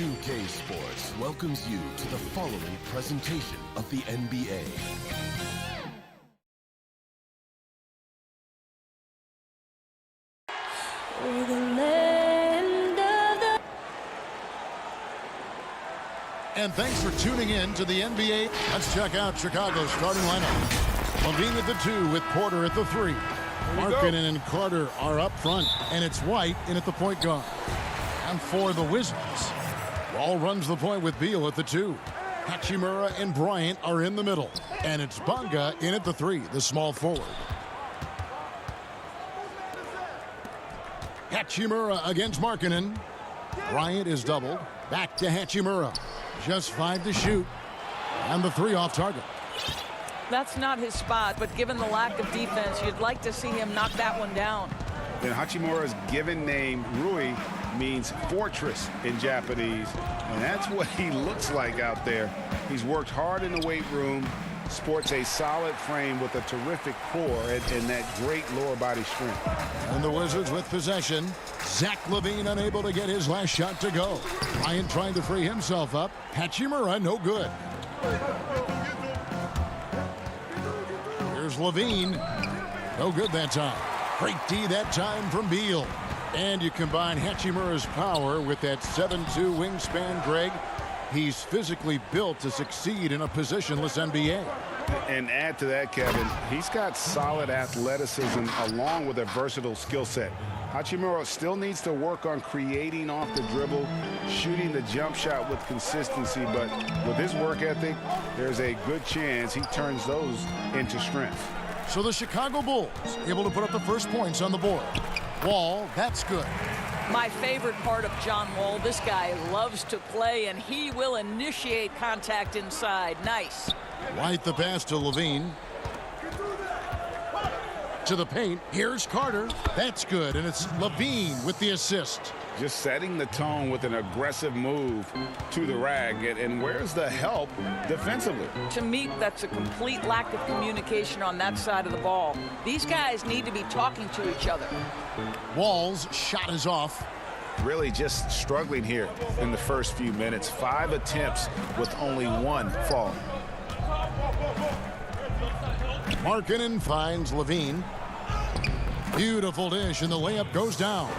2K Sports welcomes you to the following presentation of the NBA. And thanks for tuning in to the NBA. Let's check out Chicago's starting lineup. Levine at the 2 with Porter at the 3. Markkanen and Carter are up front, and it's White in at the point guard. And for the Wizards, Wall runs the point with Beal at the 2. Hachimura and Bryant are in the middle, and it's Bonga in at the 3, the small forward. Hachimura against Markkanen. Bryant is doubled. Back to Hachimura. Just 5 to shoot. And the 3 off target. That's not his spot, but given the lack of defense, you'd like to see him knock that one down. And Hachimura's given name, Rui, means fortress in Japanese. And that's what he looks like out there. He's worked hard in the weight room, sports a solid frame with a terrific core and that great lower body strength. And the Wizards with possession. Zach LaVine unable to get his last shot to go. Bryant trying to free himself up. Hachimura no good. Here's LaVine. No good that time. Great D that time from Beal. And you combine Hachimura's power with that 7'2" wingspan, Greg. He's physically built to succeed in a positionless NBA. And add to that, Kevin, he's got solid athleticism along with a versatile skill set. Hachimura still needs to work on creating off the dribble, shooting the jump shot with consistency, but with his work ethic, there's a good chance he turns those into strength. So the Chicago Bulls able to put up the first points on the board. Wall, that's good. My favorite part of John Wall, this guy loves to play, and he will initiate contact inside. Nice. White the pass to LaVine. To the paint. Here's Carter. That's good, and it's LaVine with the assist. Just setting the tone with an aggressive move to the rack. And where's the help defensively? To me, that's a complete lack of communication on that side of the ball. These guys need to be talking to each other. Wall's shot is off. Really just struggling here in the first few minutes. 5 attempts with only 1 fall. Markkanen finds LaVine. Beautiful dish, and the layup goes down.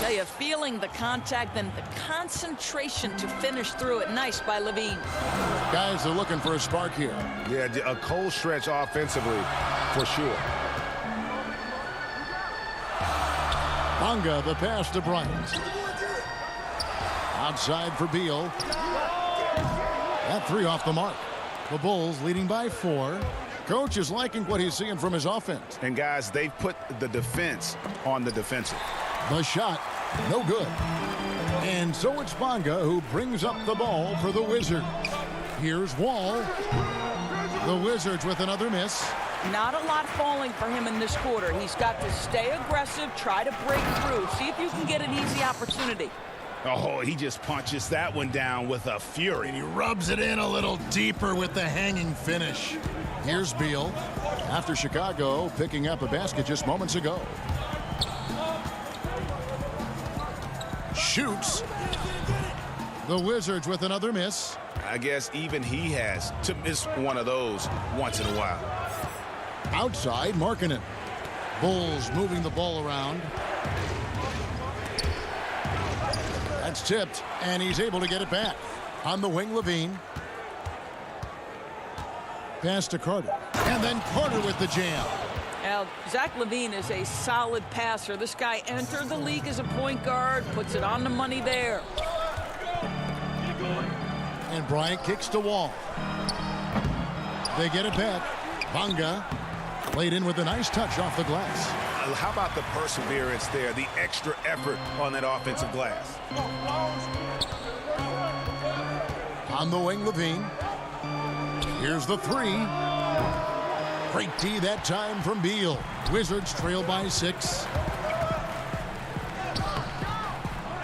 Tell you, feeling the contact and the concentration to finish through it. Nice by LaVine. Guys are looking for a spark here. Yeah, a cold stretch offensively for sure. Bonga the pass to Bryant. Outside for Beal. That 3 off the mark. The Bulls leading by 4. Coach is liking what he's seeing from his offense. And guys, they've put the defense on the defensive. The shot, no good. And so it's Bonga who brings up the ball for the Wizards. Here's Wall. The Wizards with another miss. Not a lot falling for him in this quarter. He's got to stay aggressive, try to break through. See if you can get an easy opportunity. Oh, he just punches that one down with a fury. And he rubs it in a little deeper with the hanging finish. Here's Beal after Chicago picking up a basket just moments ago. Shoots. The Wizards with another miss. I guess even he has to miss one of those once in a while. Outside, Markkanen. Bulls moving the ball around. That's tipped, and he's able to get it back. On the wing, LaVine. Pass to Carter. And then Carter with the jam. Now, Zach LaVine is a solid passer. This guy entered the league as a point guard, puts it on the money there. And Bryant kicks to Wall. They get it back. Bonga laid in with a nice touch off the glass. How about the perseverance there, the extra effort on that offensive glass? On the wing, LaVine. Here's the 3. Great D that time from Beal. Wizards trail by 6.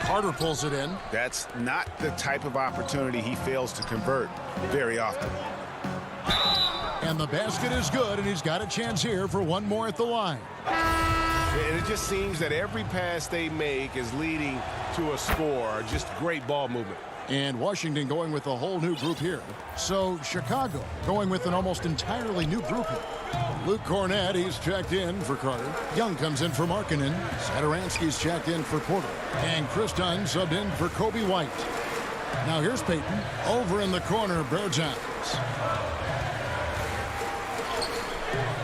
Carter pulls it in. That's not the type of opportunity he fails to convert very often. And the basket is good, and he's got a chance here for one more at the line. And it just seems that every pass they make is leading to a score. Just great ball movement. And Washington going with a whole new group here. So Chicago going with an almost entirely new group here. Luke Cornett, he's checked in for Carter. Young comes in for Markkanen. Satoransky's checked in for Porter. And Chris Dunn subbed in for Kobe White. Now here's Payton. Over in the corner, Bertans.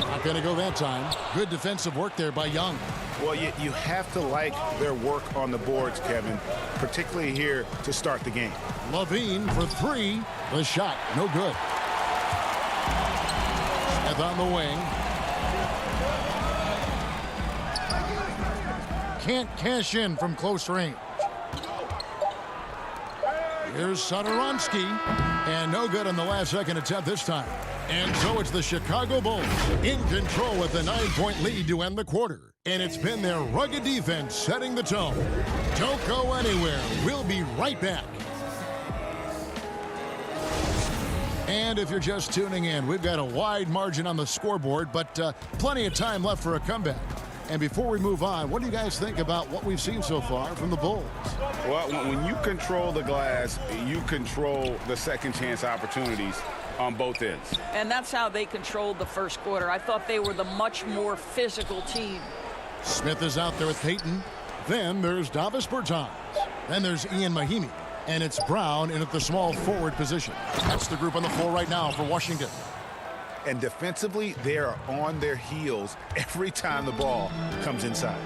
Not going to go that time. Good defensive work there by Young. Well, you have to like their work on the boards, Kevin, particularly here to start the game. Levine for three. The shot, no good. Smith on the wing. Can't cash in from close range. Here's Satoransky. And no good on the last second attempt this time. And so it's the Chicago Bulls in control with a 9-point lead to end the quarter. And it's been their rugged defense setting the tone. Don't go anywhere. We'll be right back. And if you're just tuning in, we've got a wide margin on the scoreboard, but plenty of time left for a comeback. And before we move on, what do you guys think about what we've seen so far from the Bulls? Well, when you control the glass, you control the second chance opportunities on both ends. And that's how they controlled the first quarter. I thought they were the much more physical team. Smith is out there with Payton. Then there's Davis Bertans. Then there's Ian Mahinmi. And it's Brown in at the small forward position. That's the group on the floor right now for Washington. And defensively, they are on their heels every time the ball comes inside.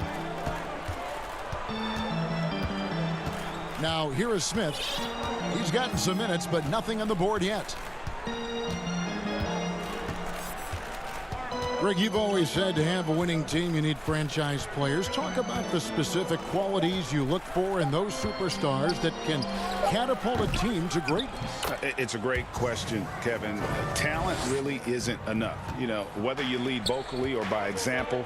Now, here is Smith. He's gotten some minutes, but nothing on the board yet. Greg, you've always said to have a winning team, you need franchise players. Talk about the specific qualities you look for in those superstars that can catapult a team to greatness. It's a great question, Kevin. Talent really isn't enough. You know, whether you lead vocally or by example,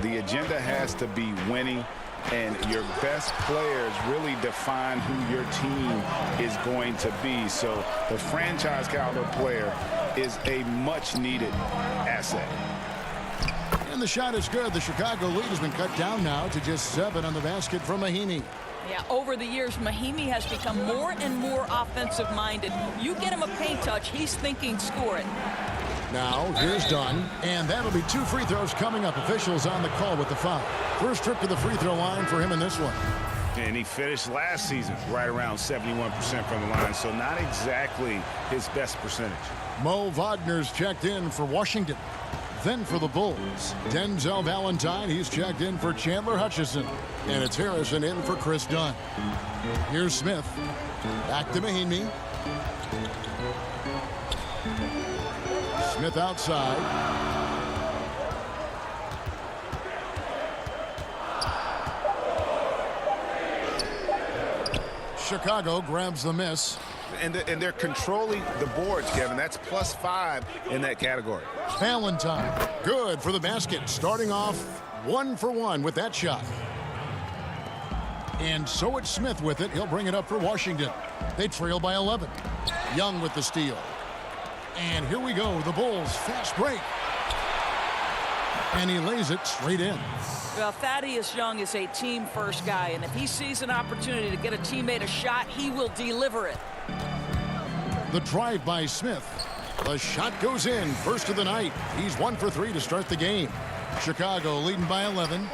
the agenda has to be winning. And your best players really define who your team is going to be. So the franchise caliber player is a much needed asset. And the shot is good. The Chicago lead has been cut down now to just 7 on the basket from Mahinmi. Yeah, over the years, Mahinmi has become more and more offensive-minded. You get him a paint touch, he's thinking score it. Now, here's Dunn, and that'll be 2 free throws coming up. Officials on the call with the foul. First trip to the free throw line for him in this one. And he finished last season right around 71% from the line, so not exactly his best percentage. Mo Wagner's checked in for Washington. Then for the Bulls, Denzel Valentine, he's checked in for Chandler Hutchison. And it's Harrison in for Chris Dunn. Here's Smith. Back to Mahinmi. Smith outside. Chicago grabs the miss. And they're controlling the boards, Kevin. That's +5 in that category. Valentine, good for the basket. Starting off 1 for 1 with that shot. And so it's Smith with it. He'll bring it up for Washington. They trail by 11. Young with the steal. And here we go, the Bulls, fast break. And he lays it straight in. Well, Thaddeus Young is a team-first guy, and if he sees an opportunity to get a teammate a shot, he will deliver it. The drive by Smith. The shot goes in, first of the night. He's 1 for 3 to start the game. Chicago leading by 11.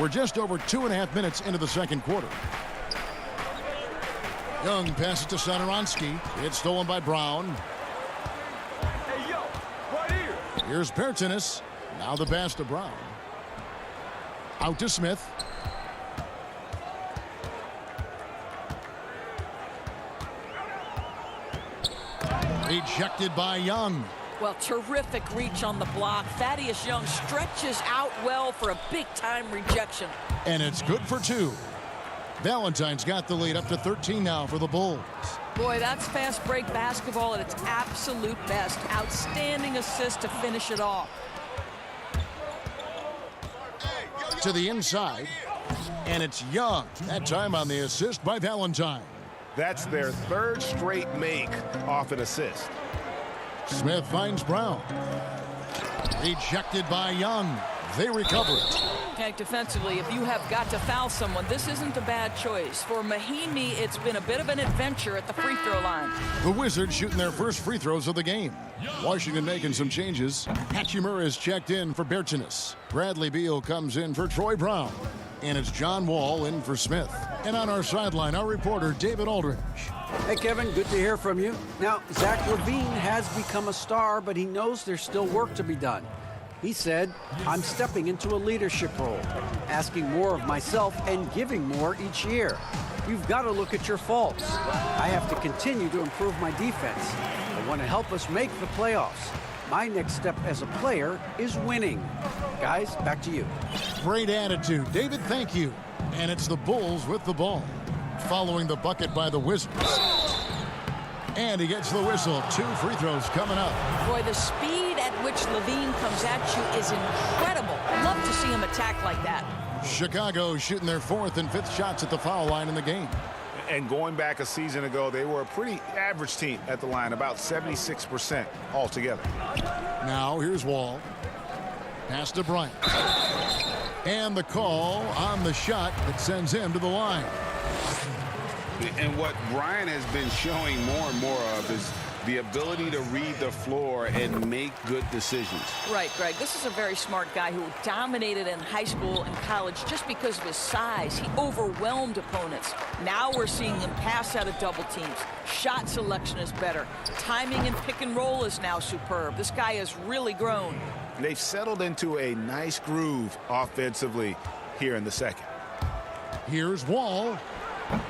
We're just over 2.5 minutes into the second quarter. Young passes to Satoransky. It's stolen by Brown. Hey, yo, right here. Here's Bertans. Now the pass to Brown. Out to Smith. Rejected by Young. Well, terrific reach on the block. Thaddeus Young stretches out well for a big-time rejection. And it's good for 2. Valentine's got the lead up to 13 now for the Bulls. Boy, that's fast break basketball at its absolute best. Outstanding assist to finish it off. To the inside. And it's Young. That time on the assist by Valentine. That's their 3rd straight make off an assist. Smith finds Brown. Rejected by Young. They recover it. Okay, defensively, if you have got to foul someone, this isn't a bad choice. For Mahimi, it's been a bit of an adventure at the free throw line. The Wizards shooting their first free throws of the game. Washington making some changes. Hachimura is checked in for Bertinas. Bradley Beal comes in for Troy Brown. And it's John Wall in for Smith. And on our sideline, our reporter, David Aldridge. Hey, Kevin, good to hear from you. Now, Zach LaVine has become a star, but he knows there's still work to be done. He said, I'm stepping into a leadership role, asking more of myself and giving more each year. You've got to look at your faults. I have to continue to improve my defense. I want to help us make the playoffs. My next step as a player is winning. Guys, back to you. Great attitude. David, thank you. And it's the Bulls with the ball. Following the bucket by the Wizards. And he gets the whistle. 2 free throws coming up. Boy, the speed at which LaVine comes at you is incredible. Love to see him attack like that. Chicago shooting their 4th and 5th shots at the foul line in the game. And going back a season ago, they were a pretty average team at the line, about 76% altogether. Now here's Wall. Pass to Bryant. And the call on the shot that sends him to the line. And what Brian has been showing more and more of is the ability to read the floor and make good decisions. Right, Greg. This is a very smart guy who dominated in high school and college just because of his size. He overwhelmed opponents. Now we're seeing him pass out of double teams. Shot selection is better. Timing and pick and roll is now superb. This guy has really grown. They've settled into a nice groove offensively here in the second. Here's Wall.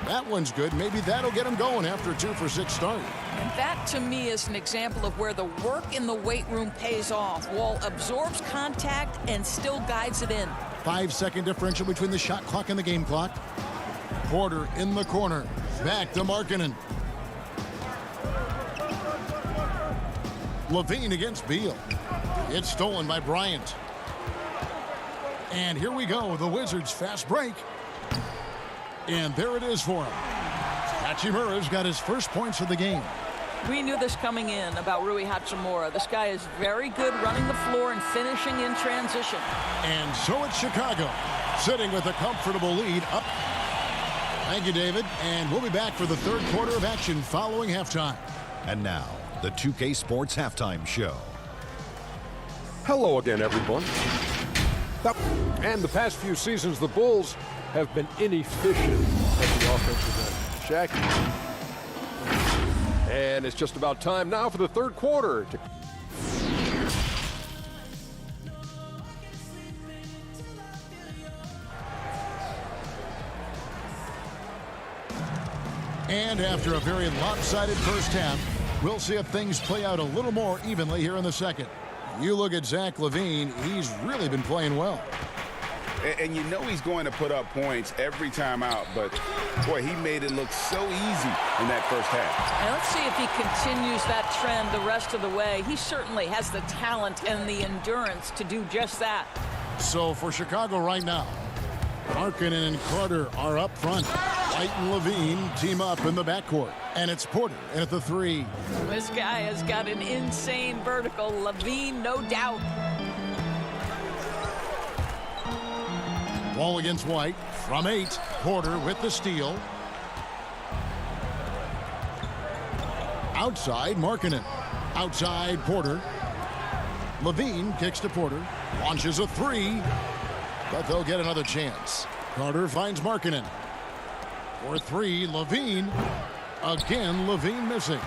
That one's good. Maybe that'll get him going after a 2-for-6 start. And that, to me, is an example of where the work in the weight room pays off. Wall absorbs contact and still guides it in. 5-second differential between the shot clock and the game clock. Porter in the corner. Back to Markkanen. LaVine against Beal. It's stolen by Bryant. And here we go. The Wizards fast break. And there it is for him. Hachimura's got his first points of the game. We knew this coming in about Rui Hachimura. This guy is very good running the floor and finishing in transition. And so it's Chicago, sitting with a comfortable lead up. Thank you, David. And we'll be back for the 3rd quarter of action following halftime. And now, the 2K Sports Halftime Show. Hello again, everyone. And the past few seasons, the Bulls have been inefficient at the offensive end. Shaq. And it's just about time now for the 3rd quarter. And after a very lopsided first half, we'll see if things play out a little more evenly here in the second. You look at Zach LaVine, he's really been playing well. And you know he's going to put up points every time out, but boy, he made it look so easy in that first half. And let's see if he continues that trend the rest of the way. He certainly has the talent and the endurance to do just that. So for Chicago right now, Markkanen and Carter are up front. White and LaVine team up in the backcourt. And it's Porter in at the 3. This guy has got an insane vertical. LaVine, no doubt. Wall against White from 8. Porter with the steal. Outside Markkanen. Outside Porter. LaVine kicks to Porter. Launches a 3. But they'll get another chance. Carter finds Markkanen. For 3, LaVine. Again, LaVine missing.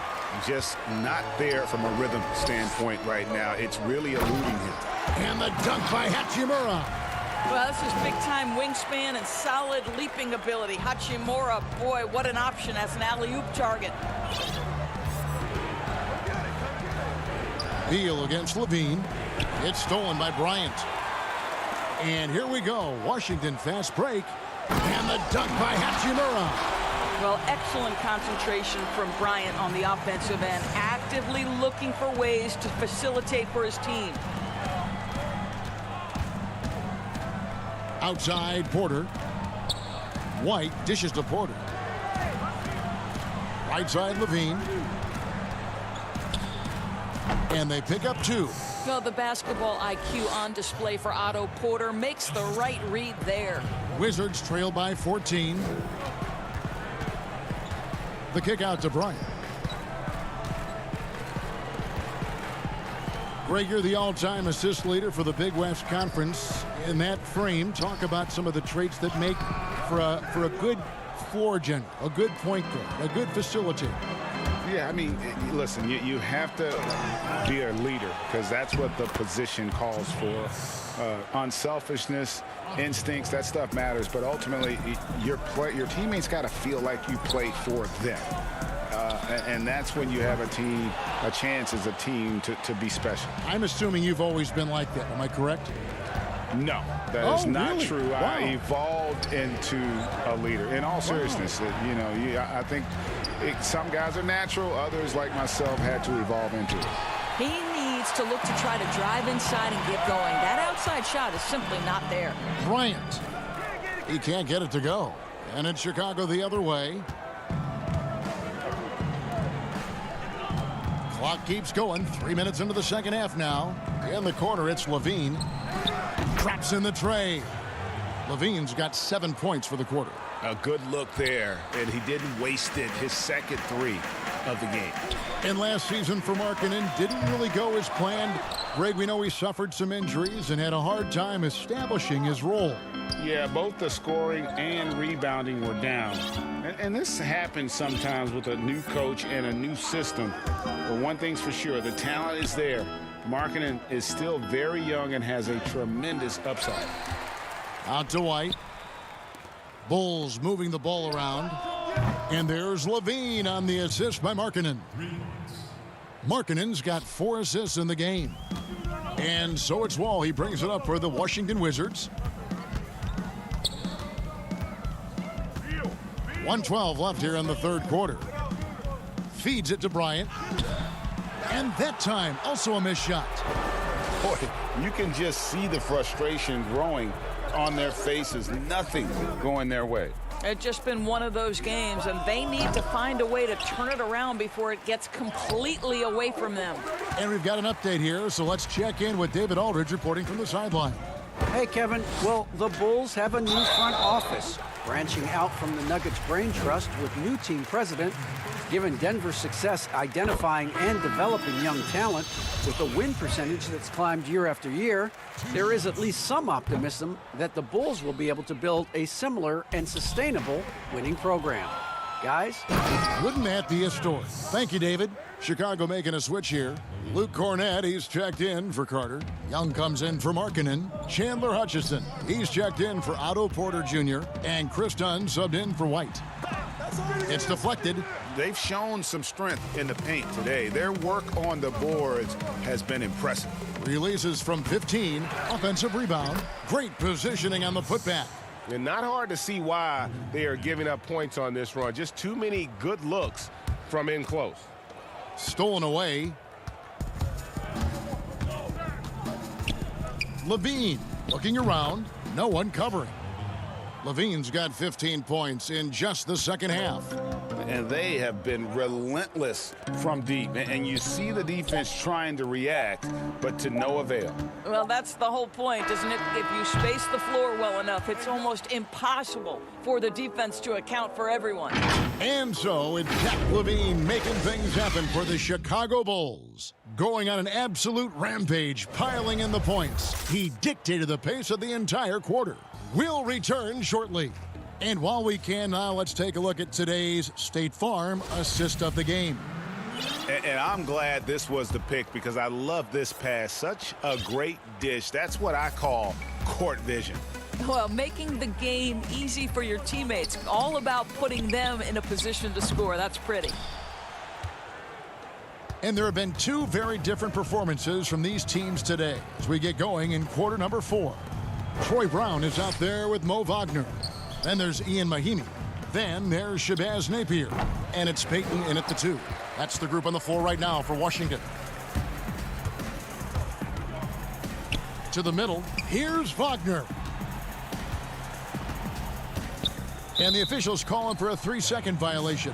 Just not there from a rhythm standpoint right now. It's really eluding him. And the dunk by Hachimura. Well, this is big-time wingspan and solid leaping ability. Hachimura, boy, what an option as an alley-oop target. Beal against LaVine. It's stolen by Bryant. And here we go. Washington fast break. And the dunk by Hachimura. Well, excellent concentration from Bryant on the offensive end, actively looking for ways to facilitate for his team. Outside Porter. White dishes to Porter. Right side LaVine. And they pick up 2. Well, the basketball IQ on display for Otto Porter makes the right read there. Wizards trail by 14. The kick out to Bryant. Greg, you're the all-time assist leader for the Big West Conference. In that frame, talk about some of the traits that make for a good floor general, a good point guard, a good facilitator. Yeah, I mean, listen, you have to be a leader because that's what the position calls for. Unselfishness, instincts, that stuff matters. But ultimately, your teammates got to feel like you play for them. And that's when you have a chance as a team to be special. I'm assuming you've always been like that. Am I correct? No, that is not really? true. Wow. I evolved into a leader. In all seriousness, I think some guys are natural. Others, like myself, had to evolve into it. He needs to look to try to drive inside and get going. That outside shot is simply not there. Bryant. He can't get it to go. And it's Chicago the other way. Clock keeps going. 3 minutes into the second half now. In the corner, it's Levine. Drops in the tray. Levine's got 7 points for the quarter. A good look there, and he didn't waste it. His second three of the game. And last season for Markkanen didn't really go as planned. Greg, we know he suffered some injuries and had a hard time establishing his role. Yeah, both the scoring and rebounding were down. And this happens sometimes with a new coach and a new system. But one thing's for sure, the talent is there. Markkanen is still very young and has a tremendous upside. Out to White. Bulls moving the ball around. And there's Levine on the assist by Markkanen. Markkanen's got 4 assists in the game. And so it's Wall. He brings it up for the Washington Wizards. 1:12 left here in the third quarter. Feeds it to Bryant. And that time, also a missed shot. Boy, you can just see the frustration growing on their faces. Nothing going their way. It's just been one of those games, and they need to find a way to turn it around before it gets completely away from them. And we've got an update here, so let's check in with David Aldridge reporting from the sideline. Hey, Kevin. Well, the Bulls have a new front office, branching out from the Nuggets Brain Trust with new team president. Given Denver's success identifying and developing young talent with a win percentage that's climbed year after year, there is at least some optimism that the Bulls will be able to build a similar and sustainable winning program. Guys? Wouldn't that be a story? Thank you, David. Chicago making a switch here. Luke Cornett, he's checked in for Carter. Young comes in for Markkanen. Chandler Hutchison, he's checked in for Otto Porter Jr. And Chris Dunn subbed in for White. It's deflected. They've shown some strength in the paint today. Their work on the boards has been impressive. Releases from 15. Offensive rebound. Great positioning on the putback. And not hard to see why they are giving up points on this run. Just too many good looks from in close. Stolen away. Levine looking around. No one covering. Levine's got 15 points in just the second half. And they have been relentless from deep. And you see the defense trying to react, but to no avail. Well, that's the whole point, isn't it? If you space the floor well enough, it's almost impossible for the defense to account for everyone. And so it's Zach Levine making things happen for the Chicago Bulls. Going on an absolute rampage, piling in the points. He dictated the pace of the entire quarter. We'll return shortly. And while we can now, let's take a look at today's State Farm assist of the game. And I'm glad this was the pick because I love this pass. Such a great dish. That's what I call court vision. Well, making the game easy for your teammates. All about putting them in a position to score. That's pretty. And there have been 2 very different performances from these teams today as we get going in quarter number 4. Troy Brown is out there with Mo Wagner. Then there's Ian Mahimi. Then there's Shabazz Napier. And it's Peyton in at the 2. That's the group on the floor right now for Washington. To the middle, here's Wagner. And the officials calling for a 3-second violation.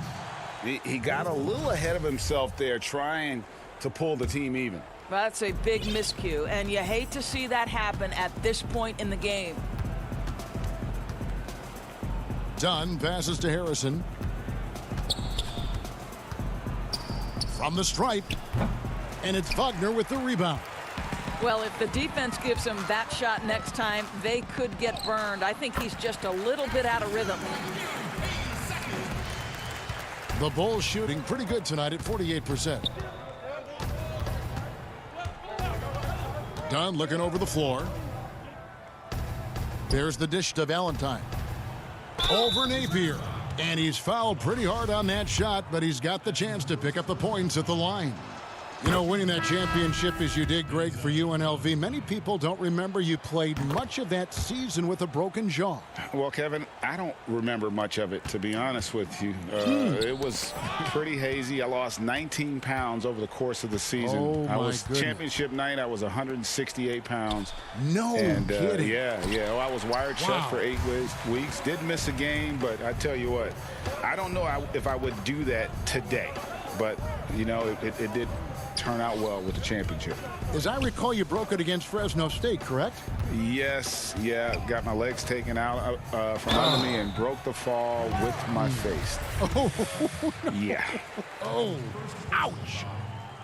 He got a little ahead of himself there trying to pull the team even. That's a big miscue, and you hate to see that happen at this point in the game. Dunn passes to Harrison. From the stripe. And it's Wagner with the rebound. Well, if the defense gives him that shot next time, they could get burned. I think he's just a little bit out of rhythm. The Bulls shooting pretty good tonight at 48%. Dunn looking over the floor. There's the dish to Valentine. Over Napier. And he's fouled pretty hard on that shot, but he's got the chance to pick up the points at the line. You know, winning that championship as you did, Greg, for UNLV, many people don't remember you played much of that season with a broken jaw. Well, Kevin, I don't remember much of it, to be honest with you. It was pretty hazy. I lost 19 pounds over the course of the season. Oh, I my was goodness. championship night. I was 168 pounds. No kidding. Yeah. Well, I was wired shut for 8 weeks. Didn't miss a game, but I tell you what, I don't know if I would do that today. But, you know, it did turn out well with the championship. As I recall, you broke it against Fresno State, correct? Yes, yeah. Got my legs taken out from under me and broke the fall with my face. Oh, Yeah. oh, ouch.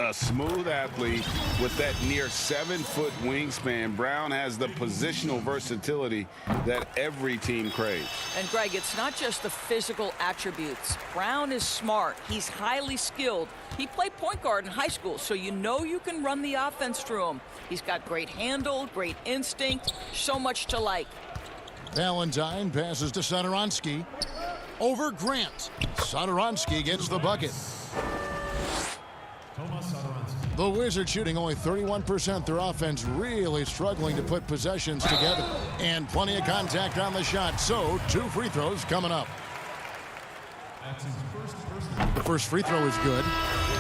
A smooth athlete with that near 7-foot wingspan, Brown has the positional versatility that every team craves. And, Greg, it's not just the physical attributes. Brown is smart. He's highly skilled. He played point guard in high school, so you know you can run the offense through him. He's got great handle, great instinct, so much to like. Valentine passes to Satoransky. Over Grant. Satoransky gets the bucket. The Wizards shooting only 31%. Their offense really struggling to put possessions together. And plenty of contact on the shot. So 2 free throws coming up. The first free throw is good.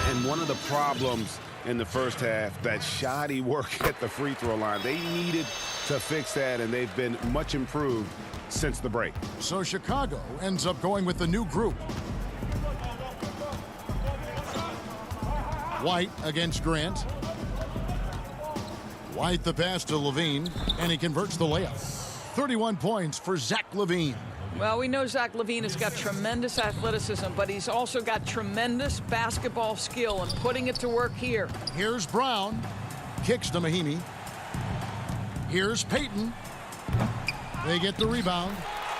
And one of the problems in the first half, that shoddy work at the free throw line. They needed to fix that, and they've been much improved since the break. So Chicago ends up going with the new group. White against Grant. White the pass to Levine, and he converts the layup. 31 points for Zach LaVine. Well, we know Zach LaVine has got tremendous athleticism, but he's also got tremendous basketball skill and putting it to work here. Here's Brown. Kicks to Mahimi. Here's Payton. They get the rebound.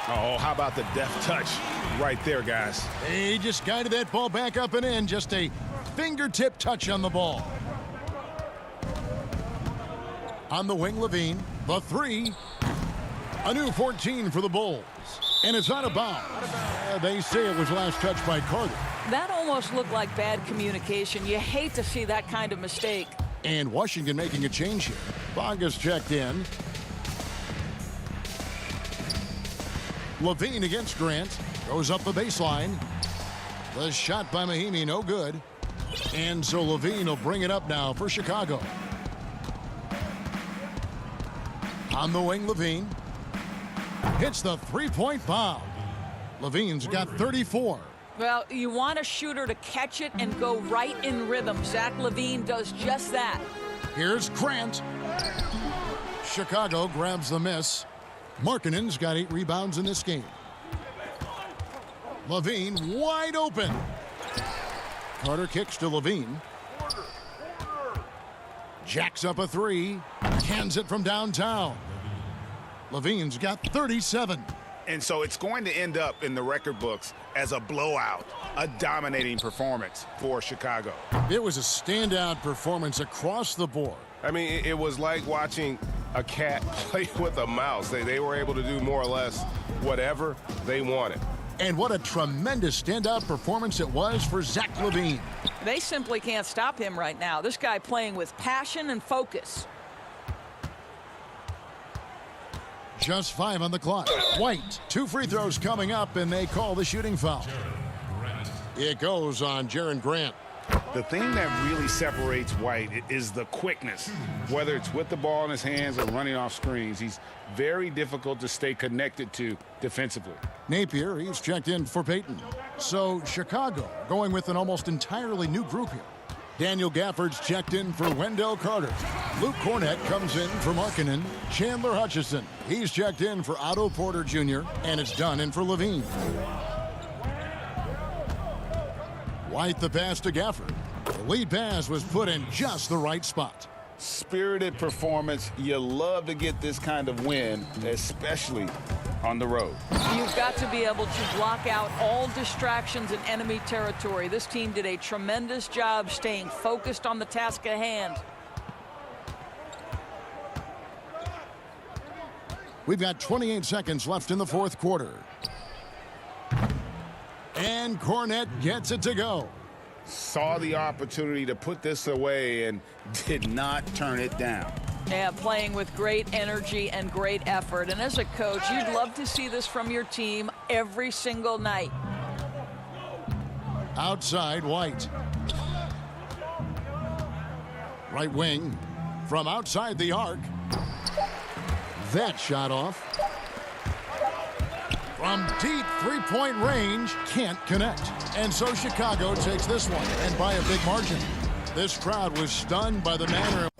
Oh, how about the deft touch right there, guys? They just guided that ball back up and in. Just a fingertip touch on the ball. On the wing, Levine. The three. A new 14 for the Bulls. And it's out of bounds. They say it was last touched by Carter. That almost looked like bad communication. You hate to see that kind of mistake. And Washington making a change here. Vargas checked in. Levine against Grant. Goes up the baseline. The shot by Mahimi, no good. And so Levine will bring it up now for Chicago. On the wing, Levine. Hits the three-point bomb. Levine's got 34. Well, you want a shooter to catch it and go right in rhythm. Zach LaVine does just that. Here's Grant. Chicago grabs the miss. Markkanen's got 8 rebounds in this game. Levine wide open. Carter kicks to Levine. Jacks up a 3. Cans it from downtown. Levine's got 37. And so it's going to end up in the record books as a blowout, a dominating performance for Chicago. It was a standout performance across the board. I mean, it was like watching a cat play with a mouse. They were able to do more or less whatever they wanted. And what a tremendous standout performance it was for Zach LaVine. They simply can't stop him right now. This guy playing with passion and focus. Just 5 on the clock. White, 2 free throws coming up, and they call the shooting foul. It goes on Jaren Grant. The thing that really separates White is the quickness. Whether it's with the ball in his hands or running off screens, he's very difficult to stay connected to defensively. Napier, he's checked in for Payton. So Chicago going with an almost entirely new group here. Daniel Gafford's checked in for Wendell Carter. Luke Cornett comes in for Markkanen. Chandler Hutchison, he's checked in for Otto Porter Jr. And it's done in for Levine. White the pass to Gafford. The lead pass was put in just the right spot. Spirited performance. You love to get this kind of win, especially on the road. You've got to be able to block out all distractions in enemy territory. This team did a tremendous job staying focused on the task at hand. We've got 28 seconds left in the fourth quarter. And Cornett gets it to go. Saw the opportunity to put this away and did not turn it down. Yeah, playing with great energy and great effort. And as a coach, you'd love to see this from your team every single night. Outside, White. Right wing from outside the arc. That shot off. From deep three-point range, can't connect. And so Chicago takes this one, and by a big margin. This crowd was stunned by the manner of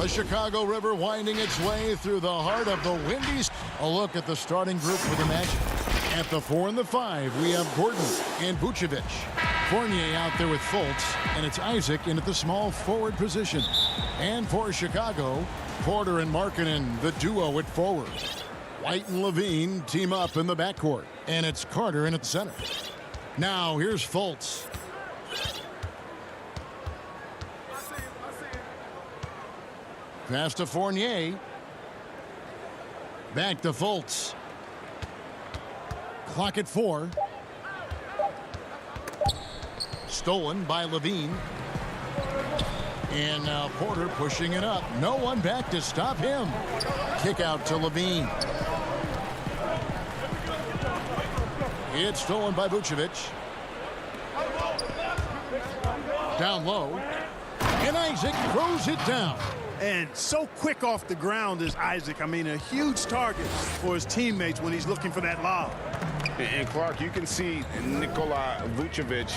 The Chicago River winding its way through the heart of the windy. A look at the starting group for the Magic. At the 4 and the 5, we have Gordon and Vucevic. Fournier out there with Fultz, and it's Isaac in at the small forward position. And for Chicago, Porter and Markkanen, the duo at forward. White and Levine team up in the backcourt, and it's Carter in at the center. Now here's Fultz. Pass to Fournier. Back to Fultz. Clock at 4. Stolen by Levine. And now Porter pushing it up. No one back to stop him. Kick out to Levine. It's stolen by Vucevic. Down low. And Isaac throws it down. And so quick off the ground is Isaac. I mean, a huge target for his teammates when he's looking for that lob. And Clark, you can see Nikola Vucevic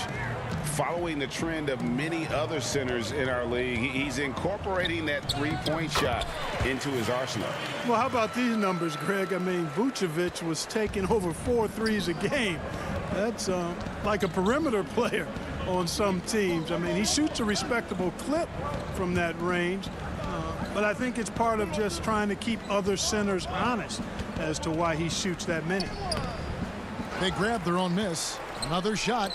following the trend of many other centers in our league. He's incorporating that three-point shot into his arsenal. Well, how about these numbers, Greg? I mean, Vucevic was taking over 4 threes a game. That's like a perimeter player on some teams. I mean, he shoots a respectable clip from that range. But I think it's part of just trying to keep other centers honest as to why he shoots that many. They grab their own miss. Another shot.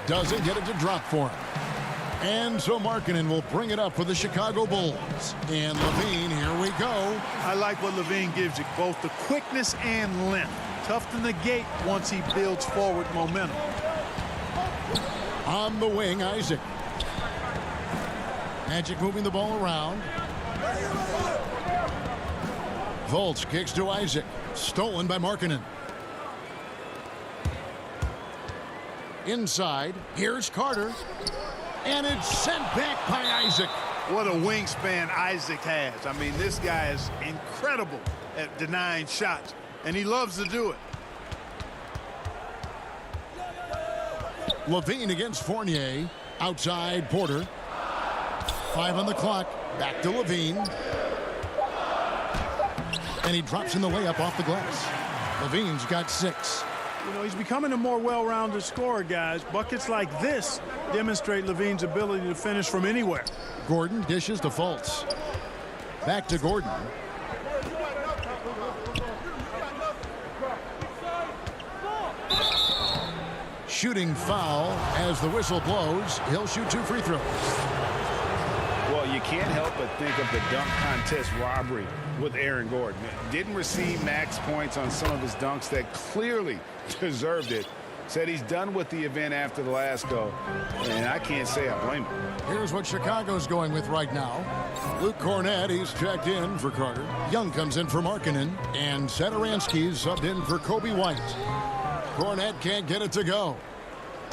Doesn't get it to drop for him. And so Markkanen will bring it up for the Chicago Bulls. And Levine, here we go. I like what Levine gives you, both the quickness and length. Tough to negate once he builds forward momentum. On the wing, Isaac. Magic moving the ball around. Fultz kicks to Isaac. Stolen by Markkanen. Inside, here's Carter. And it's sent back by Isaac. What a wingspan Isaac has. I mean, this guy is incredible at denying shots, and he loves to do it. Levine against Fournier. Outside, Porter. 5 on the clock. Back to Levine. And he drops in the layup off the glass. Levine's got 6. You know, he's becoming a more well-rounded scorer, guys. Buckets like this demonstrate Levine's ability to finish from anywhere. Gordon dishes to Fultz. Back to Gordon. Shooting foul as the whistle blows. He'll shoot 2 free throws. Well, you can't help but think of the dunk contest robbery with Aaron Gordon. Didn't receive max points on some of his dunks that clearly deserved it. Said he's done with the event after the last go, and I can't say I blame him. Here's what Chicago's going with right now. Luke Cornett, he's checked in for Carter. Young comes in for Markkanen, and Satoransky's subbed in for Kobe White. Cornett can't get it to go.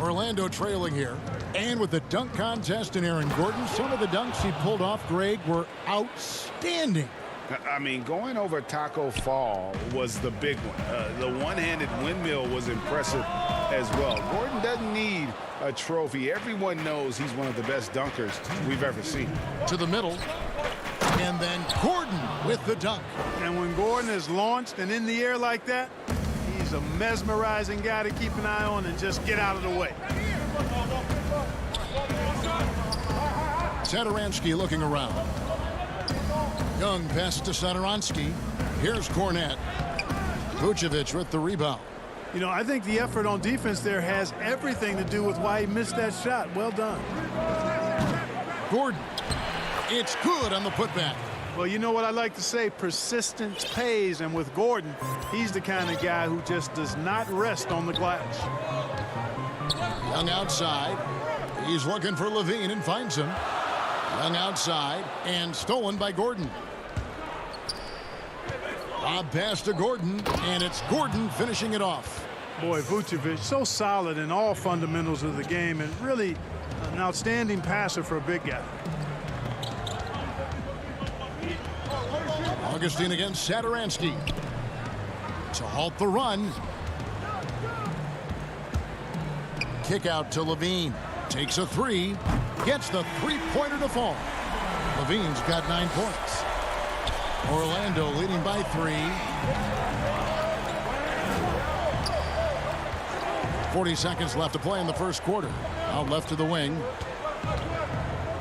Orlando trailing here. And with the dunk contest and Aaron Gordon, some of the dunks he pulled off, Greg, were outstanding. I mean, going over Taco Fall was the big one. The one-handed windmill was impressive as well. Gordon doesn't need a trophy. Everyone knows he's one of the best dunkers we've ever seen. To the middle. And then Gordon with the dunk. And when Gordon is launched and in the air like that, he's a mesmerizing guy to keep an eye on and just get out of the way. Satoransky looking around. Young pass to Satoransky. Here's Cornett. Vucevic with the rebound. You know, I think the effort on defense there has everything to do with why he missed that shot. Well done. Gordon. It's good on the putback. Well, you know what I like to say, persistence pays, and with Gordon, he's the kind of guy who just does not rest on the glass. Young outside. He's looking for Levine and finds him. Young outside and stolen by Gordon. Lob pass to Gordon, and it's Gordon finishing it off. Boy, Vucevic, so solid in all fundamentals of the game, and really an outstanding passer for a big guy. Augustine against Satoransky. To halt the run. Kick out to Levine. Takes a 3. Gets the three-pointer to fall. Levine's got 9 points. Orlando leading by 3. 40 seconds left to play in the first quarter. Out left to the wing.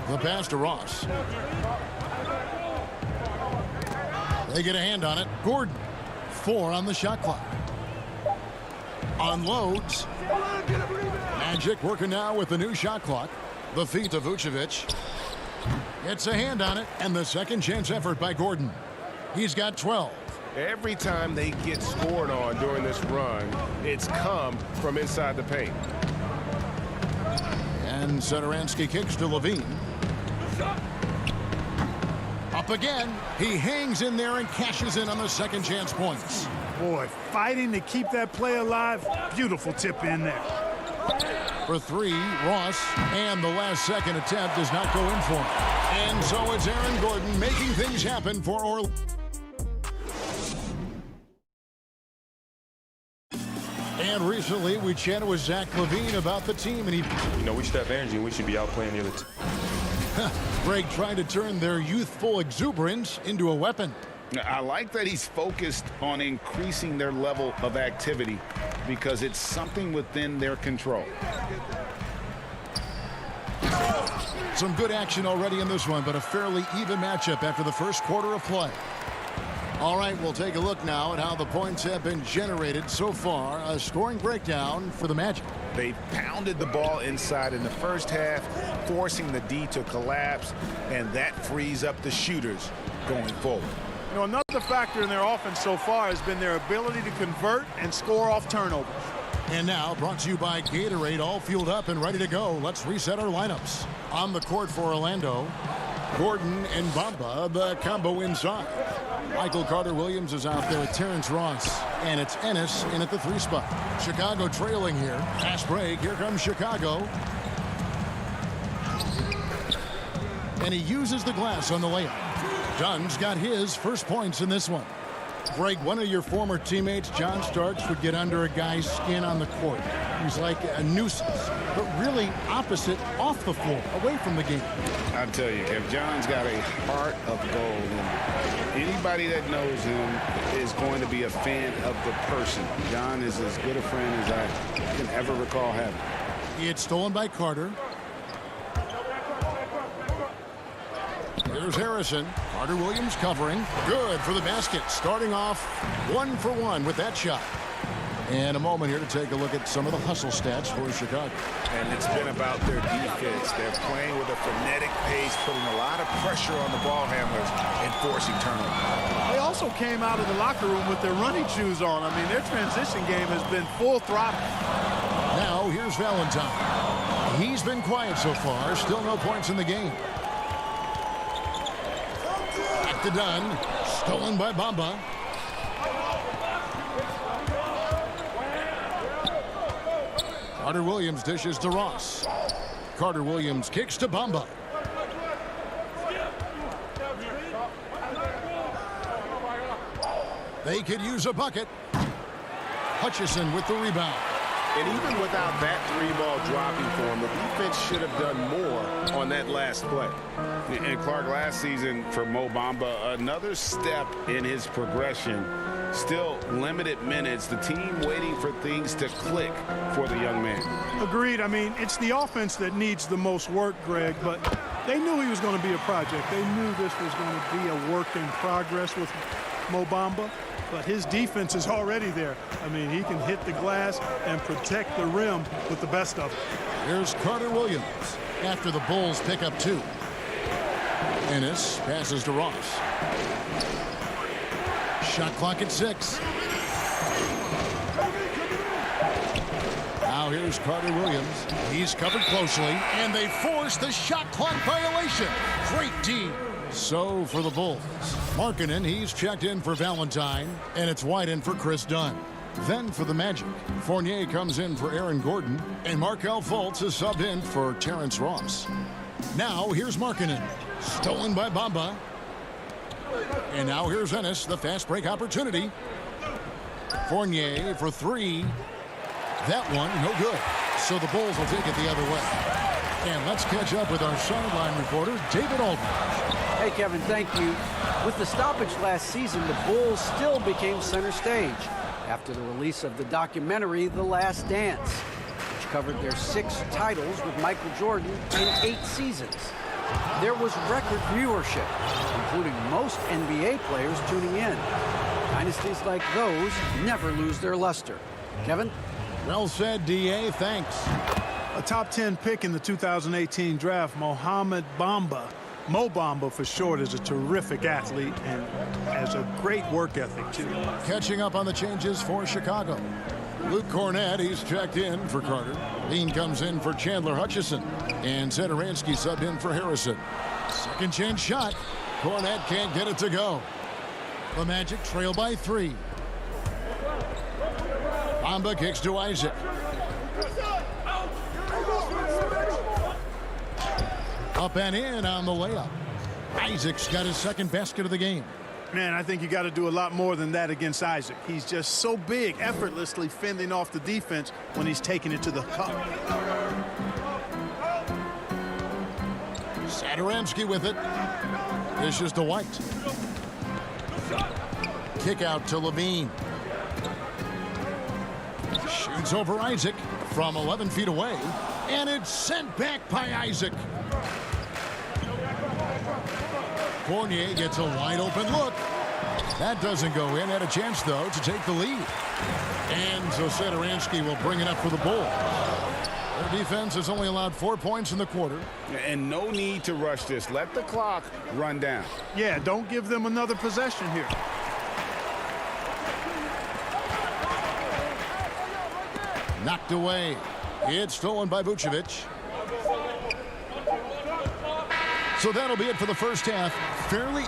The pass to Ross. They get a hand on it. Gordon. 4 on the shot clock. Unloads. Magic working now with the new shot clock. The feet to Vucevic. It's a hand on it, and the second chance effort by Gordon. He's got 12. Every time they get scored on during this run, it's come from inside the paint. And Satoransky kicks to Levine. Up again. He hangs in there and cashes in on the second chance points. Boy, fighting to keep that play alive. Beautiful tip in there. For 3, Ross, and the last second attempt does not go in for him. And so it's Aaron Gordon making things happen for Orlando. And recently we chatted with Zach LaVine about the team, and he... we should have energy and we should be out playing the other team. Greg trying to turn their youthful exuberance into a weapon. I like that he's focused on increasing their level of activity because it's something within their control. Some good action already in this one, but a fairly even matchup after the first quarter of play. All right, we'll take a look now at how the points have been generated so far. A scoring breakdown for the Magic. They pounded the ball inside in the first half, forcing the D to collapse, and that frees up the shooters going forward. Another factor in their offense so far has been their ability to convert and score off turnovers. And now, brought to you by Gatorade, all fueled up and ready to go. Let's reset our lineups. On the court for Orlando, Gordon and Bamba, the combo inside. Michael Carter-Williams is out there with Terrence Ross, and it's Ennis in at the 3 spot. Chicago trailing here. Fast break. Here comes Chicago. And he uses the glass on the layup. Dunn's got his first points in this one. Greg, one of your former teammates, John Starks, would get under a guy's skin on the court. He's like a nuisance, but really opposite off the floor, away from the game. I'll tell you, Kev, John's got a heart of gold, and anybody that knows him is going to be a fan of the person. John is as good a friend as I can ever recall having. It's stolen by Carter. Here's Harrison. Carter-Williams covering. Good for the basket. Starting off 1 for 1 with that shot. And a moment here to take a look at some of the hustle stats for Chicago. And it's been about their defense. They're playing with a frenetic pace, putting a lot of pressure on the ball handlers and forcing turnovers. They also came out of the locker room with their running shoes on. I mean, their transition game has been full throttle. Now here's Valentine. He's been quiet so far. Still no points in the game. Back to Dunn. Stolen by Bamba. Carter-Williams dishes to Ross. Carter-Williams kicks to Bamba. They could use a bucket. Hutchison with the rebound. And even without that 3-ball dropping for him, the defense should have done more on that last play. And Clark, last season for Mo Bamba, another step in his progression. Still limited minutes. The team waiting for things to click for the young man. Agreed. I mean, it's the offense that needs the most work, Greg, but they knew he was going to be a project. They knew this was going to be a work in progress with Mo Bamba, but his defense is already there. I mean, he can hit the glass and protect the rim with the best of it. Here's Carter-Williams after the Bulls pick up 2. Ennis passes to Ross. Shot clock at 6. Now here's Carter-Williams. He's covered closely, and they force the shot clock violation. Great D. So for the Bulls, Markkanen, he's checked in for Valentine, and it's White in for Chris Dunn. Then for the Magic, Fournier comes in for Aaron Gordon, and Markelle Fultz is subbed in for Terrence Ross. Now here's Markkanen. Stolen by Bamba. And now here's Ennis, the fast break opportunity. Fournier for 3. That one, no good. So the Bulls will take it the other way. And let's catch up with our sideline reporter, David Aldridge. Hey, Kevin, thank you. With the stoppage last season, the Bulls still became center stage after the release of the documentary The Last Dance, which covered their 6 titles with Michael Jordan in 8 seasons. There was record viewership, including most NBA players tuning in. Dynasties like those never lose their luster. Kevin? Well said, D.A. Thanks. A top 10 pick in the 2018 draft, Mohamed Bamba, Mo Bamba for short, is a terrific athlete and has a great work ethic, too. Catching up on the changes for Chicago. Luke Cornett, he's checked in for Carter. Bean comes in for Chandler Hutchison. And Zedaransky subbed in for Harrison. Second chance shot. Cornett can't get it to go. The Magic trail by 3. Bamba kicks to Isaac. Up and in on the layup. Isaac's got his second basket of the game. Man, I think you got to do a lot more than that against Isaac. He's just so big, effortlessly fending off the defense when he's taking it to the cup. Zedaransky with it. Dishes to White. Kick out to Levine. Shoots over Isaac from 11 feet away. And it's sent back by Isaac. Fournier gets a wide open look. That doesn't go in. Had a chance, though, to take the lead. And so Zedaransky will bring it up for the Bulls. Their defense has only allowed 4 points in the quarter. And no need to rush this. Let the clock run down. Yeah, don't give them another possession here. Knocked away. It's stolen by Vucevic. So that'll be it for the first half. Fairly.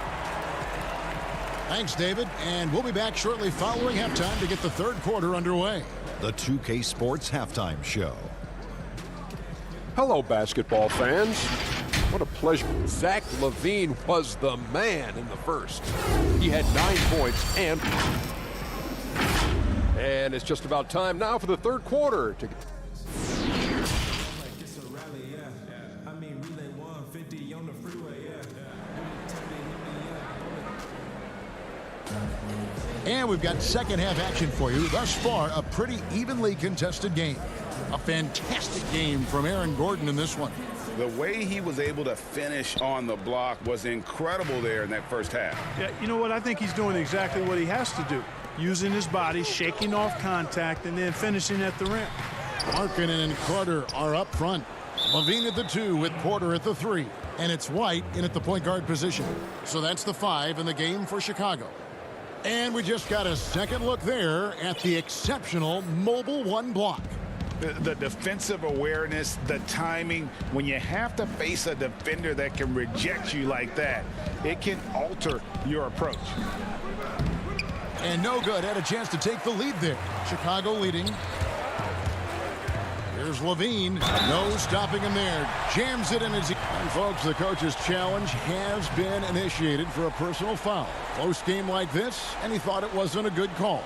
Thanks, David. And we'll be back shortly following halftime to get the third quarter underway. The 2K Sports Halftime Show. Hello, basketball fans. What a pleasure. Zach LaVine was the man in the first. He had 9 points and it's just about time now for the third quarter. And we've got second half action for you. Thus far, a pretty evenly contested game. A fantastic game from Aaron Gordon in this one. The way he was able to finish on the block was incredible there in that first half. Yeah, you know what? I think he's doing exactly what he has to do. Using his body, shaking off contact, and then finishing at the rim. Markkanen and Carter are up front. Levine at the 2 with Porter at the 3. And it's White in at the point guard position. So that's the 5 in the game for Chicago. And we just got a second look there at the exceptional mobile 1 block. The defensive awareness, the timing, when you have to face a defender that can reject you like that, it can alter your approach. And no good. Had a chance to take the lead there. Chicago leading. Here's Levine. No stopping him there. Jams it in his... And folks, the coach's challenge has been initiated for a personal foul. Close game like this, and he thought it wasn't a good call.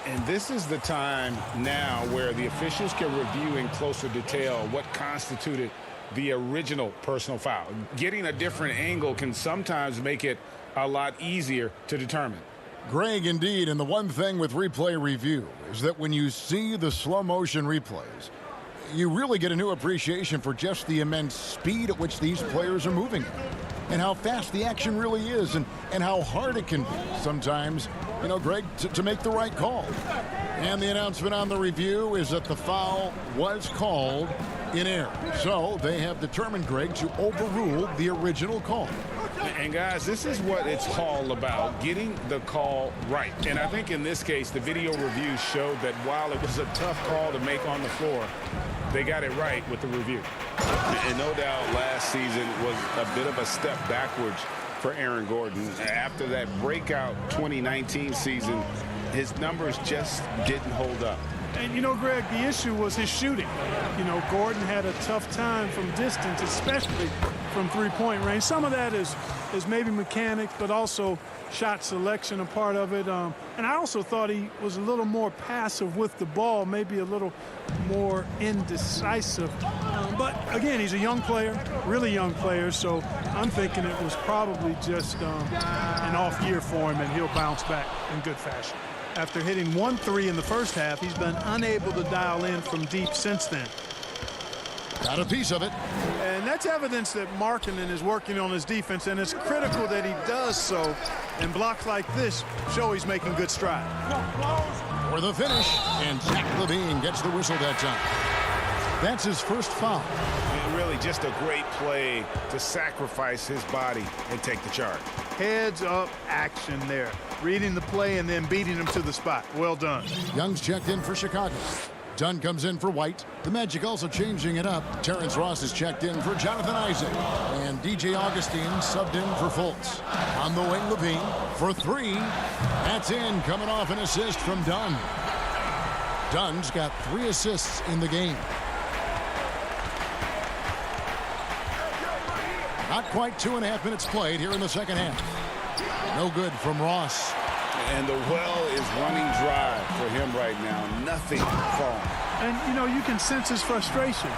And this is the time now where the officials can review in closer detail what constituted the original personal foul. Getting a different angle can sometimes make it a lot easier to determine. Greg, indeed, and the one thing with replay review is that when you see the slow motion replays, you really get a new appreciation for just the immense speed at which these players are moving and how fast the action really is and how hard it can be sometimes, you know, Greg, to make the right call. And the announcement on the review is that the foul was called in error. So they have determined, Greg, to overrule the original call. And guys, this is what it's all about, getting the call right. And I think in this case, the video review showed that while it was a tough call to make on the floor, they got it right with the review. And no doubt last season was a bit of a step backwards for Aaron Gordon. After that breakout 2019 season, his numbers just didn't hold up. And, you know, Greg, the issue was his shooting. You know, Gordon had a tough time from distance, especially from three-point range. Some of that is maybe mechanics, but also shot selection a part of it. And I also thought he was a little more passive with the ball, maybe a little more indecisive. But again, he's a young player, really young player, so I'm thinking it was probably just an off year for him, and he'll bounce back in good fashion. After hitting 1 3 in the first half, he's been unable to dial in from deep since then. Got a piece of it. And that's evidence that Markkanen is working on his defense, and it's critical that he does so. And blocks like this show he's making good stride. For the finish, and Zach LaVine gets the whistle that time. That's his first foul. And really just a great play to sacrifice his body and take the charge. Heads up action there. Reading the play and then beating him to the spot. Well done. Young's checked in for Chicago. Dunn comes in for White. The Magic also changing it up. Terrence Ross is checked in for Jonathan Isaac. And DJ Augustine subbed in for Fultz. On the wing, LaVine for 3. That's in, coming off an assist from Dunn. Dunn's got 3 assists in the game. Not quite 2.5 minutes played here in the second half. No good from Ross. And the well is running dry for him right now. Nothing falling. And, you know, you can sense his frustration.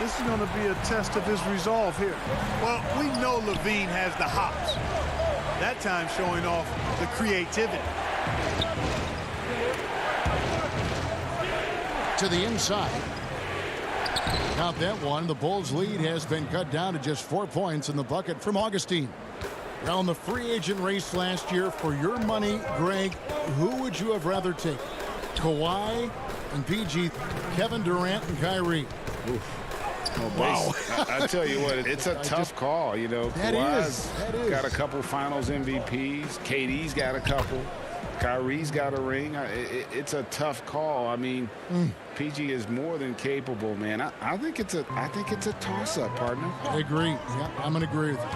This is going to be a test of his resolve here. Well, we know LaVine has the hops. That time showing off the creativity. To the inside. Count that one. The Bulls' lead has been cut down to just 4 points in the bucket from Augustine. Now, in the free agent race last year, for your money, Greg, who would you have rather take? Kawhi and PG, Kevin Durant and Kyrie. Oh, wow. I tell you what, it's a tough call, you know. Kawhi's got a couple finals MVPs. KD's got a couple. Kyrie's got a ring. It's a tough call. I mean, PG is more than capable, man. I think it's a toss-up, partner. I agree. Yeah, I'm going to agree with you.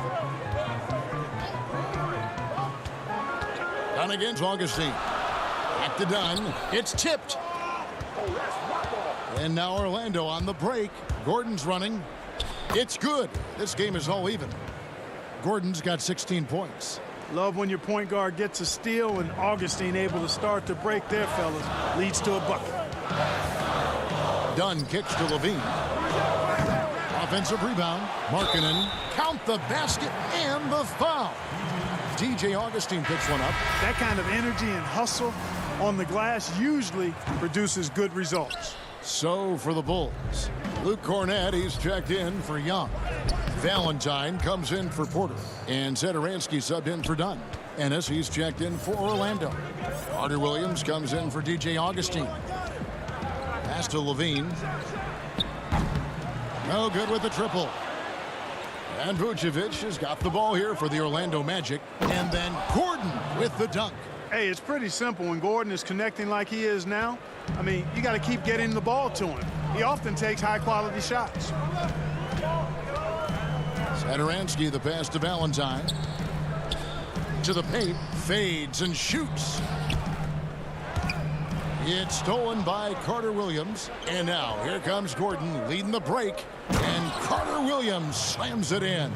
Dunn against Augustine. Back to Dunn. It's tipped. And now Orlando on the break. Gordon's running. It's good. This game is all even. Gordon's got 16 points. Love when your point guard gets a steal and Augustine able to start the break there, fellas. Leads to a bucket. Dunn kicks to LaVine. Offensive rebound. Markkanen. Count the basket and the foul. DJ Augustine picks one up. That kind of energy and hustle on the glass usually produces good results. So for the Bulls, Luke Cornett, he's checked in for Young. Valentine comes in for Porter. And Zedaransky subbed in for Dunn. Ennis, he's checked in for Orlando. Carter Williams comes in for DJ Augustine. Pass to LaVine. No good with the triple. And Vucevic has got the ball here for the Orlando Magic. And then Gordon with the dunk. Hey, it's pretty simple when Gordon is connecting like he is now. I mean, you got to keep getting the ball to him. He often takes high-quality shots. Zedaransky, the pass to Valentine. To the paint, fades and shoots. It's stolen by Carter Williams. And now here comes Gordon leading the break. And Carter Williams slams it in.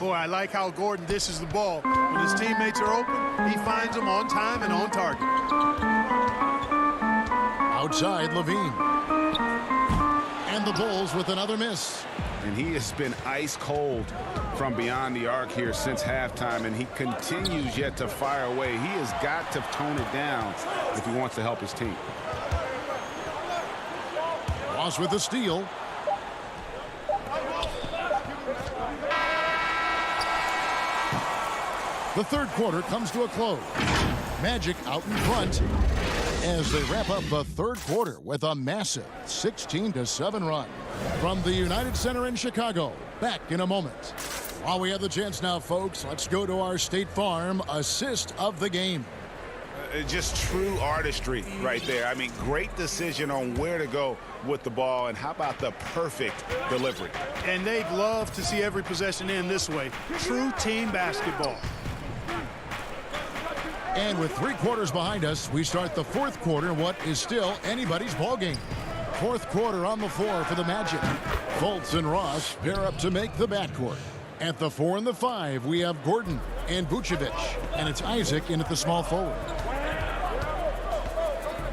Boy, I like how Gordon dishes the ball. When his teammates are open, he finds them on time and on target. Outside, LaVine. And the Bulls with another miss. And he has been ice cold from beyond the arc here since halftime, and he continues yet to fire away. He has got to tone it down if he wants to help his team. Ross with the steal. The third quarter comes to a close. Magic out in front as they wrap up the third quarter with a massive 16-7 run from the United Center in Chicago. Back in a moment. While we have the chance now, folks, let's go to our State Farm assist of the game. Just true artistry right there. I mean, great decision on where to go with the ball, and how about the perfect delivery. And they'd love to see every possession end this way. True team basketball. And with 3 quarters behind us, we start the fourth quarter, what is still anybody's ball game. Fourth quarter on the floor for the Magic. Fultz and Ross pair up to make the backcourt. At the 4 and the 5, we have Gordon and Vucevic, and it's Isaac in at the small forward.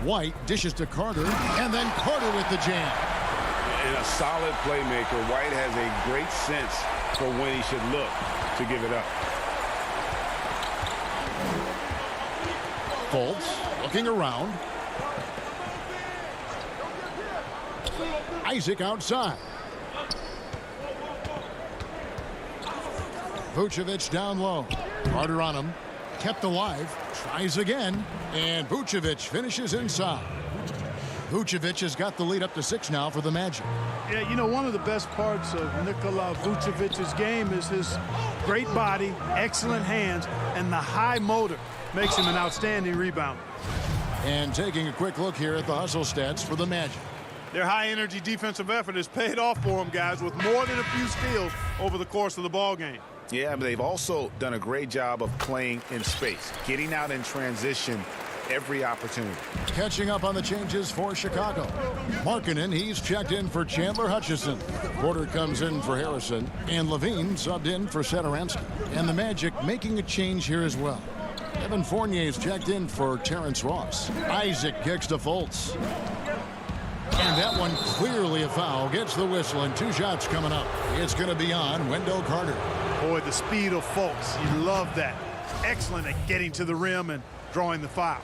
White dishes to Carter, and then Carter with the jam. And a solid playmaker. White has a great sense for when he should look to give it up. Fultz looking around. Isaac outside. Vucevic down low. Carter on him. Kept alive. Tries again. And Vucevic finishes inside. Vucevic has got the lead up to 6 now for the Magic. Yeah, you know, one of the best parts of Nikola Vucevic's game is his great body, excellent hands, and the high motor makes him an outstanding rebounder. And taking a quick look here at the hustle stats for the Magic. Their high-energy defensive effort has paid off for them, guys, with more than a few steals over the course of the ball game. Yeah, but they've also done a great job of playing in space, getting out in transition every opportunity. Catching up on the changes for Chicago. Markkanen, he's checked in for Chandler Hutchison. Porter comes in for Harrison, and Levine subbed in for Satoransky. And the Magic making a change here as well. Evan Fournier's checked in for Terrence Ross. Isaac kicks to Fultz. And that one clearly a foul. Gets the whistle, and 2 shots coming up. It's going to be on Wendell Carter. Boy, the speed of Fultz, you love that. Excellent at getting to the rim and drawing the foul.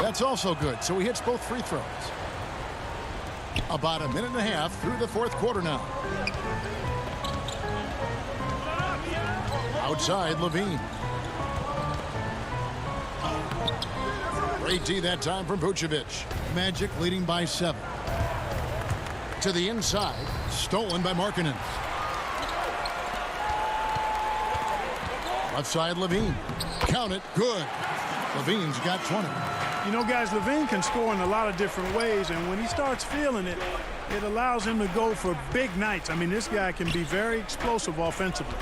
That's also good, so he hits both free throws. About a minute and a half through the 4th quarter now. Outside, Levine. Great D that time from Vucevic. Magic leading by 7. To the inside, stolen by Markkanen. Left side, Levine. Count it, good. Levine's got 20. You know, guys, Levine can score in a lot of different ways, and when he starts feeling it, it allows him to go for big nights. I mean, this guy can be very explosive offensively.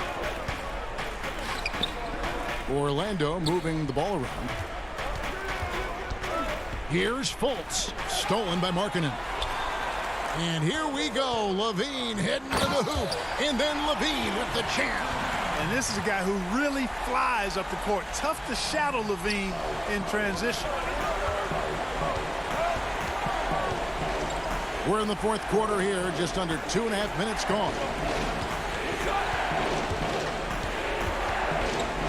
Orlando moving the ball around. Here's Fultz, stolen by Markkanen. And here we go, Levine heading to the hoop, and then Levine with the jam. And this is a guy who really flies up the court. Tough to shadow Levine in transition. We're in the 4th quarter here, just under 2.5 minutes gone.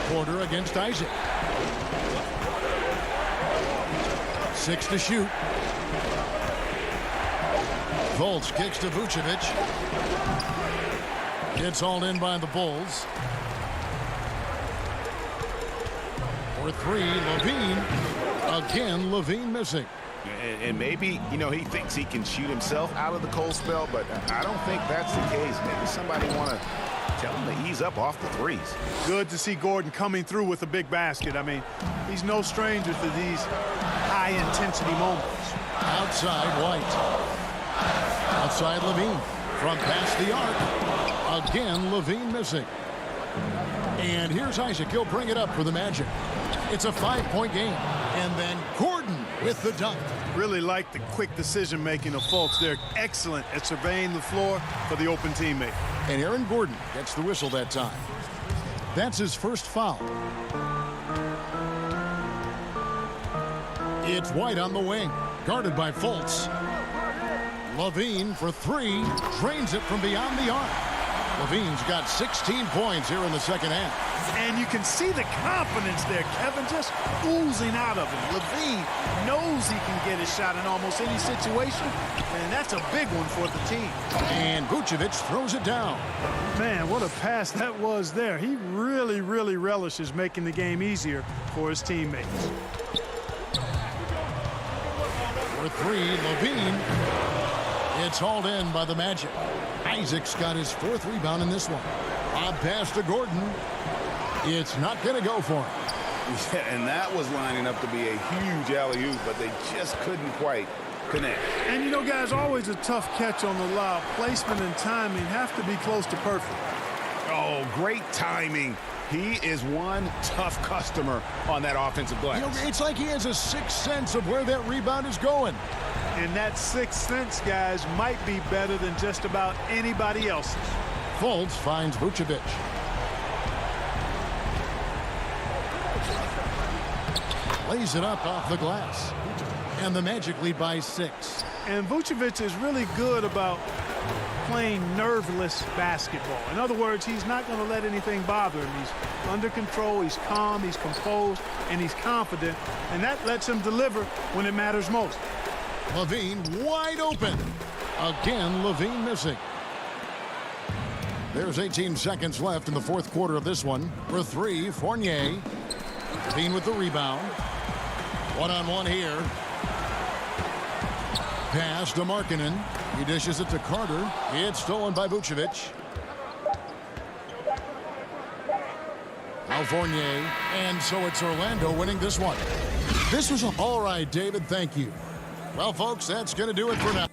Porter against Isaac. 6 to shoot. Fultz kicks to Vucevic. Gets hauled in by the Bulls. For 3, Levine. Again, Levine missing. And maybe, you know, he thinks he can shoot himself out of the cold spell, but I don't think that's the case. Maybe somebody want to tell him to ease up off the threes. Good to see Gordon coming through with a big basket. I mean, he's no stranger to these high-intensity moments. Outside, White. Outside, Levine. From past the arc. Again, Levine missing. And here's Isaac. He'll bring it up for the Magic. It's a 5-point game. And then Gordon with the dunk. Really like the quick decision-making of Fultz. They're excellent at surveying the floor for the open teammate. And Aaron Gordon gets the whistle that time. That's his first foul. It's White on the wing, guarded by Fultz. Levine for 3, drains it from beyond the arc. Levine's got 16 points here in the second half. And you can see the confidence there, Kevin, just oozing out of him. Levine knows he can get his shot in almost any situation, and that's a big one for the team. And Vucevic throws it down. Man, what a pass that was there. He really, really relishes making the game easier for his teammates. For 3, Levine. It's hauled in by the Magic. Isaac's got his 4th rebound in this one. Lob pass to Gordon. It's not going to go for him. Yeah, and that was lining up to be a huge alley-oop, but they just couldn't quite connect. And, you know, guys, always a tough catch on the lob. Placement and timing have to be close to perfect. Oh, great timing. He is one tough customer on that offensive glass. You know, it's like he has a sixth sense of where that rebound is going. And that sixth sense, guys, might be better than just about anybody else's. Fultz finds Vucevic. Lays it up off the glass. And the Magic lead by 6. And Vucevic is really good about playing nerveless basketball. In other words, he's not going to let anything bother him. He's under control, he's calm, he's composed, and he's confident. And that lets him deliver when it matters most. Levine wide open. Again, Levine missing. There's 18 seconds left in the fourth quarter of this one. For 3, Fournier. Levine with the rebound. One-on-one here. Pass to Markkanen. He dishes it to Carter. It's stolen by Vucevic. Now Fournier. And so it's Orlando winning this one. This was all right, David. Thank you. Well, folks, that's going to do it for now.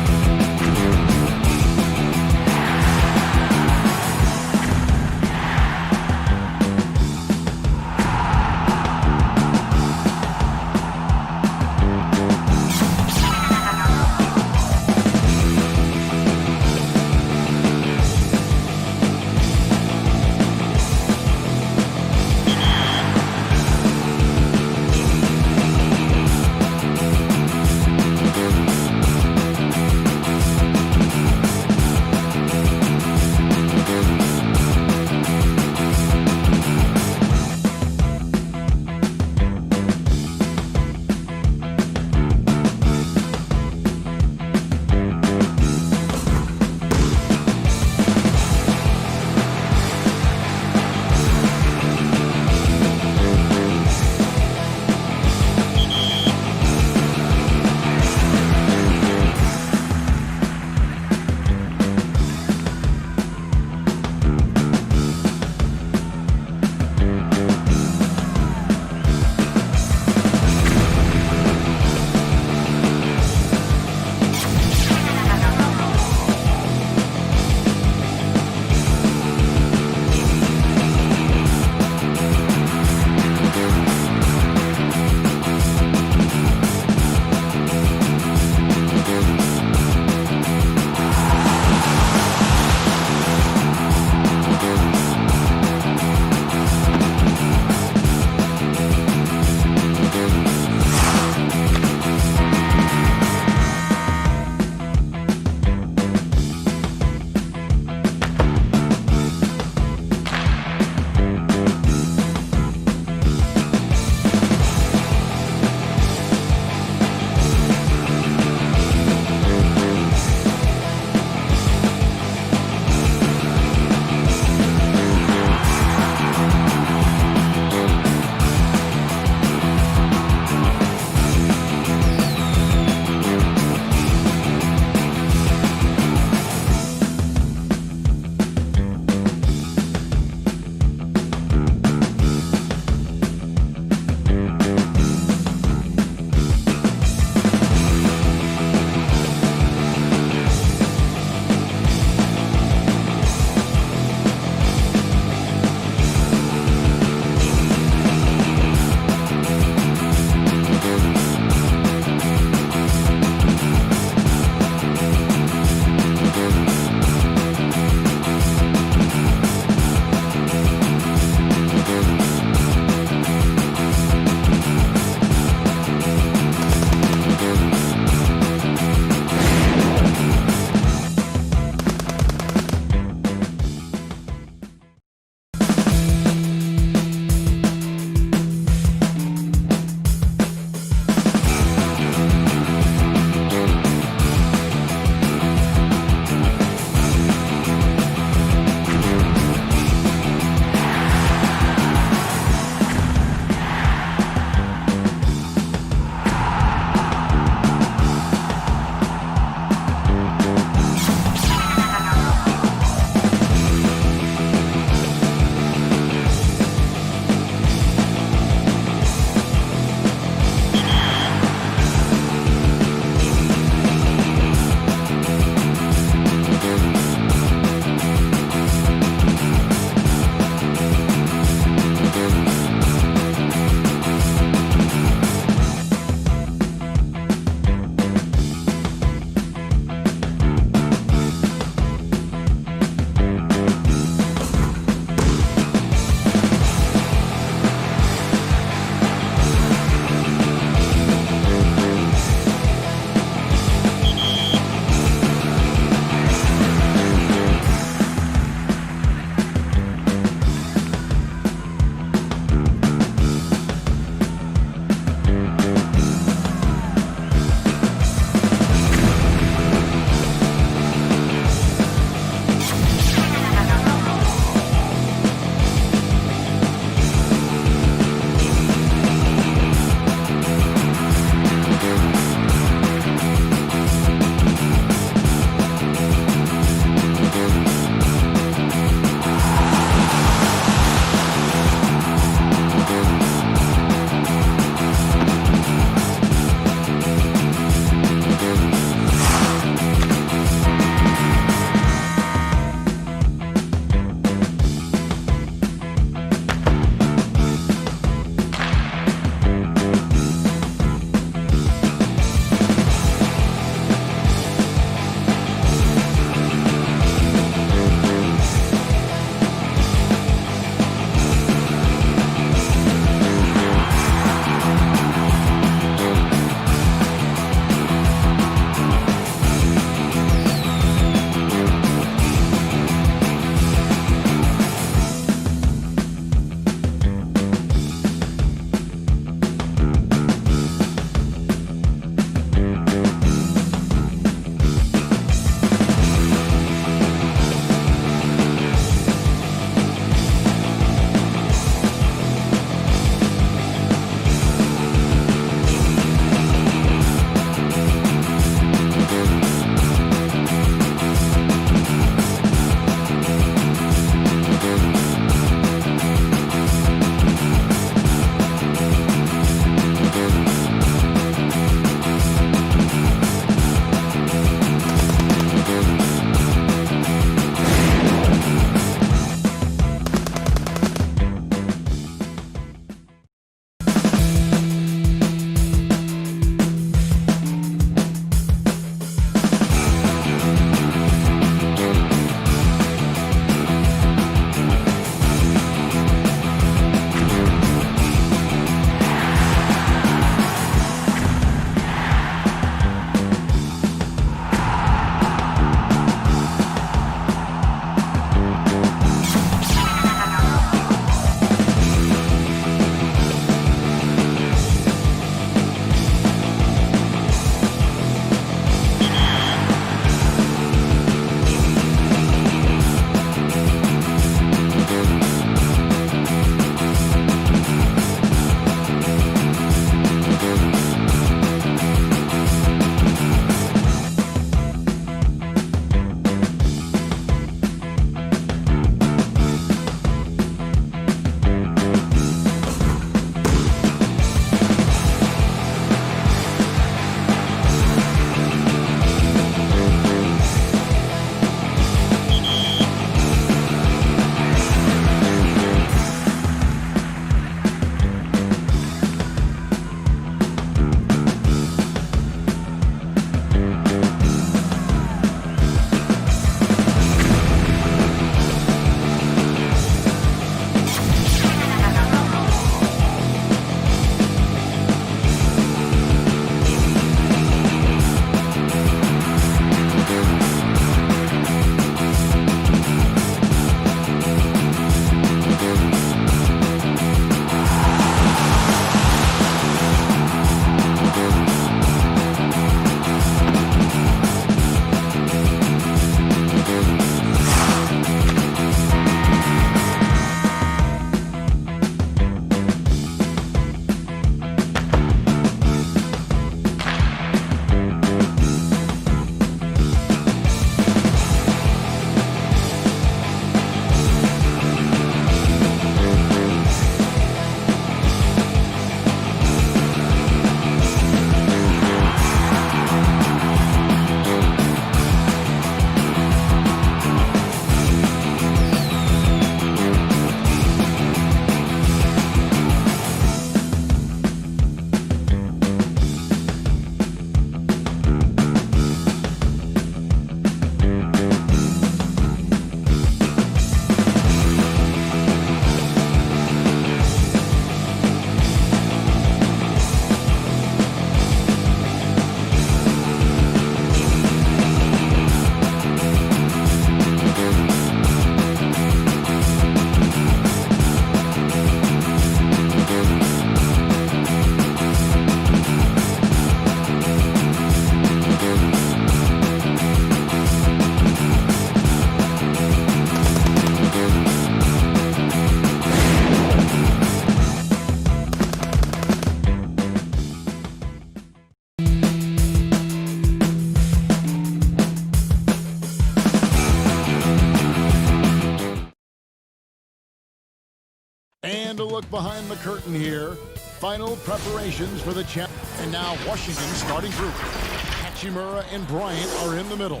look behind the curtain here. Final preparations for the champ. And now Washington starting group. Hachimura and Bryant are in the middle.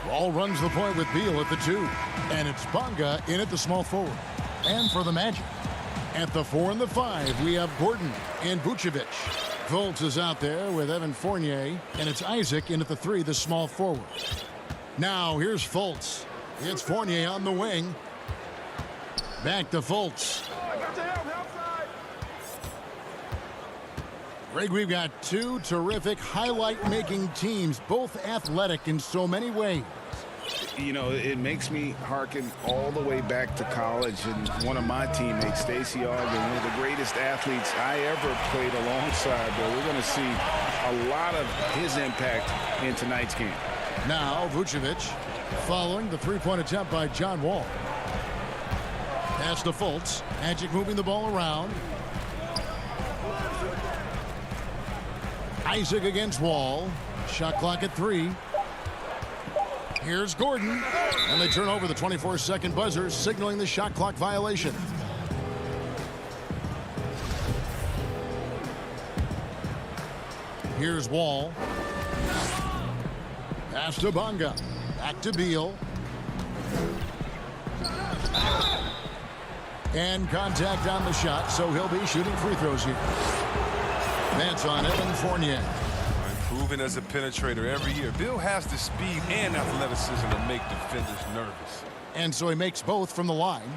Wall runs the point with Beal at the 2. And it's Bonga in at the small forward. And for the Magic, at the 4 and the 5, we have Gordon and Vucevic. Fultz is out there with Evan Fournier. And it's Isaac in at the 3, the small forward. Now here's Fultz. It's Fournier on the wing. Back to Fultz. Greg, we've got two terrific highlight-making teams, both athletic in so many ways. You know, it makes me hearken all the way back to college, and one of my teammates, Stacey Ogden, one of the greatest athletes I ever played alongside. But we're going to see a lot of his impact in tonight's game. Now Vucevic following the three-point attempt by John Wall. Pass to Fultz. Magic moving the ball around. Isaac against Wall. Shot clock at 3. Here's Gordon. And they turn over the 24-second buzzer, signaling the shot clock violation. Here's Wall. Pass to Bonga. Back to Beal. And contact on the shot, so he'll be shooting free throws here. That's on Evan Fournier. Improving as a penetrator every year. Bill has the speed and athleticism to make defenders nervous. And so he makes both from the line.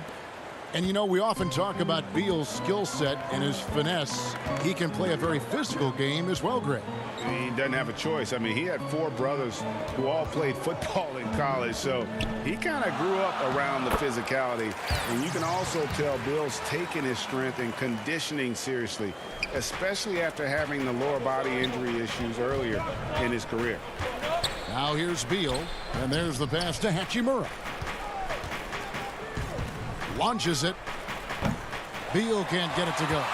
And you know, we often talk about Beal's skill set and his finesse. He can play a very physical game as well, Greg. He doesn't have a choice. I mean, he had 4 brothers who all played football in college, so he kind of grew up around the physicality. And you can also tell Bill's taking his strength and conditioning seriously, especially after having the lower body injury issues earlier in his career. Now here's Beal, and there's the pass to Hachimura. Launches it. Beal can't get it to go.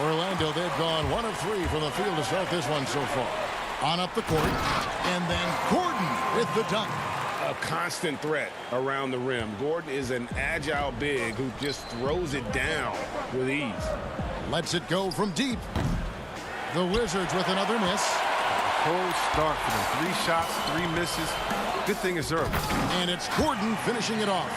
Orlando, they've gone 1 of 3 from the field to start this one so far. On up the court, and then Gordon with the dunk. A constant threat around the rim. Gordon is an agile big who just throws it down with ease. Lets it go from deep. The Wizards with another miss. Cold start for them. 3 shots, 3 misses. Good thing it's early. And it's Gordon finishing it off.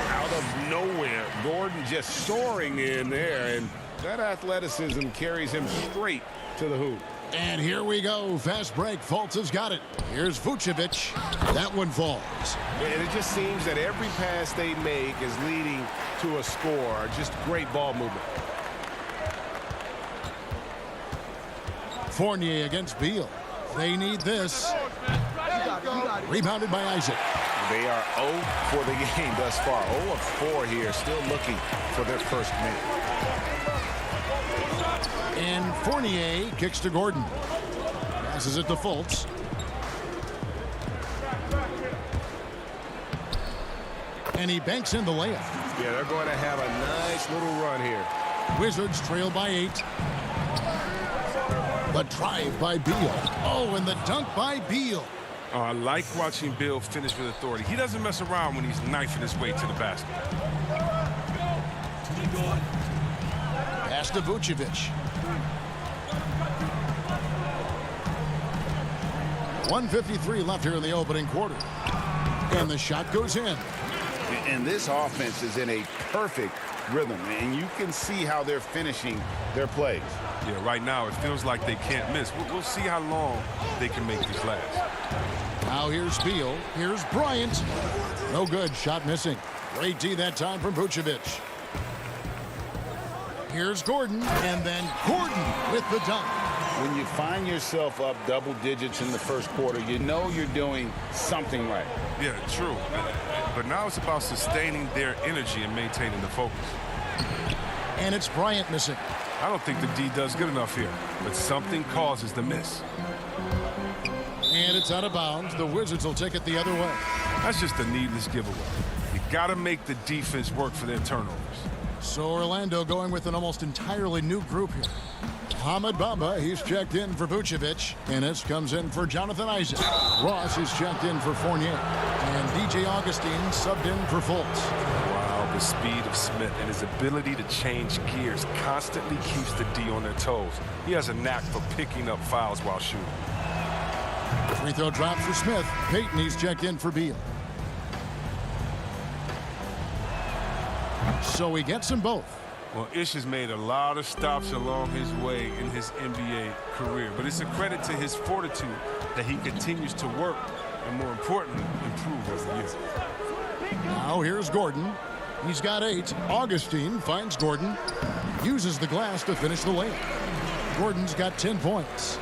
Out of nowhere, Gordon just soaring in there, and that athleticism carries him straight to the hoop. And here we go. Fast break. Fultz has got it. Here's Vucevic. That one falls. And it just seems that every pass they make is leading to a score. Just great ball movement. Fournier against Beal. They need this. Rebounded by Isaac. They are 0 for the game thus far. 0 of 4 here, still looking for their first minute. And Fournier kicks to Gordon. Passes it to Fultz. And he banks in the layup. Yeah, they're going to have a nice little run here. Wizards trail by 8. The drive by Beal. Oh, and the dunk by Beal. I like watching Bill finish with authority. He doesn't mess around when he's knifing his way to the basket. Pass to Vucevic. 1:53 left here in the opening quarter. And the shot goes in. And this offense is in a perfect rhythm, and you can see how they're finishing their plays. Yeah, right now it feels like they can't miss. We'll see how long they can make this last. Now here's Beal. Here's Bryant. No good. Shot missing. Great D that time from Vucevic. Here's Gordon. And then Gordon with the dunk. When you find yourself up double digits in the first quarter, you know you're doing something right. Yeah, true. But now it's about sustaining their energy and maintaining the focus. And it's Bryant missing. I don't think the D does good enough here, but something causes the miss. And it's out of bounds. The Wizards will take it the other way. That's just a needless giveaway. You got to make the defense work for their turnovers. So Orlando going with an almost entirely new group here. Hamid Bamba, he's checked in for Vucevic. Ennis comes in for Jonathan Isaac. Ross is checked in for Fournier. And DJ Augustine subbed in for Fultz. Wow, The speed of Smith and his ability to change gears constantly keeps the D on their toes. He has a knack for picking up fouls while shooting. Free throw drop for Smith. Payton, he's checked in for Beal. So he gets them both. Well, Ish has made a lot of stops along his way in his NBA career, but it's a credit to his fortitude that he continues to work and, more importantly, improve as a user. Now here's Gordon. He's got 8. Augustine finds Gordon. Uses the glass to finish the layup. Gordon's got 10 points.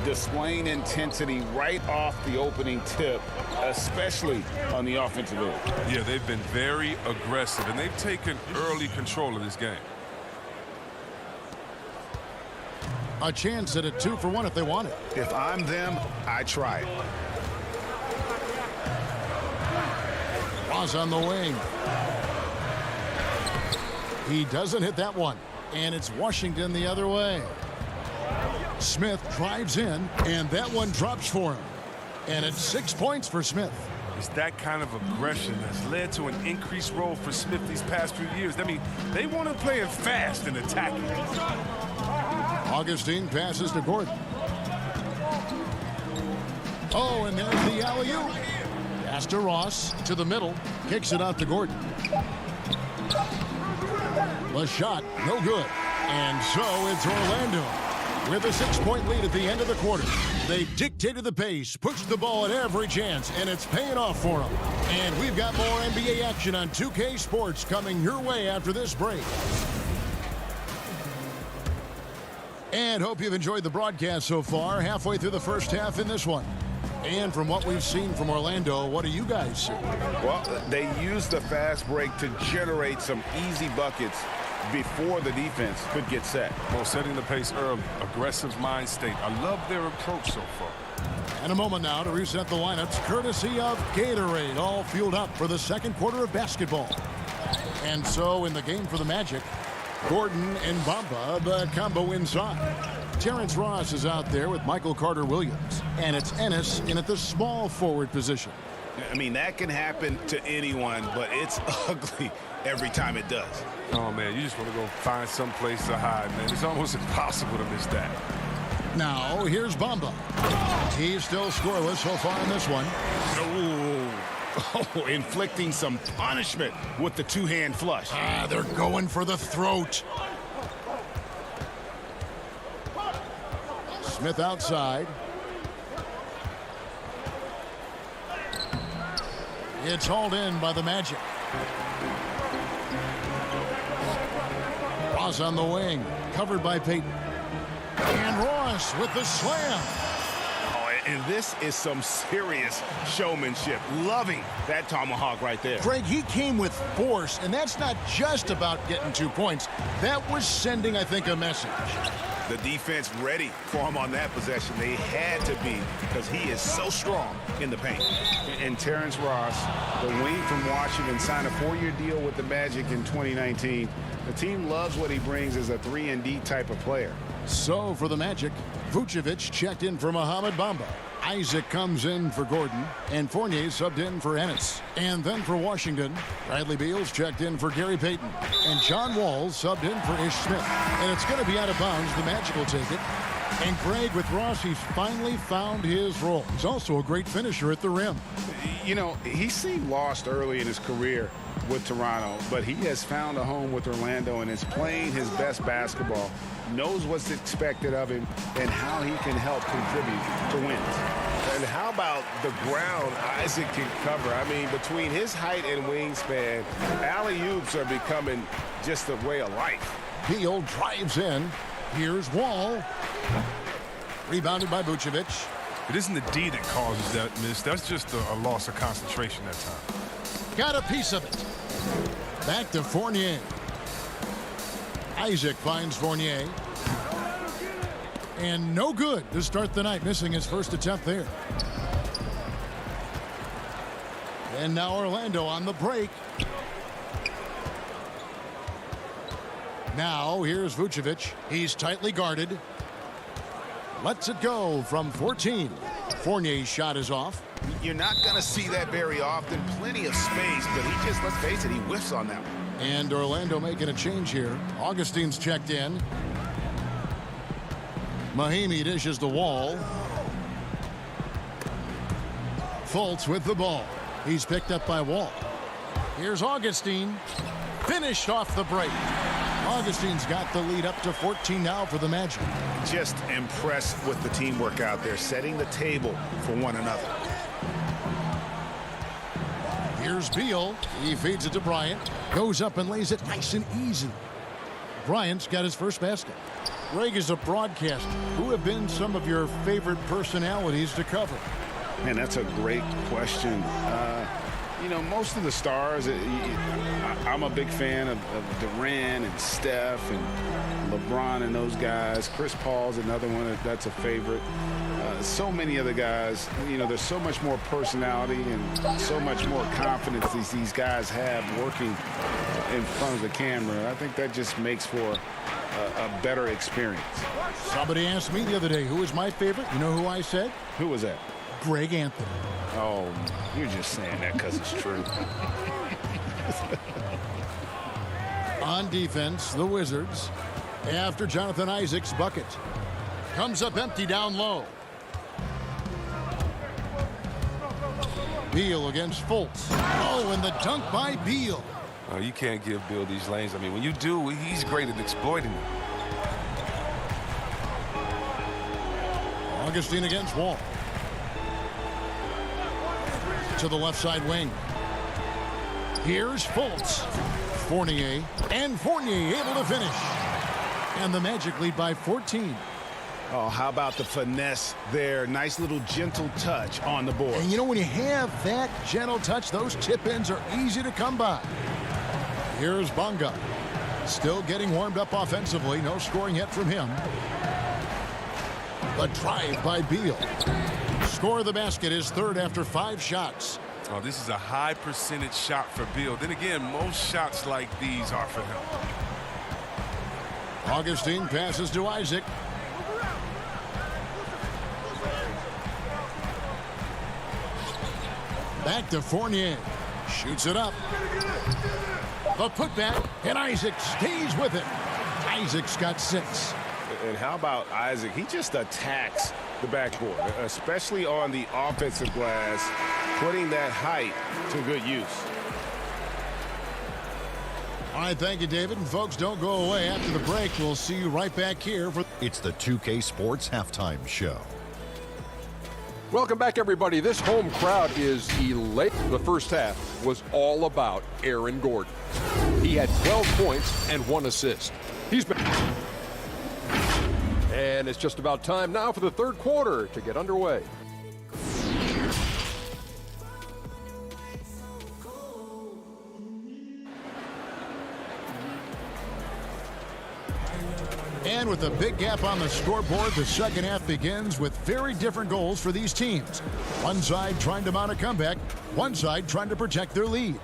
Displaying intensity right off the opening tip, especially on the offensive end. Yeah, they've been very aggressive, and they've taken early control of this game. A chance at a 2-for-1 if they want it. If I'm them, I try it. Ross on the wing. He doesn't hit that one, and it's Washington the other way. Smith drives in, and that one drops for him. And it's 6 points for Smith. It's that kind of aggression that's led to an increased role for Smith these past few years. I mean, they want to play it fast and attacking. Augustine passes to Gordon. Oh, and there's the alley-oop. Pass to Ross, to the middle, kicks it out to Gordon. The shot, no good. And so it's Orlando with a 6-point lead at the end of the quarter. They dictated the pace, pushed the ball at every chance, and it's paying off for them. And we've got more NBA action on 2K Sports coming your way after this break. And hope you've enjoyed the broadcast so far, halfway through the first half in this one. And from what we've seen from Orlando, what do you guys see? Well, they used the fast break to generate some easy buckets before the defense could get set. Well, setting the pace early, aggressive mind state. I love their approach so far. And a moment now to reset the lineups, courtesy of Gatorade, all fueled up for the second quarter of basketball. And so in the game for the Magic, Gordon and Bamba, the combo inside. Terrence Ross is out there with Michael Carter-Williams, and it's Ennis in at the small forward position. I mean, that can happen to anyone, but it's ugly every time it does. Oh, man, you just want to go find some place to hide, man. It's almost impossible to miss that. Now, here's Bamba. He's still scoreless so far in this one. Oh, inflicting some punishment with the two-hand flush. They're going for the throat. Smith outside. It's hauled in by the Magic. Ross on the wing, covered by Payton. And Ross with the slam. Oh, and this is some serious showmanship. Loving that tomahawk right there. Greg, he came with force, and that's not just about getting 2 points. That was sending, I think, a message. The defense ready for him on that possession. They had to be, because he is so strong in the paint. And Terrence Ross, the wing from Washington, signed a 4-year deal with the Magic in 2019. The team loves what he brings as a 3-and-D type of player. So for the Magic, Vucevic checked in for Mohamed Bamba. Isaac comes in for Gordon, and Fournier subbed in for Ennis. And then for Washington, Bradley Beal's checked in for Gary Payton, and John Wall's subbed in for Ish Smith. And it's going to be out of bounds. The Magic will take it. And Greg, with Ross, he's finally found his role. He's also a great finisher at the rim. You know, he seemed lost early in his career with Toronto, but he has found a home with Orlando and is playing his best basketball, knows what's expected of him, and how he can help contribute to wins. And how about the ground Isaac can cover? I mean, between his height and wingspan, alley-oops are becoming just a way of life. Beal drives in. Here's Wall. Rebounded by Vucevic. It isn't the D that causes that miss. That's just a loss of concentration that time. Got a piece of it. Back to Fournier. Isaac finds Fournier. And no good to start the night, missing his first attempt there. And now Orlando on the break. Now here's Vucevic. He's tightly guarded. Lets it go from 14. Fournier's shot is off. You're not going to see that very often. Plenty of space, but he just, let's face it, he whiffs on that one. And Orlando making a change here. Augustine's checked in. Mahimi dishes the Wall. Fultz with the ball. He's picked up by Wall. Here's Augustine. Finished off the break. Augustine's got the lead up to 14 now for the Magic. Just impressed with the teamwork out there, setting the table for one another. Here's Beal. He feeds it to Bryant. Goes up and lays it nice and easy. Bryant's got his first basket. Greg, is a broadcaster, who have been some of your favorite personalities to cover? Man, that's a great question. You know, most of the stars, I'm a big fan of Durant and Steph and LeBron and those guys. Chris Paul's another one that's a favorite. So many other guys, you know, there's so much more personality and so much more confidence these guys have working in front of the camera. I think that just makes for a better experience. Somebody asked me the other day, who was my favorite? You know who I said? Who was that? Greg Anthony. Oh, you're just saying that because it's true. On defense, the Wizards, after Jonathan Isaac's bucket. Comes up empty down low. Beal against Fultz. Oh, and the dunk by Beal. Oh, you can't give Beal these lanes. I mean, when you do, he's great at exploiting them. Augustine against Wall. To the left side wing. Here's Fultz. Fournier. And Fournier able to finish. And the Magic lead by 14. Oh, how about the finesse there? Nice little gentle touch on the board. And you know, when you have that gentle touch, those tip-ins are easy to come by. Here's Bonga. Still getting warmed up offensively. No scoring yet from him. The drive by Beal. Score of the basket is third after 5 shots. Oh, this is a high percentage shot for Beal. Then again, most shots like these are for him. Augustine passes to Isaac. Back to Fournier. Shoots it up. The putback, and Isaac stays with it. Isaac's got 6. And how about Isaac? He just attacks the backboard, especially on the offensive glass, putting that height to good use. All right, thank you, David. And folks, don't go away. After the break, we'll see you right back here for... It's the 2K Sports Halftime Show. Welcome back, everybody. This home crowd is elate. The first half was all about Aaron Gordon. He had 12 points and 1 assist. He's been... And it's just about time now for the third quarter to get underway. And with a big gap on the scoreboard, the second half begins with very different goals for these teams. One side trying to mount a comeback, one side trying to protect their lead.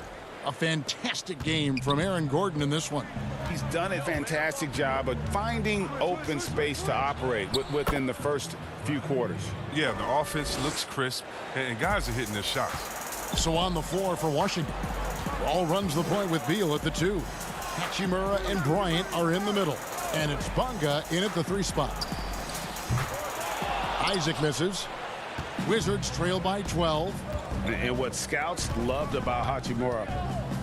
A fantastic game from Aaron Gordon in this one. He's done a fantastic job of finding open space to operate within the first few quarters. Yeah, the offense looks crisp, and guys are hitting their shots. So on the floor for Washington. Ball runs the point with Beal at the 2. Hachimura and Bryant are in the middle. And it's Bonga in at the 3 spot. Isaac misses. Wizards trail by 12. And what scouts loved about Hachimura,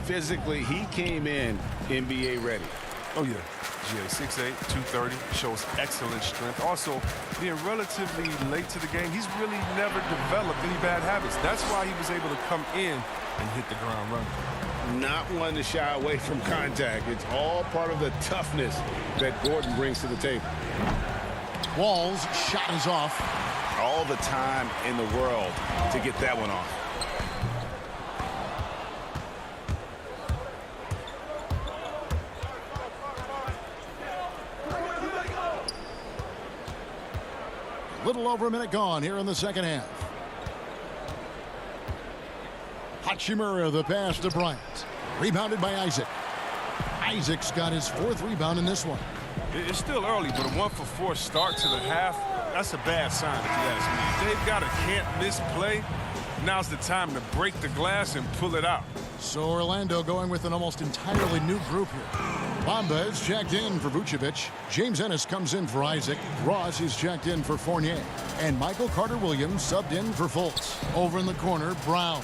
physically, he came in NBA ready. Oh, yeah. GA 6'8", 230, shows excellent strength. Also, being relatively late to the game, he's really never developed any bad habits. That's why he was able to come in and hit the ground running. Not one to shy away from contact. It's all part of the toughness that Gordon brings to the table. Wall's shot is off. All the time in the world to get that one off. Little over a minute gone here in the second half. Hachimura, the pass to Bryant. Rebounded by Isaac. Isaac's got his 4th rebound in this one. It's still early, but a 1-for-4 start to the half, that's a bad sign if you ask me. They've got a can't-miss play. Now's the time to break the glass and pull it out. So Orlando going with an almost entirely new group here. Bamba is checked in for Vucevic. James Ennis comes in for Isaac. Ross is checked in for Fournier. And Michael Carter-Williams subbed in for Fultz. Over in the corner, Brown.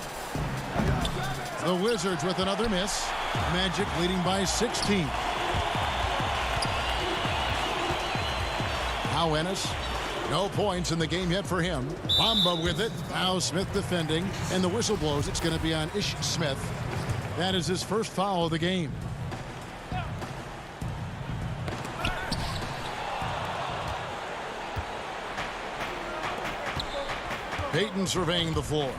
The Wizards with another miss. Magic leading by 16. Now Ennis. No points in the game yet for him. Bamba with it. Now Smith defending. And the whistle blows. It's going to be on Ish Smith. That is his first foul of the game. Payton surveying the floor.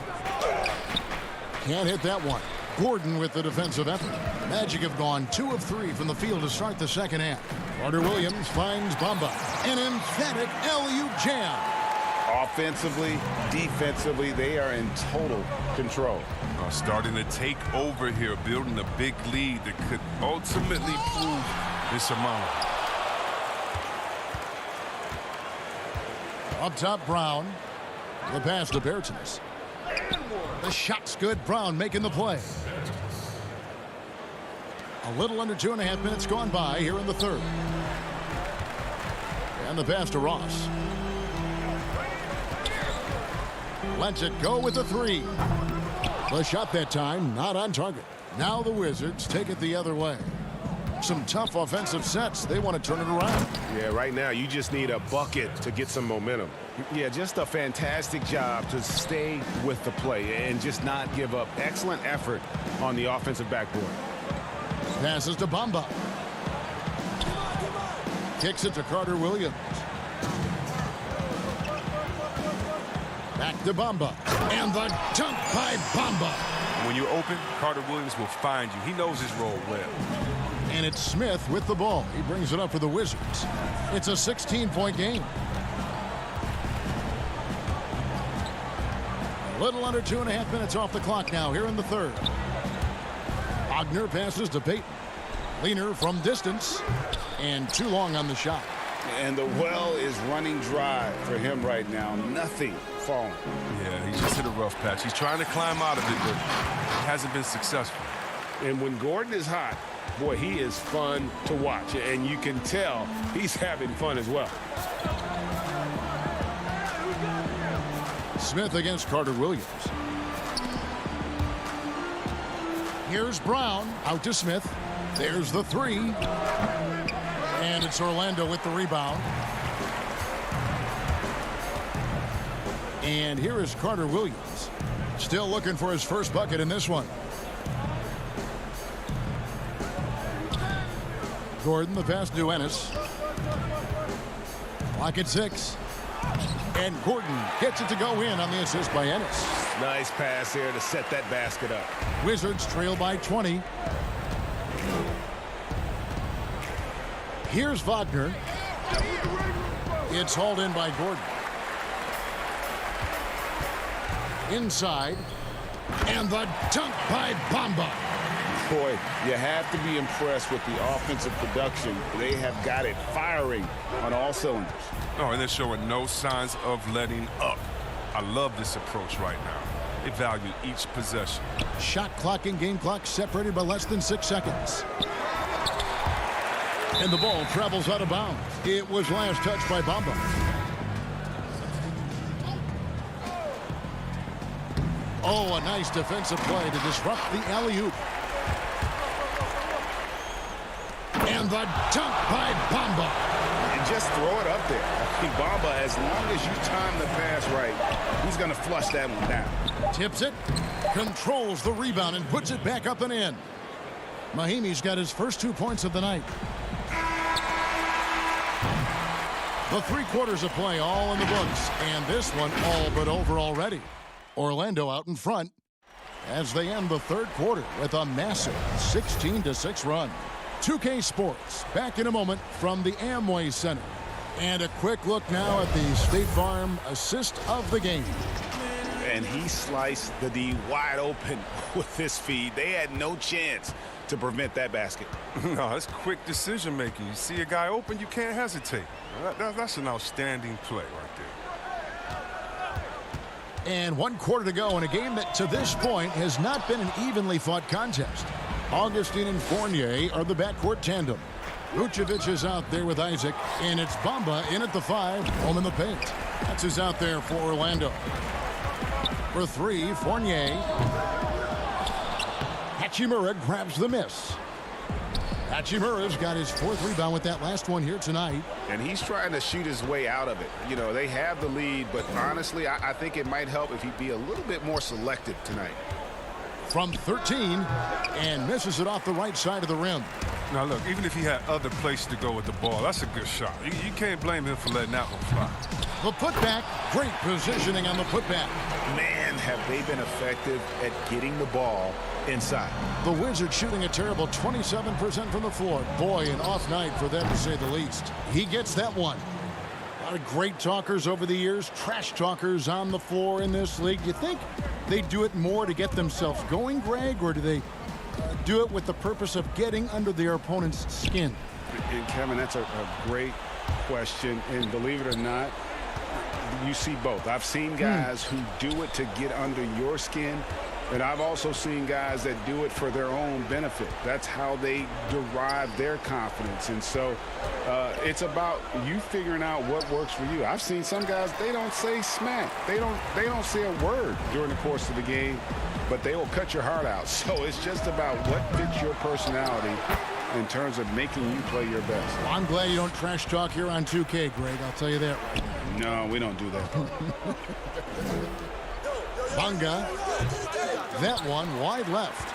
Can't hit that one. Gordon with the defensive effort. Magic have gone 2 of 3 from the field to start the second half. Carter-Williams finds Bamba. An emphatic LU jam. Offensively, defensively, they are in total control. Starting to take over here, building a big lead that could ultimately prove insurmountable. Up top, Brown. The pass to Bertans. The shot's good. Brown making the play. A little under 2.5 minutes gone by here in the third. And the pass to Ross. Lets it go with the 3. The shot that time not on target. Now the Wizards take it the other way. Some tough offensive sets. They want to turn it around. Yeah, right now you just need a bucket to get some momentum. Yeah, just a fantastic job to stay with the play and just not give up. Excellent effort on the offensive backboard. Passes to Bamba. Kicks it to Carter-Williams. Back to Bamba. And the dunk by Bamba. When you're open, Carter-Williams will find you. He knows his role well. And it's Smith with the ball. He brings it up for the Wizards. It's a 16-point game. A little under 2.5 minutes off the clock now here in the third. Wagner passes to Payton. Leaner from distance. And too long on the shot. And the well is running dry for him right now. Nothing falling. Yeah, he just hit a rough patch. He's trying to climb out of it, but he hasn't been successful. And when Gordon is hot, boy, he is fun to watch. And you can tell he's having fun as well. Smith against Carter-Williams. Here's Brown. Out to Smith. There's the 3. And it's Orlando with the rebound. And here is Carter-Williams. Still looking for his first bucket in this one. Gordon, the pass to Ennis. Clock at 6. And Gordon gets it to go in on the assist by Ennis. Nice pass here to set that basket up. Wizards trail by 20. Here's Wagner. It's hauled in by Gordon. Inside. And the dunk by Bamba. Boy, you have to be impressed with the offensive production. They have got it firing on all cylinders. Oh, and they're showing no signs of letting up. I love this approach right now. They value each possession. Shot clock and game clock separated by less than 6 seconds. And the ball travels out of bounds. It was last touched by Bamba. Oh, a nice defensive play to disrupt the alley-oop. And the dunk by Bamba. And just throw it up there. I think Bamba, as long as you time the pass right, he's going to flush that one down. Tips it, controls the rebound, and puts it back up and in. Mahimi's got his first 2 points of the night. The 3 quarters of play all in the books, and this one all but over already. Orlando out in front as they end the third quarter with a massive 16-6 run. 2K Sports back in a moment from the Amway Center. And a quick look now at the State Farm assist of the game. And he sliced the D wide open with his feed. They had no chance to prevent that basket. No, that's quick decision making. You see a guy open, you can't hesitate. That's an outstanding play right there. And 1 quarter to go in a game that to this point has not been an evenly fought contest. Augustine and Fournier are the backcourt tandem. Vucevic is out there with Isaac, and it's Bamba in at the 5, home in the paint. That's who's out there for Orlando. For 3, Fournier. Hachimura grabs the miss. Hachimura's got his 4th rebound with that last one here tonight. And he's trying to shoot his way out of it. You know, they have the lead, but honestly, I think it might help if he'd be a little bit more selective tonight. From 13, and misses it off the right side of the rim. Now, look, even if he had other places to go with the ball, that's a good shot. You can't blame him for letting that one fly. The putback, great positioning on the putback. Man, have they been effective at getting the ball inside. The Wizards shooting a terrible 27% from the floor. Boy, an off night for them to say the least. He gets that one. A lot of great talkers over the years, trash talkers on the floor in this league. Do you think they do it more to get themselves going, Greg, or do they do it with the purpose of getting under their opponent's skin? And Kevin, that's a great question. And believe it or not, you see both. I've seen guys who do it to get under your skin, and I've also seen guys that do it for their own benefit. That's how they derive their confidence. And so it's about you figuring out what works for you. I've seen some guys, they don't say smack. They don't say a word during the course of the game, but they will cut your heart out. So it's just about what fits your personality in terms of making you play your best. Well, I'm glad you don't trash talk here on 2K, Greg. I'll tell you that right now. No, we don't do that. Bunga. That one wide left.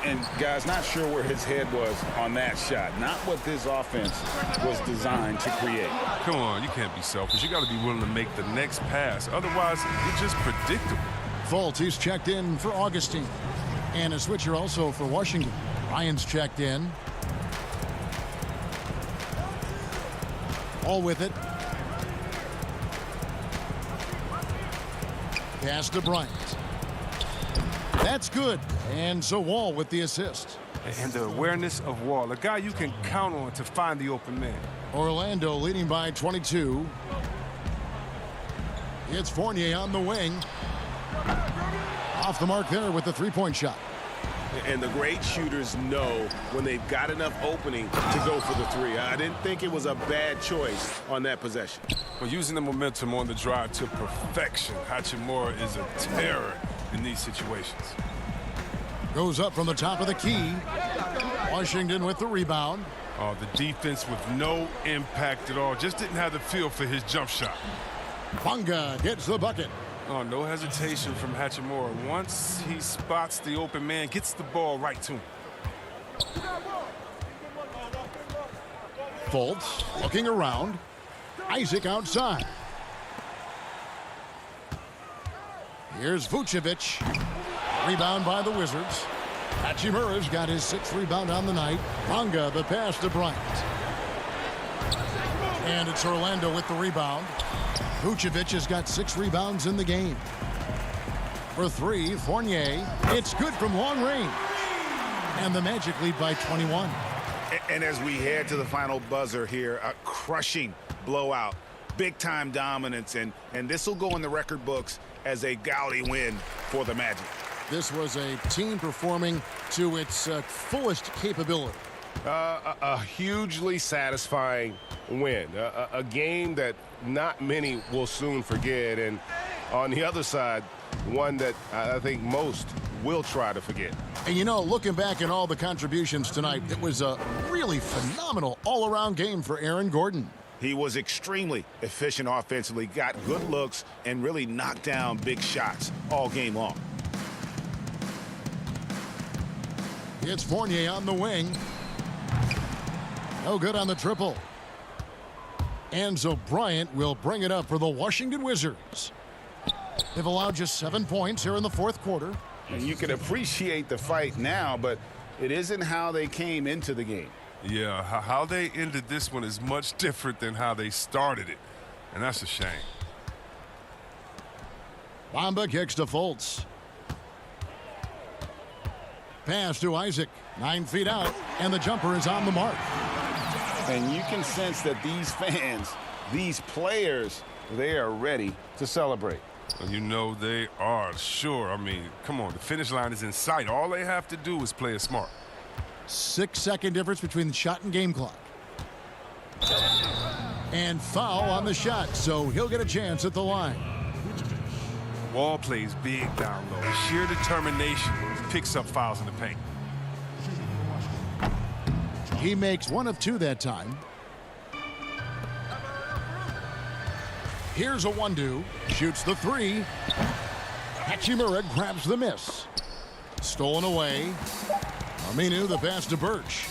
And guys, not sure where his head was on that shot. Not what this offense was designed to create. Come on, you can't be selfish. You got to be willing to make the next pass. Otherwise, you're just predictable. Fultz, he's checked in for Augustine. And a switcher also for Washington. Ryan's checked in. All with it. Pass to Bryant. That's good. And so Wall with the assist. And the awareness of Wall, a guy you can count on to find the open man. Orlando leading by 22. It's Fournier on the wing. Off the mark there with the three-point shot. And the great shooters know when they've got enough opening to go for the three. I didn't think it was a bad choice on that possession. Well, using the momentum on the drive to perfection, Hachimura is a terror in these situations. Goes up from the top of the key. Washington with the rebound. Oh, the defense with no impact at all. Just didn't have the feel for his jump shot. Bunga gets the bucket. Oh, no hesitation from Hachimura. Once he spots the open man, gets the ball right to him. Fultz looking around. Isaac outside. Here's Vucevic. Rebound by the Wizards. Hachimura's got his 6th rebound on the night. Bunga the pass to Bryant. And it's Orlando with the rebound. Vucevic has got 6 rebounds in the game. For 3, Fournier. It's good from long range. And the Magic lead by 21. And as we head to the final buzzer here, a crushing blowout, big-time dominance, and this will go in the record books as a gaudy win for the Magic. This was a team performing to its fullest capability. A hugely satisfying win. A game that not many will soon forget. And on the other side, one that I think most will try to forget. And you know, looking back at all the contributions tonight, it was a really phenomenal all-around game for Aaron Gordon. He was extremely efficient offensively, got good looks, and really knocked down big shots all game long. It's Fournier on the wing. No good on the triple. And so Bryant will bring it up for the Washington Wizards. They've allowed just 7 points here in the 4th quarter. And you can appreciate the fight now, but it isn't how they came into the game. Yeah, how they ended this one is much different than how they started it. And that's a shame. Bamba kicks to Fultz. Pass to Isaac. 9 feet out, and the jumper is on the mark. And you can sense that these fans, these players, they are ready to celebrate. You know they are, sure. I mean, come on, the finish line is in sight. All they have to do is play it smart. 6-second difference between the shot and game clock. And foul on the shot, so he'll get a chance at the line. Wall plays big down low. Sheer determination picks up fouls in the paint. He makes 1 of 2 that time. Here's a 1-2. Shoots the 3. Hachimura grabs the miss. Stolen away. Aminu the pass to Birch.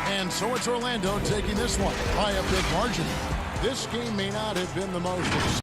And so it's Orlando taking this one by a big margin. This game may not have been the most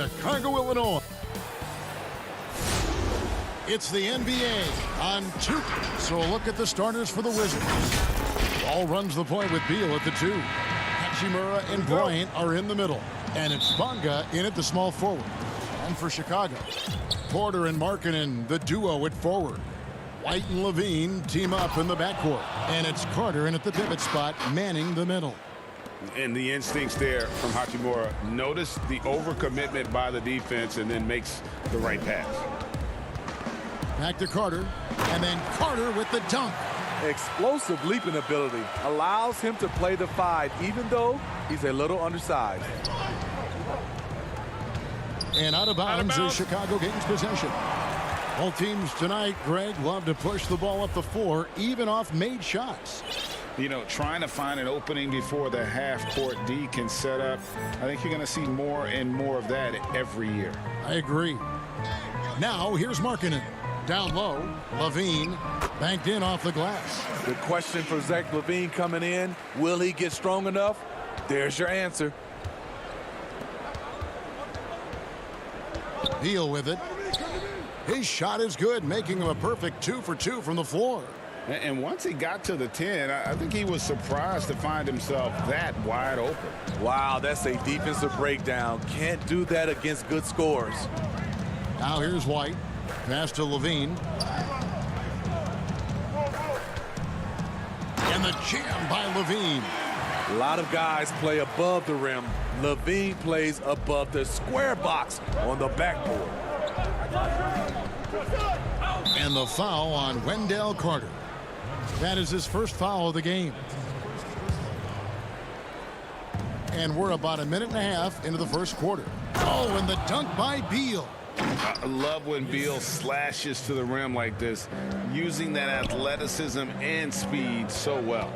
Chicago, Illinois. It's the NBA on 2. So a look at the starters for the Wizards. Ball runs the point with Beal at the 2. Hachimura and Bryant are in the middle. And it's Bonga in at the small forward. And for Chicago, Porter and Markkanen, the duo at forward. White and Levine team up in the backcourt. And it's Carter in at the pivot spot, manning the middle. And the instincts there from Hachimura. Notice the overcommitment by the defense and then makes the right pass. Back to Carter, and then Carter with the dunk. Explosive leaping ability allows him to play the 5, even though he's a little undersized. And out of bounds as Chicago gains possession. Both teams tonight, Greg, love to push the ball up the floor, even off made shots. You know, trying to find an opening before the half-court D can set up. I think you're going to see more and more of that every year. I agree. Now, here's Markkanen. Down low, Levine banked in off the glass. The question for Zach LaVine coming in, will he get strong enough? There's your answer. Beal with it. His shot is good, making him a perfect 2 for 2 from the floor. And once he got to the 10, I think he was surprised to find himself that wide open. Wow, that's a defensive breakdown. Can't do that against good scores. Now here's White. Pass to Levine. And the jam by Levine. A lot of guys play above the rim. Levine plays above the square box on the backboard. And the foul on Wendell Carter. That is his first foul of the game. And we're about a minute and a half into the first quarter. Oh, and the dunk by Beal. I love when Beal slashes to the rim like this, using that athleticism and speed so well.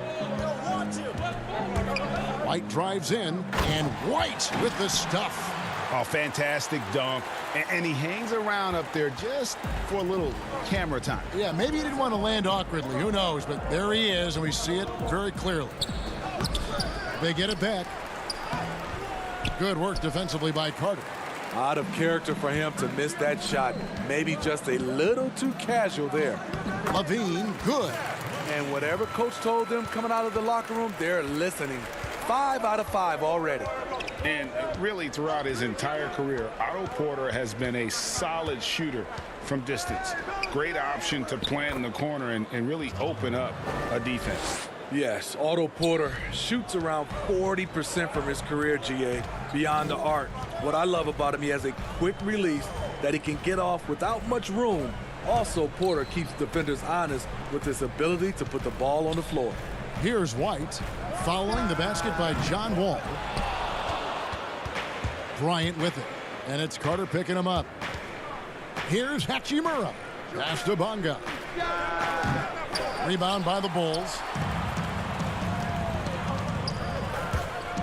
White drives in, and White with the stuff. Oh, fantastic dunk. And he hangs around up there just for a little camera time. Yeah, maybe he didn't want to land awkwardly. Who knows? But there he is, and we see it very clearly. They get it back. Good work defensively by Carter. Out of character for him to miss that shot. Maybe just a little too casual there. Levine, good. And whatever coach told them coming out of the locker room, they're listening. 5 out of 5 already. And really throughout his entire career, Otto Porter has been a solid shooter from distance. Great option to plant in the corner and really open up a defense. Yes, Otto Porter shoots around 40% from his career, GA, beyond the arc. What I love about him, he has a quick release that he can get off without much room. Also, Porter keeps defenders honest with his ability to put the ball on the floor. Here's White, following the basket by John Wall. Bryant with it, and it's Carter picking him up. Here's Hachimura. Pass to Bonga. Rebound by the Bulls.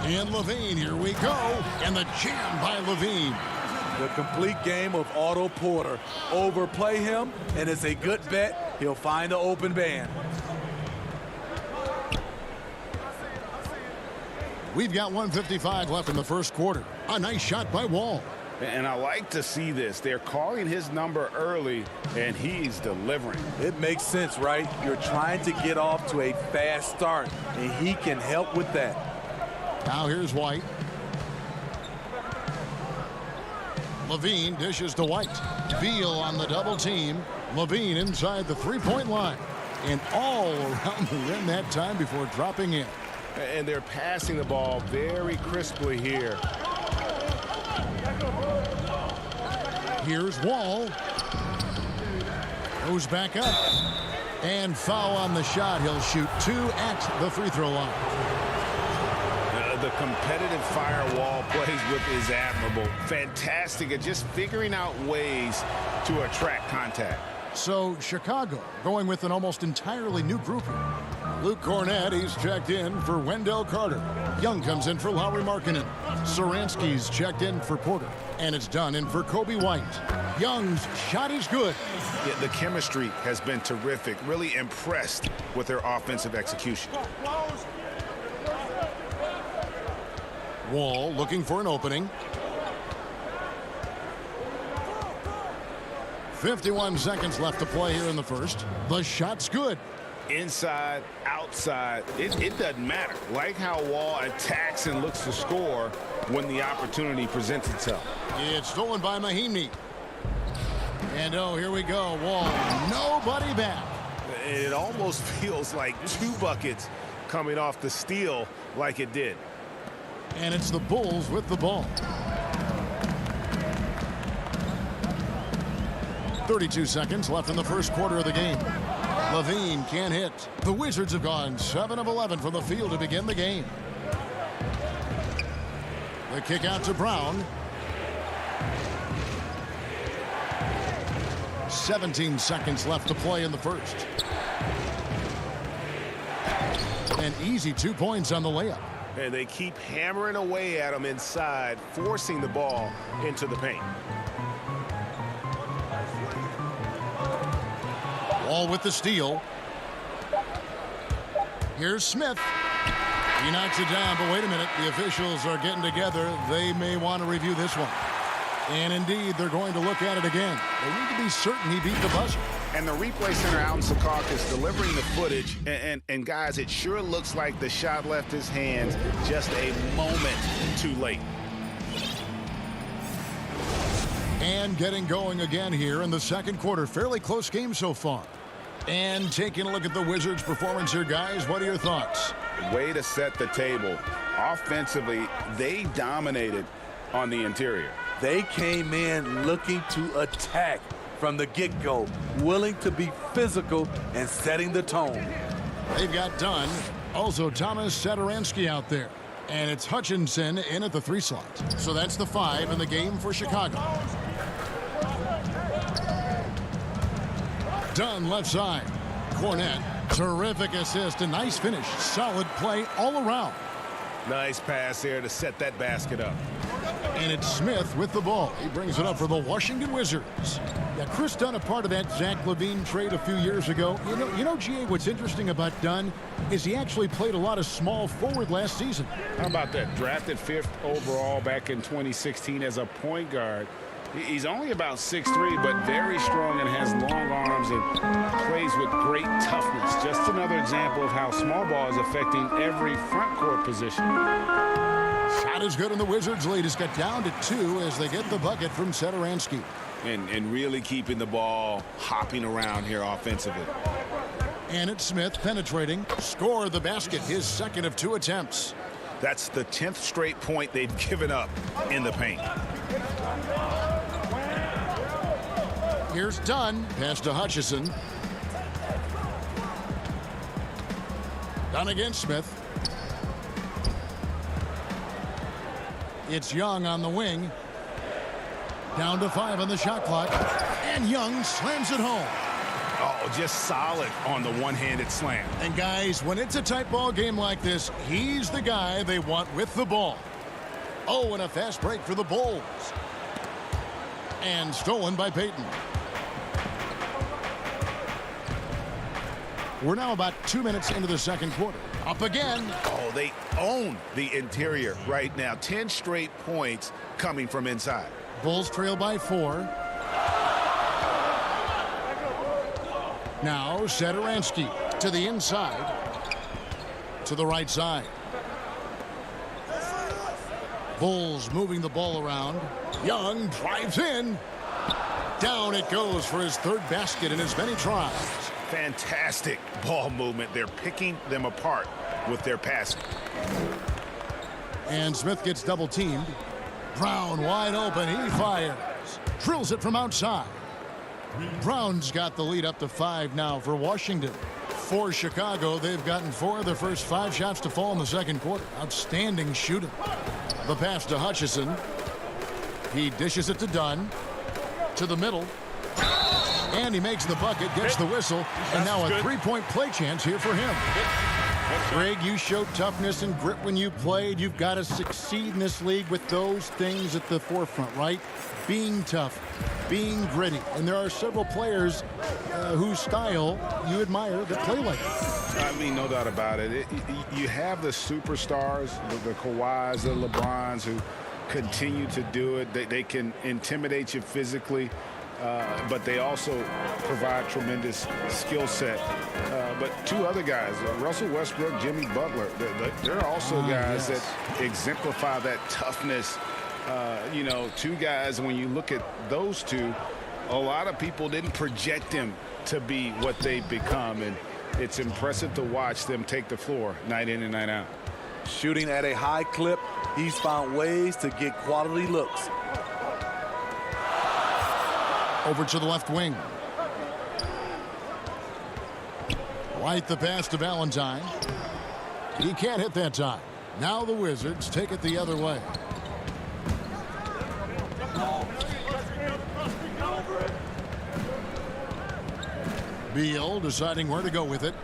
And Levine, here we go. And the jam by Levine. The complete game of Otto Porter. Overplay him, and it's a good bet. He'll find the open man. We've got 1:55 left in the first quarter. A nice shot by Wall. And I like to see this. They're calling his number early, and he's delivering. It makes sense, right? You're trying to get off to a fast start, and he can help with that. Now here's White. Levine dishes to White. Beal on the double team. Levine inside the three-point line. And all around the rim that time before dropping in. And they're passing the ball very crisply here. Here's Wall. Goes back up. And foul on the shot. He'll shoot 2 at the free throw line. The competitive firewall plays with is admirable. Fantastic at just figuring out ways to attract contact. So Chicago going with an almost entirely new group here. Luke Cornett, he's checked in for Wendell Carter. Young comes in for Lauri Markkanen. Saransky's checked in for Porter. And it's done in for Kobe White. Young's shot is good. Yeah, the chemistry has been terrific. Really impressed with their offensive execution. Wall looking for an opening. 51 seconds left to play here in the first. The shot's good. Inside, outside, it doesn't matter. Like how Wall attacks and looks to score when the opportunity presents itself. It's stolen by Mahinmi. And oh, here we go. Wall, nobody back. It almost feels like 2 buckets coming off the steal like it did. And it's the Bulls with the ball. 32 seconds left in the first quarter of the game. Levine can't hit. The Wizards have gone 7 of 11 from the field to begin the game. The kick out to Brown. 17 seconds left to play in the first. An easy 2 points on the layup. And they keep hammering away at him inside, forcing the ball into the paint. Wall with the steal. Here's Smith. He knocks it down, but wait a minute. The officials are getting together. They may want to review this one. And indeed, they're going to look at it again. They need to be certain he beat the buzzer. And the replay center out in Secaucus delivering the footage. And guys, it sure looks like the shot left his hands just a moment too late. And getting going again here in the second quarter. Fairly close game so far. And taking a look at the Wizards' performance here, guys. What are your thoughts? Way to set the table. Offensively, they dominated on the interior. They came in looking to attack from the get-go, willing to be physical and setting the tone. They've got Dunn. Also, Thomas Satoransky out there. And it's Hutchinson in at the 3 slot. So that's the 5 in the game for Chicago. Dunn left side. Cornette. Terrific assist. A nice finish. Solid play all around. Nice pass there to set that basket up. And it's Smith with the ball. He brings it up for the Washington Wizards. Yeah, Chris Dunn, a part of that Zach LaVine trade a few years ago. You know, GA, what's interesting about Dunn is he actually played a lot of small forward last season. How about that? Drafted 5th overall back in 2016 as a point guard. He's only about 6'3", but very strong and has long arms and plays with great toughness. Just another example of how small ball is affecting every front court position. Shot is good, and the Wizards lead has got down to 2 as they get the bucket from Satoransky. And really keeping the ball hopping around here offensively. And it's Smith penetrating. Score the basket, his second of 2 attempts. That's the 10th straight point they've given up in the paint. Here's Dunn. Pass to Hutchison. Dunn against Smith. It's Young on the wing. Down to 5 on the shot clock. And Young slams it home. Oh, just solid on the one-handed slam. And guys, when it's a tight ball game like this, he's the guy they want with the ball. Oh, and a fast break for the Bulls. And stolen by Payton. We're now about 2 minutes into the second quarter. Up again. Oh, they own the interior right now. 10 straight points coming from inside. Bulls trail by 4. Now Satoransky to the inside. To the right side. Bulls moving the ball around. Young drives in. Down it goes for his 3rd basket in as many tries. Fantastic ball movement. They're picking them apart with their passing. And Smith gets double teamed. Brown wide open. He fires. Drills it from outside. Brown's got the lead up to 5 now for Washington. For Chicago, they've gotten 4 of their first 5 shots to fall in the second quarter. Outstanding shooting. The pass to Hutchison. He dishes it to Dunn. To the middle. And he makes the bucket, gets the whistle, and now a 3-point play chance here for him. Greg, you showed toughness and grit when you played. You've got to succeed in this league with those things at the forefront, right? Being tough, being gritty. And there are several players whose style you admire that play like that. I mean, no doubt about it. You have the superstars, the Kawhis, the LeBrons, who continue to do it. They can intimidate you physically. but they also provide tremendous skill set. But two other guys, Russell Westbrook, Jimmy Butler, they're also guys that exemplify that toughness. You know, two guys, when you look at those two, a lot of people didn't project them to be what they've become, and it's impressive to watch them take the floor night in and night out. Shooting at a high clip, he's found ways to get quality looks. Over to the left wing. White the pass to Valentine. He can't hit that time. Now the Wizards take it the other way. Beal deciding where to go with it.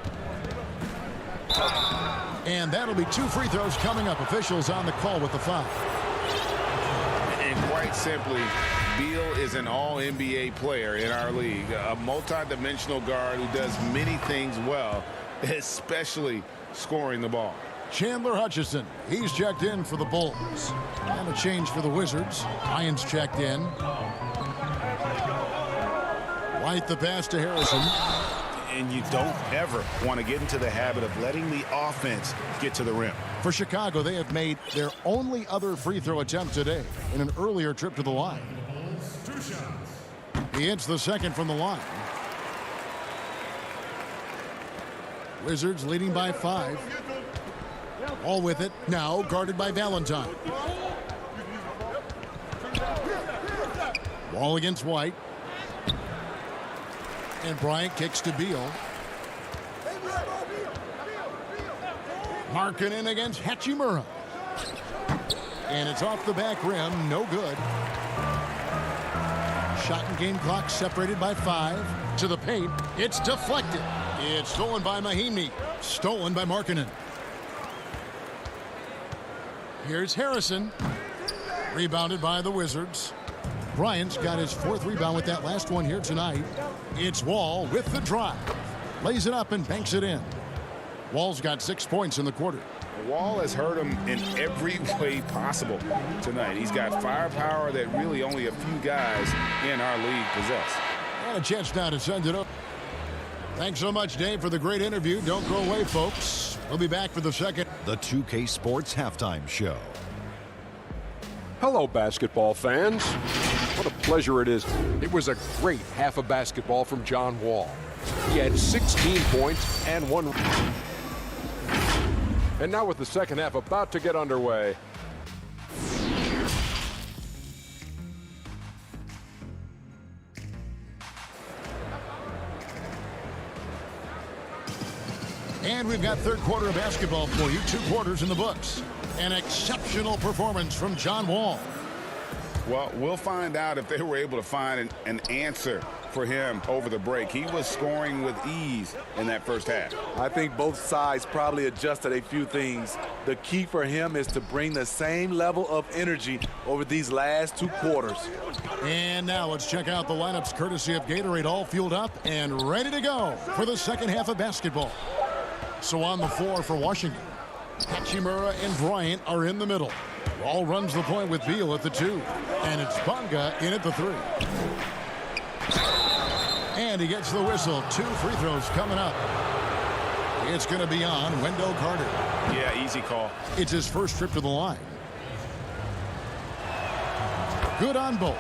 And that'll be 2 free throws coming up. Officials on the call with the foul. And quite simply, Beal is an all-NBA player in our league, a multi-dimensional guard who does many things well, especially scoring the ball. Chandler Hutchison, he's checked in for the Bulls. And a change for the Wizards. Lyons checked in. White the pass to Harrison. And you don't ever want to get into the habit of letting the offense get to the rim. For Chicago, they have made their only other free throw attempt today in an earlier trip to the line. He hits the second from the line. Wizards leading by 5. All with it. Now guarded by Valentine. Wall against White. And Bryant kicks to Beal. Markkanen against Hachimura. And it's off the back rim. No good. Shot and game clock separated by 5. To the paint. It's deflected. It's stolen by Mahinmi. Stolen by Markkanen. Here's Harrison. Rebounded by the Wizards. Bryant's got his 4th rebound with that last one here tonight. It's Wall with the drive. Lays it up and banks it in. Wall's got 6 points in the quarter. Wall has hurt him in every way possible tonight. He's got firepower that really only a few guys in our league possess. And a chance now to send it up. Thanks so much, Dave, for the great interview. Don't go away, folks. We'll be back for the second. The 2K Sports Halftime Show. Hello, basketball fans. What a pleasure it is. It was a great half of basketball from John Wall. He had 16 points and 1. And now with the second half about to get underway. And we've got third quarter of basketball for you. 2 quarters in the books. An exceptional performance from John Wall. Well, we'll find out if they were able to find an answer for him over the break. He was scoring with ease in that first half. I think both sides probably adjusted a few things. The key for him is to bring the same level of energy over these last 2 quarters. And now let's check out the lineups courtesy of Gatorade, all fueled up and ready to go for the second half of basketball. So on the floor for Washington, Hachimura and Bryant are in the middle. Wall runs the point with Beal at the 2. And it's Bonga in at the 3. And he gets the whistle. 2 free throws coming up. It's going to be on Wendell Carter. Yeah, easy call. It's his first trip to the line. Good on both.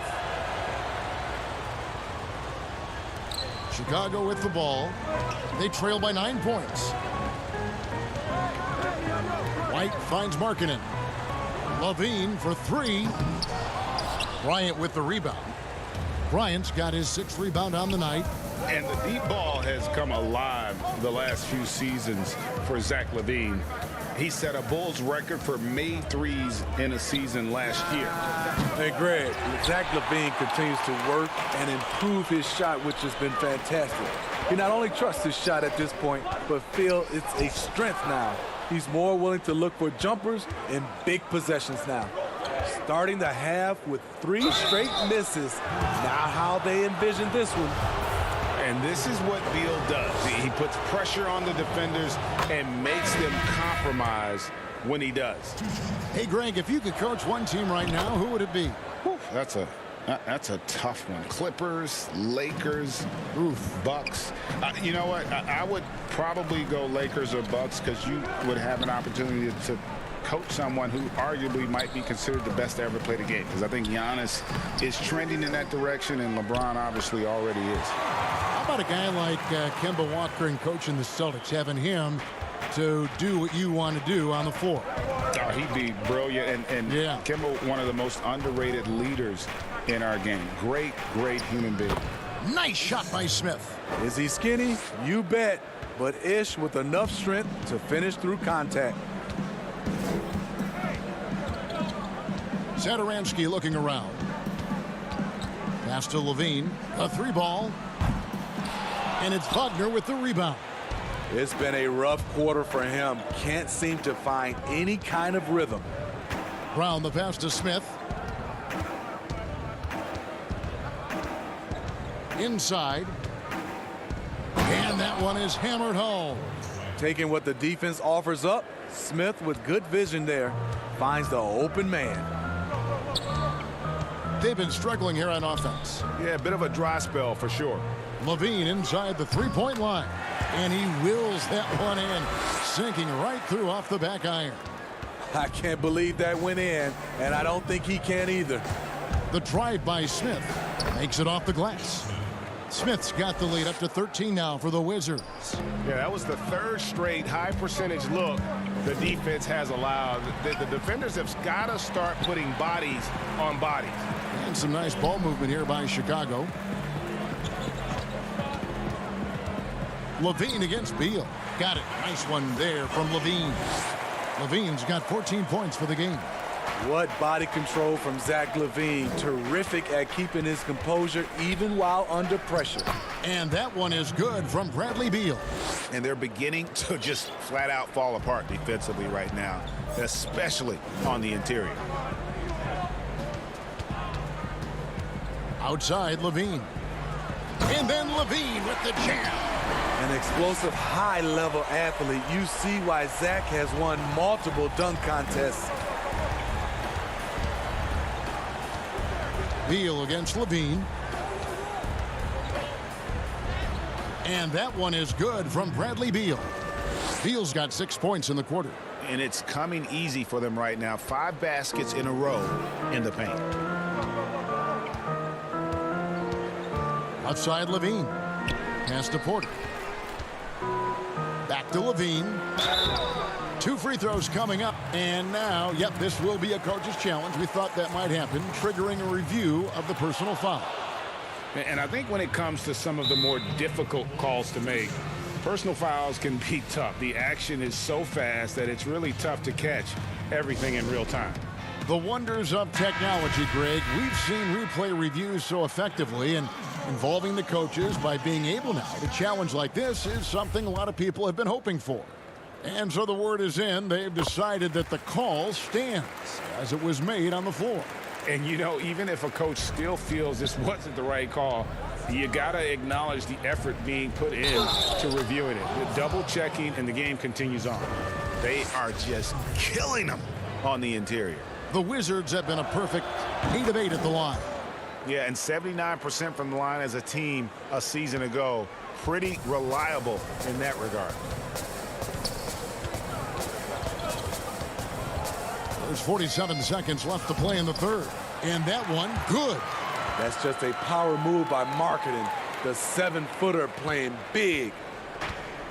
Chicago with the ball. They trail by 9 points. White finds Markkanen. Levine for 3. Bryant with the rebound. Bryant's got his 6th rebound on the night. And the deep ball has come alive the last few seasons for Zach LaVine. He set a Bulls record for made threes in a season last year. Hey, Greg, Zach LaVine continues to work and improve his shot, which has been fantastic. He not only trusts his shot at this point, but feels it's a strength now. He's more willing to look for jumpers in big possessions now. Starting the half with 3 straight misses. Now how they envision this one. And this is what Beal does. He puts pressure on the defenders and makes them compromise when he does. Hey, Greg, if you could coach one team right now, who would it be? That's a That's a tough one. Clippers, Lakers, Bucks. You know what? I would probably go Lakers or Bucks because you would have an opportunity to coach someone who arguably might be considered the best to ever play the game, because I think Giannis is trending in that direction, and LeBron obviously already is. How about a guy like Kemba Walker and coaching the Celtics, having him to do what you want to do on the floor? Oh, he'd be brilliant, and yeah. Kemba, one of the most underrated leaders in our game. Great human being. Nice shot by Smith. Is he skinny? You bet. But Ish with enough strength to finish through contact. Satoransky looking around. Pass to Levine. A 3-ball. And it's Wagner with the rebound. It's been a rough quarter for him. Can't seem to find any kind of rhythm. Brown the pass to Smith. Inside. And that one is hammered home. Taking what the defense offers up, Smith with good vision there finds the open man. They've been struggling here on offense. Yeah, a bit of a dry spell for sure. Levine inside the 3-point line. And he wills that one in, sinking right through off the back iron. I can't believe that went in, and I don't think he can either. The drive by Smith makes it off the glass. Smith's got the lead up to 13 now for the Wizards. Yeah, that was the third straight high percentage look the defense has allowed. The defenders have got to start putting bodies on bodies. And some nice ball movement here by Chicago. Levine against Beal. Got it. Nice one there from Levine. Levine's got 14 points for the game. What body control from Zach LaVine. Terrific at keeping his composure even while under pressure. And that one is good from Bradley Beal. And they're beginning to just flat out fall apart defensively right now, especially on the interior. Outside Levine. And then Levine with the jam. An explosive high-level athlete. You see why Zach has won multiple dunk contests. Beal against Levine. And that one is good from Bradley Beal. Beal's got 6 points in the quarter. And it's coming easy for them right now. 5 baskets in a row in the paint. Outside Levine. Pass to Porter. Back to Levine. 2 free throws coming up. And now, yep, this will be a coach's challenge. We thought that might happen, triggering a review of the personal foul. And I think when it comes to some of the more difficult calls to make, personal fouls can be tough. The action is so fast that it's really tough to catch everything in real time. The wonders of technology, Greg. We've seen replay reviews so effectively, and involving the coaches by being able now to challenge like this is something a lot of people have been hoping for. And so the word is in. They've decided that the call stands as it was made on the floor. And, you know, even if a coach still feels this wasn't the right call, you got to acknowledge the effort being put in to reviewing it. The double checking, and the game continues on. They are just killing them on the interior. The Wizards have been a perfect 8 of 8 at the line. Yeah, and 79% from the line as a team a season ago. Pretty reliable in that regard. There's 47 seconds left to play in the third. And that one, good. That's just a power move by Marketing. The 7-footer playing big.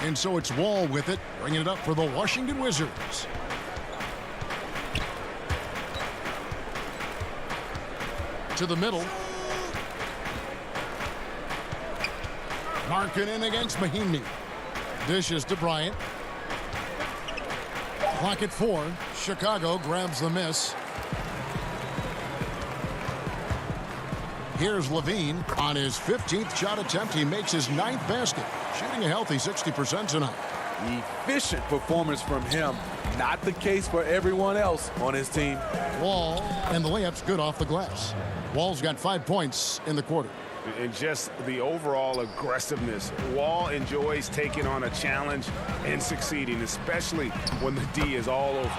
And so it's Wall with it, bringing it up for the Washington Wizards. To the middle. Markkanen against Mahinmi. Dishes to Bryant. Clock at 4. Chicago grabs the miss. Here's Levine on his 15th shot attempt. He makes his 9th basket, shooting a healthy 60% tonight. Efficient performance from him. Not the case for everyone else on his team. Wall, and the layup's good off the glass. Wall's got 5 points in the quarter. And just the overall aggressiveness. Wall enjoys taking on a challenge and succeeding, especially when the D is all over.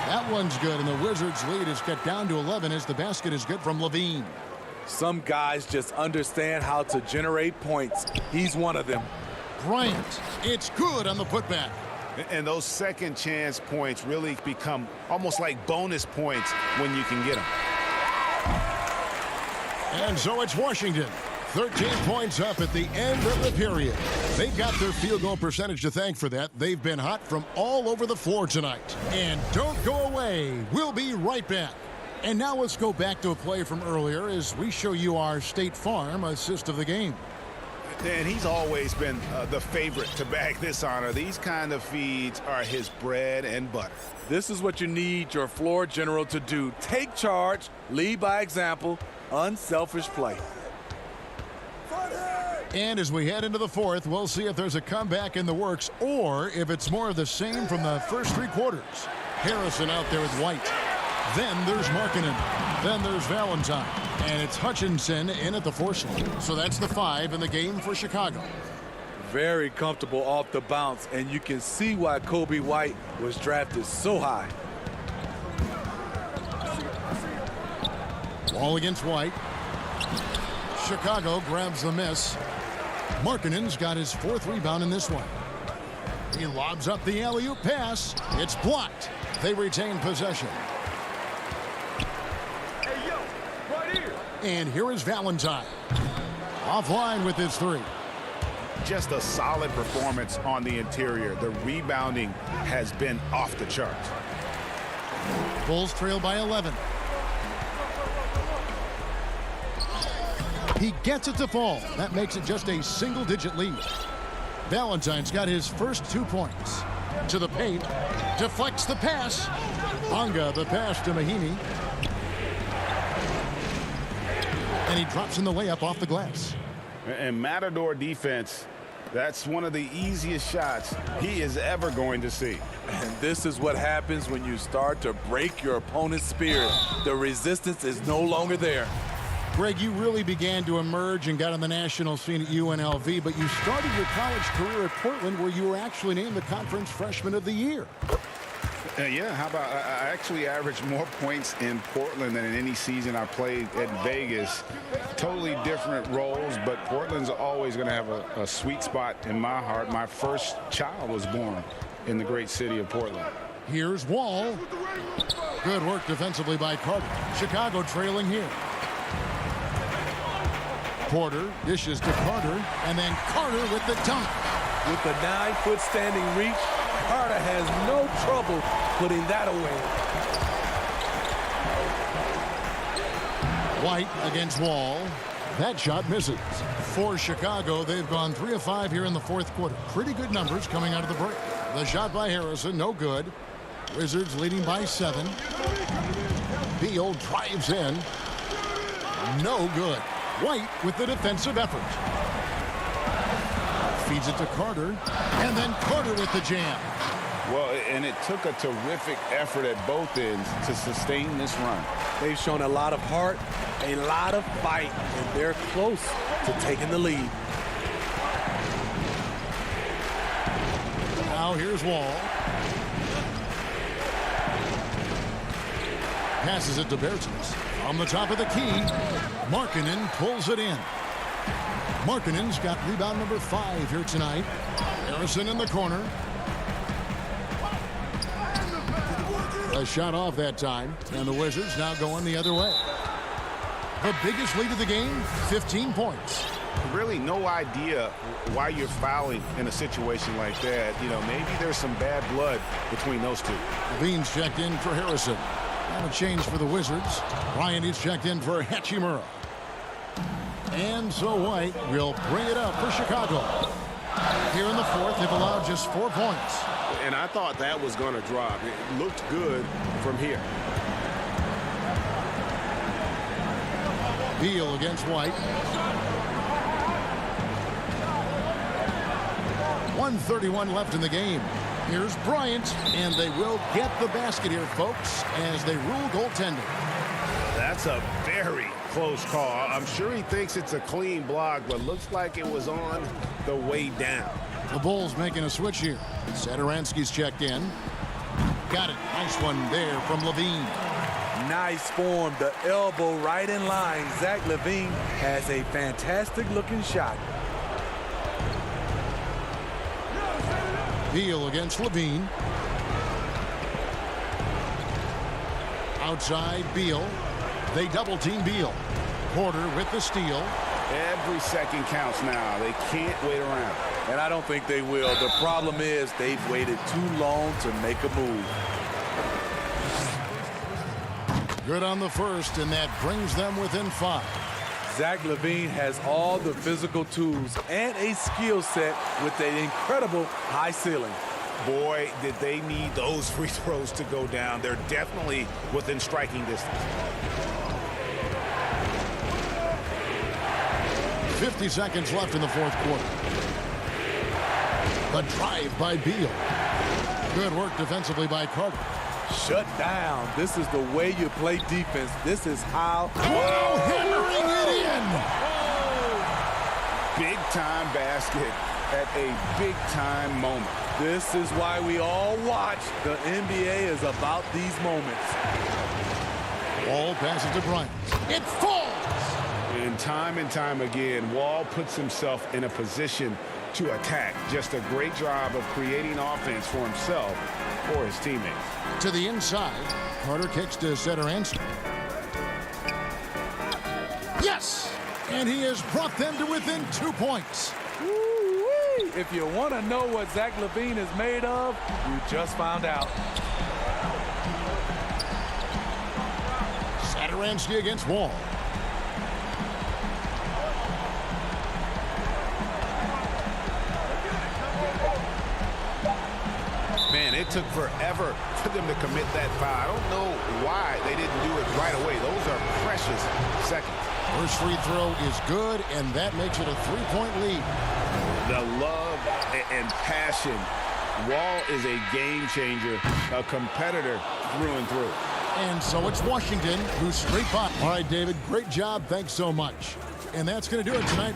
That one's good, and the Wizards' lead is cut down to 11 as the basket is good from Levine. Some guys just understand how to generate points. He's one of them. Bryant, it's good on the putback. And those second chance points really become almost like bonus points when you can get them. And so it's Washington. 13 points up at the end of the period. They've got their field goal percentage to thank for that. They've been hot from all over the floor tonight. And don't go away. We'll be right back. And now let's go back to a play from earlier as we show you our State Farm assist of the game. And he's always been the favorite to bag this honor. These kind of feeds are his bread and butter. This is what you need your floor general to do. Take charge, lead by example, unselfish play. And as we head into the fourth, we'll see if there's a comeback in the works or if it's more of the same from the first three quarters. Harrison out there with White. Then there's Markkanen. Then there's Valentine. And it's Hutchinson in at the force line. So that's the 5 in the game for Chicago. Very comfortable off the bounce, and you can see why Kobe White was drafted so high. Ball against White. Chicago grabs the miss. Markkanen's got his 4th rebound in this one. He lobs up the alley-oop pass. It's blocked. They retain possession. Hey, yo, right here. And here is Valentine. Offline with his 3. Just a solid performance on the interior. The rebounding has been off the charts. Bulls trail by 11. He gets it to fall. That makes it just a single-digit lead. Valentine's got his first 2 points. To the paint. Deflects the pass. Bonga the pass to Mahinmi. And he drops in the layup off the glass. And Matador defense, that's one of the easiest shots he is ever going to see. And this is what happens when you start to break your opponent's spirit. The resistance is no longer there. Greg, you really began to emerge and got on the national scene at UNLV, but you started your college career at Portland where you were actually named the Conference Freshman of the Year. Yeah, how about I actually averaged more points in Portland than in any season I played at Vegas. Totally different roles, but Portland's always going to have a sweet spot in my heart. My first child was born in the great city of Portland. Here's Wall. Good work defensively by Carter. Chicago trailing here. Porter dishes to Carter, and then Carter with the dunk. With the 9-foot standing reach, Carter has no trouble putting that away. White against Wall. That shot misses. For Chicago, they've gone 3 of 5 here in the 4th quarter. Pretty good numbers coming out of the break. The shot by Harrison, no good. Wizards leading by 7. Beal drives in. No good. White with the defensive effort. Feeds it to Carter. And then Carter with the jam. Well, and it took a terrific effort at both ends to sustain this run. They've shown a lot of heart, a lot of fight, and they're close to taking the lead. Now here's Wall. Passes it to Bertens. On the top of the key, Markkanen pulls it in. Markkanen's got rebound number 5 here tonight. Harrison in the corner. A shot off that time, and the Wizards now going the other way. The biggest lead of the game, 15 points. Really no idea why you're fouling in a situation like that. You know, maybe there's some bad blood between those two. Levine's checked in for Harrison. And a change for the Wizards. Ryan is checked in for Hachimura. And so White will bring it up for Chicago. Here in the 4th, they've allowed just 4 points. And I thought that was going to drop. It looked good from here. Beal against White. 1:31 left in the game. Here's Bryant, and they will get the basket here, folks, as they rule goaltending. That's a very close call. I'm sure he thinks it's a clean block, but looks like it was on the way down. The Bulls making a switch here. Satoransky's checked in. Got it. Nice one there from Levine. Nice form, the elbow right in line. Zach LaVine has a fantastic-looking shot. Beal against LaVine. Outside Beal. They double-team Beal. Porter with the steal. Every second counts now. They can't wait around. And I don't think they will. The problem is they've waited too long to make a move. Good on the first, and that brings them within 5. Zach LaVine has all the physical tools and a skill set with an incredible high ceiling. Boy, did they need those free throws to go down. They're definitely within striking distance. 50 seconds left in the fourth quarter. The drive by Beal. Good work defensively by Carter. Shut down. This is the way you play defense. This is how. Whoa, hammering it in. Big-time basket at a big-time moment. This is why we all watch. The NBA is about these moments. Wall passes to Bryant. It falls. And time again, Wall puts himself in a position to attack. Just a great job of creating offense for himself or his teammates. To the inside, Carter kicks to center answer. Yes! And he has brought them to within 2 points. Woo-wee. If you want to know what Zach LaVine is made of, you just found out. Satoransky against Wall. Man, it took forever for them to commit that foul. I don't know why they didn't do it right away. Those are precious seconds. First free throw is good, and that makes it a 3-point lead. The love and passion. Wall is a game changer, a competitor through and through. And so it's Washington who's straight by. All right, David, great job. Thanks so much. And that's going to do it tonight.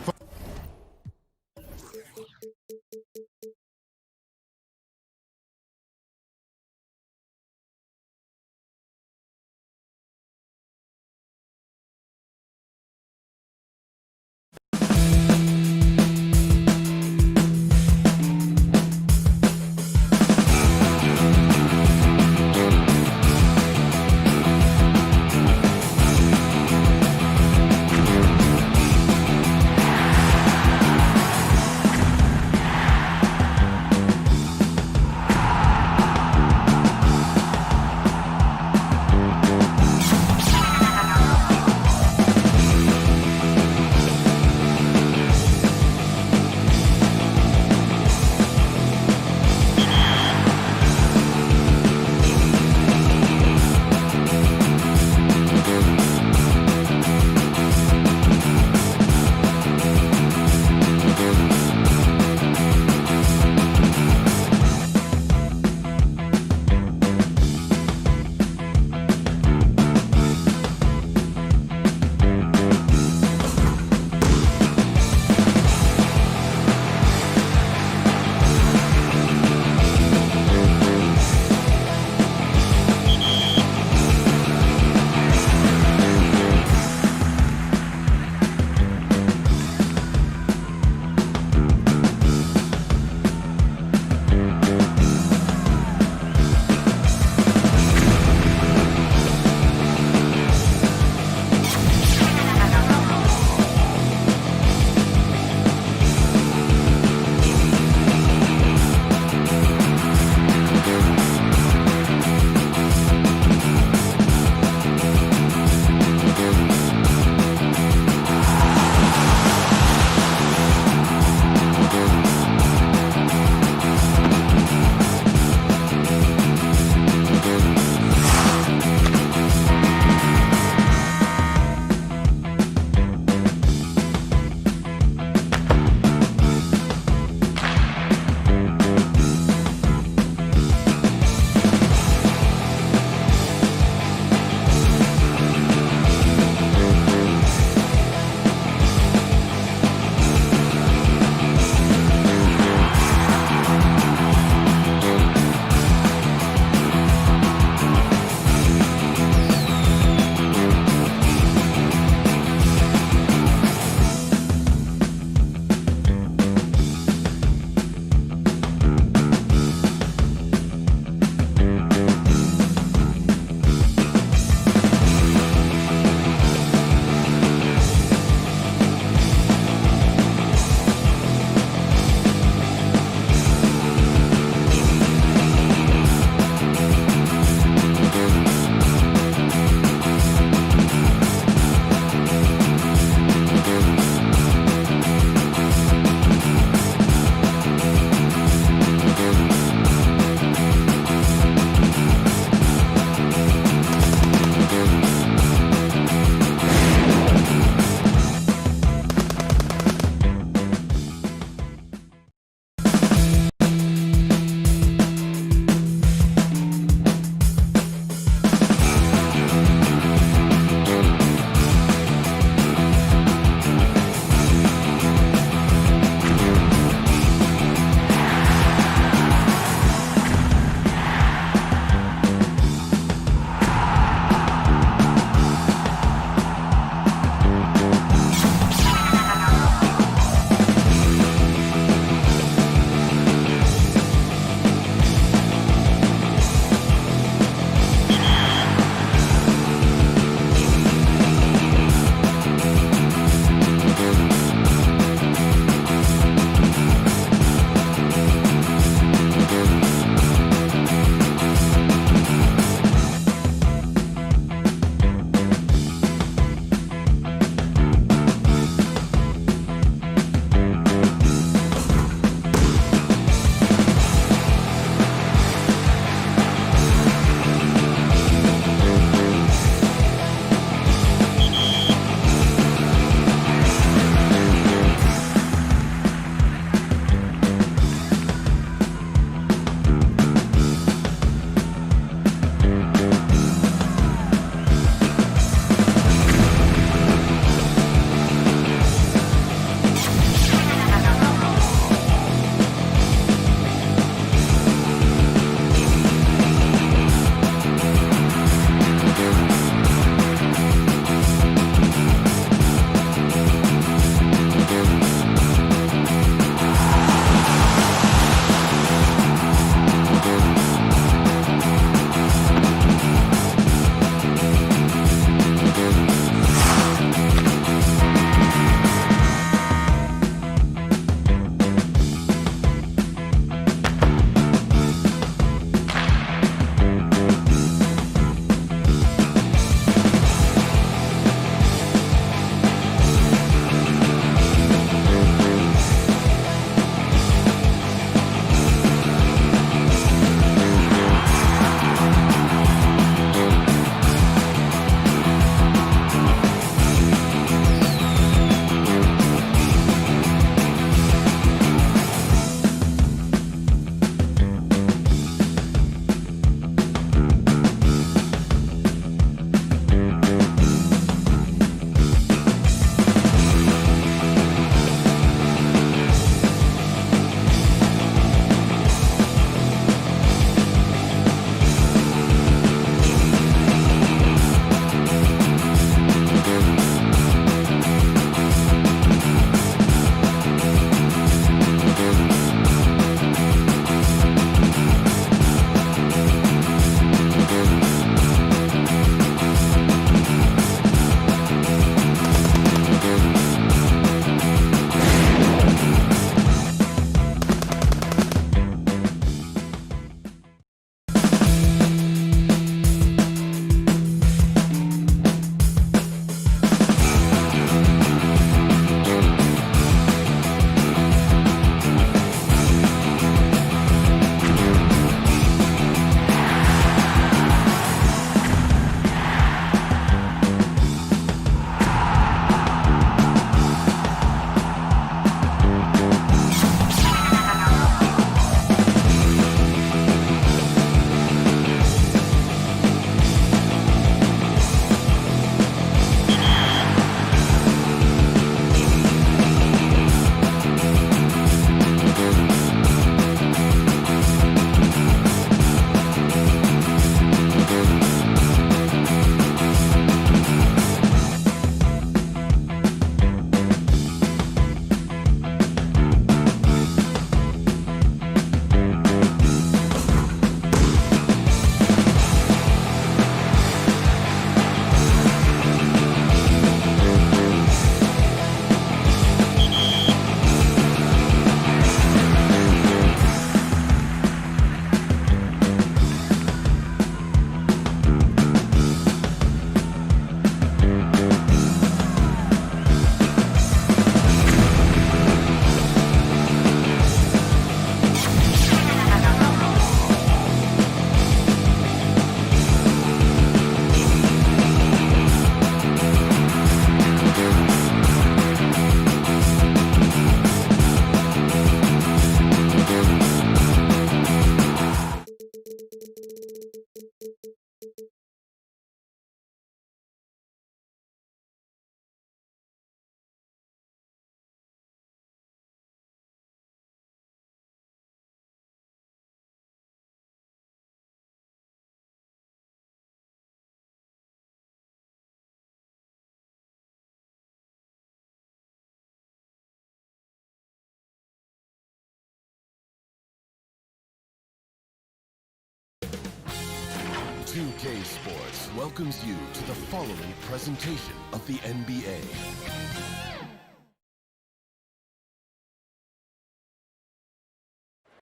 2K Sports welcomes you to the following presentation of the NBA.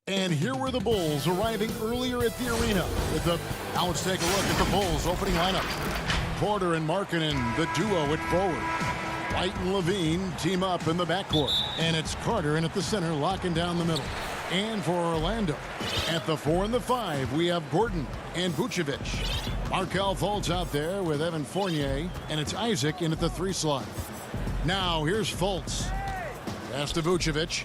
And here were the Bulls arriving earlier at the arena. Now let's take a look at the Bulls opening lineup. Porter and Markkanen, the duo at forward. White and Levine team up in the backcourt. And it's Carter in at the center, locking down the middle. And for Orlando, at the 4 and the 5, we have Gordon and Vucevic. Markelle Fultz out there with Evan Fournier, and it's Isaac in at the 3 slot. Now here's Fultz. Pass to Vucevic.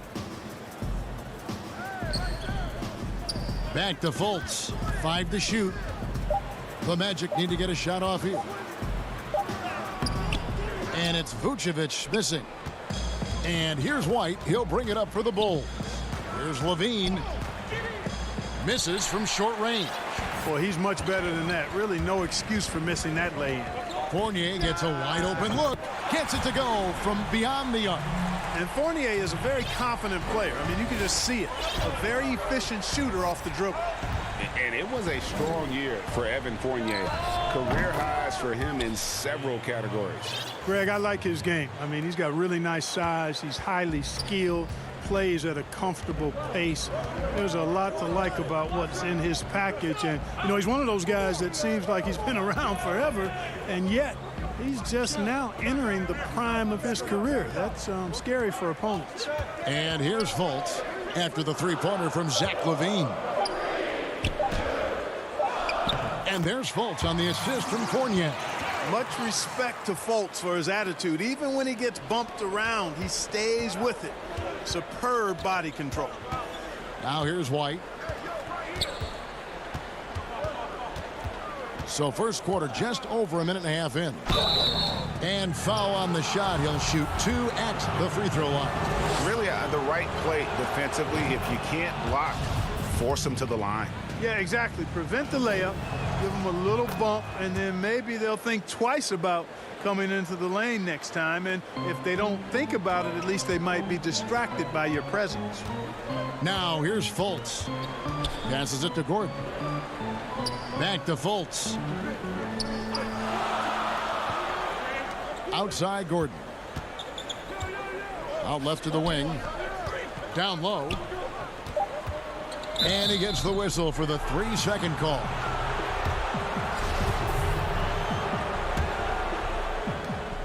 Back to Fultz. 5 to shoot. The Magic need to get a shot off here. And it's Vucevic missing. And here's White. He'll bring it up for the Bulls. Here's Levine. Misses from short range. Boy, he's much better than that. Really no excuse for missing that lay-in. Fournier gets a wide open look. Gets it to go from beyond the arc. And Fournier is a very confident player. I mean, you can just see it. A very efficient shooter off the dribble. And it was a strong year for Evan Fournier. Career highs for him in several categories. Greg, I like his game. I mean, he's got really nice size. He's highly skilled, plays at a comfortable pace. There's a lot to like about what's in his package. And, you know, he's one of those guys that seems like he's been around forever, and yet he's just now entering the prime of his career. That's scary for opponents. And here's Fultz after the three-pointer from Zach LaVine. And there's Fultz on the assist from Fournier. Much respect to Fultz for his attitude. Even when he gets bumped around, he stays with it. Superb body control. Now here's White. So first quarter just over a minute and a half in. And foul on the shot. He'll shoot 2 at the free throw line. Really the right play defensively. If you can't block, force him to the line. Yeah, exactly. Prevent the layup, give them a little bump, and then maybe they'll think twice about coming into the lane next time. And if they don't think about it, at least they might be distracted by your presence. Now here's Fultz. Passes it to Gordon. Back to Fultz. Outside Gordon. Out left to the wing. Down low. And he gets the whistle for the 3-second call.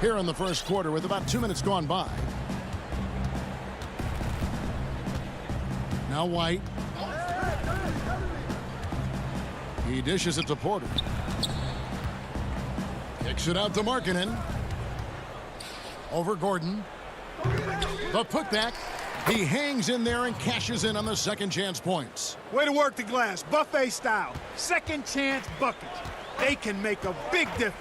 Here in the first quarter with about 2 minutes gone by. Now White. He dishes it to Porter. Kicks it out to Markkanen. Over Gordon. The putback. He hangs in there and cashes in on the second chance points. Way to work the glass, buffet style. Second chance buckets. They can make a big difference.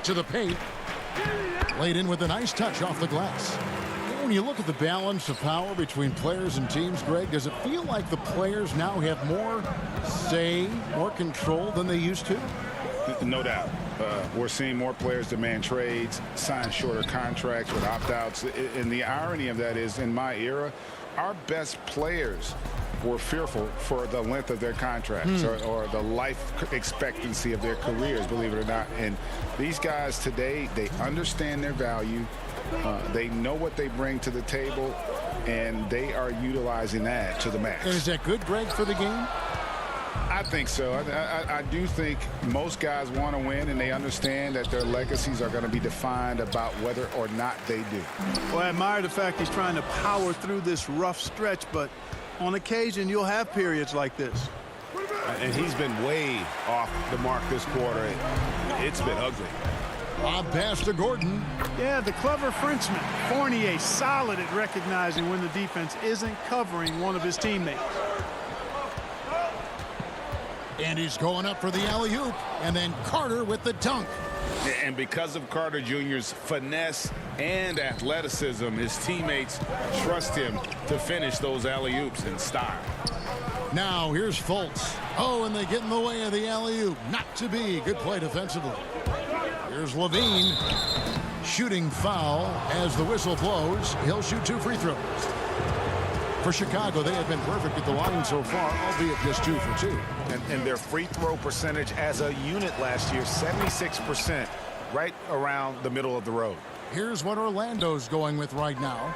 To the paint. Laid in with a nice touch off the glass. When you look at the balance of power between players and teams, Greg, does it feel like the players now have more say, more control than they used to? No doubt. We're seeing more players demand trades, sign shorter contracts with opt-outs. And the irony of that is, in my era, our best players were fearful for the length of their contracts or the life expectancy of their careers, believe it or not. And these guys today, they understand their value. They know what they bring to the table, and they are utilizing that to the max. And is that good, Greg, for the game? I think so. I do think most guys want to win, and they understand that their legacies are going to be defined about whether or not they do. Well, I admire the fact he's trying to power through this rough stretch, but on occasion you'll have periods like this. And he's been way off the mark this quarter. It's been ugly. Lob pass to Gordon. Yeah, the clever Frenchman. Fournier solid at recognizing when the defense isn't covering one of his teammates. And he's going up for the alley-oop. And then Carter with the dunk. And because of Carter Jr.'s finesse and athleticism, his teammates trust him to finish those alley-oops in style. Now here's Fultz. Oh, and they get in the way of the alley-oop. Not to be. Good play defensively. Here's Levine. Shooting foul as the whistle blows. He'll shoot 2 free throws. For Chicago, they have been perfect at the line so far, albeit just 2 for 2. And their free throw percentage as a unit last year, 76%, right around the middle of the road. Here's what Orlando's going with right now.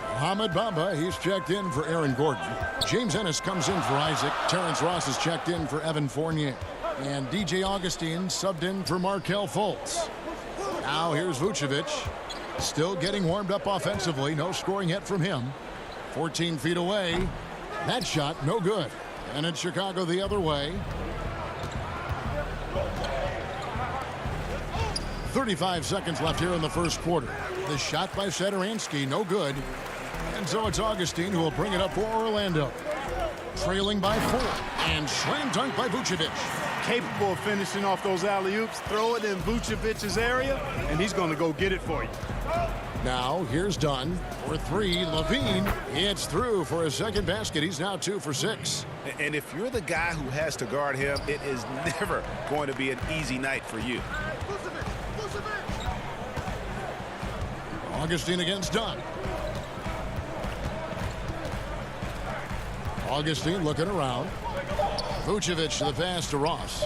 Mohamed Bamba, he's checked in for Aaron Gordon. James Ennis comes in for Isaac. Terrence Ross is checked in for Evan Fournier. And DJ Augustine subbed in for Markelle Fultz. Now here's Vucevic. Still getting warmed up offensively. No scoring yet from him. 14 feet away. That shot, no good. And it's Chicago the other way. 35 seconds left here in the first quarter. The shot by Satoransky, no good. And so it's Augustine who will bring it up for Orlando. Trailing by 4. And slam dunk by Vucevic. Capable of finishing off those alley-oops. Throw it in Vucevic's area, and he's going to go get it for you. Now here's Dunn for 3. Levine, it's through for his second basket. He's now 2 for 6. And if you're the guy who has to guard him, it is never going to be an easy night for you. Augustine against Dunn. Augustine looking around. Vucevic the pass to Ross.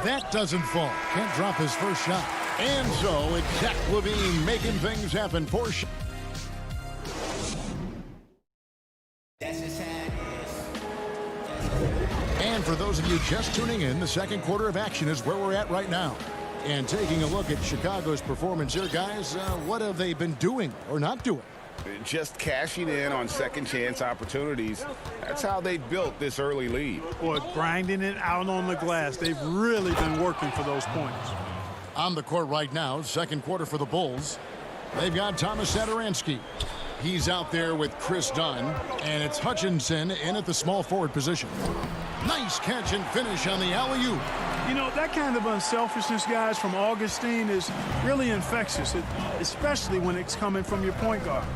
That doesn't fall. Can't drop his first shot. And so it's Zach LaVine making things happen for And for those of you just tuning in, the second quarter of action is where we're at right now. And taking a look at Chicago's performance here, guys, what have they been doing or not doing? Just cashing in on second chance opportunities. That's how they built this early lead. Boy, grinding it out on the glass. They've really been working for those points. On the court right now, second quarter for the Bulls. They've got Thomas Satoransky. He's out there with Chris Dunn, and it's Hutchinson in at the small forward position. Nice catch and finish on the alley-oop. You know, that kind of unselfishness, guys, from Augustine is really infectious, especially when it's coming from your point guard.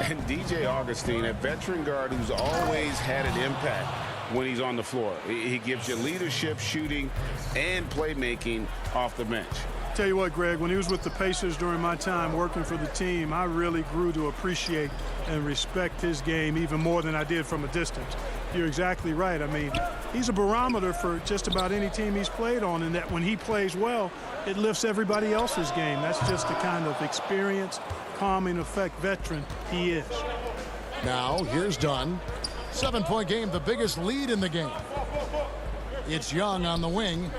And DJ Augustine, a veteran guard who's always had an impact when he's on the floor. He gives you leadership, shooting, and playmaking off the bench. Tell you what, Greg, when he was with the Pacers during my time working for the team, I really grew to appreciate and respect his game even more than I did from a distance. You're exactly right. I mean, he's a barometer for just about any team he's played on, and that when he plays well, it lifts everybody else's game. That's just the kind of experience, calming effect veteran he is. Now, here's Dunn. 7-point game, the biggest lead in the game. It's Young on the wing.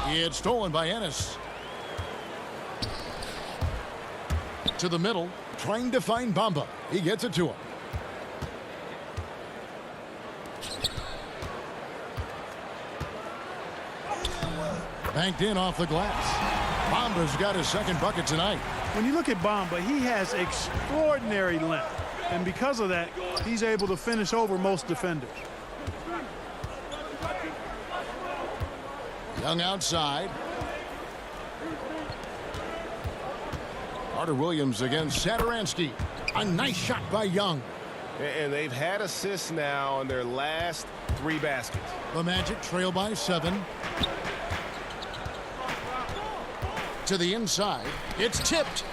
It's stolen by Ennis. To the middle, trying to find Bamba. He gets it to him. Banked in off the glass. Bamba's got his second bucket tonight. When you look at Bamba, he has extraordinary length. And because of that, he's able to finish over most defenders. Young outside. Carter Williams against Satoransky. A nice shot by Young. And they've had assists now in their last 3 baskets. The Magic trail by 7. To the inside. It's tipped.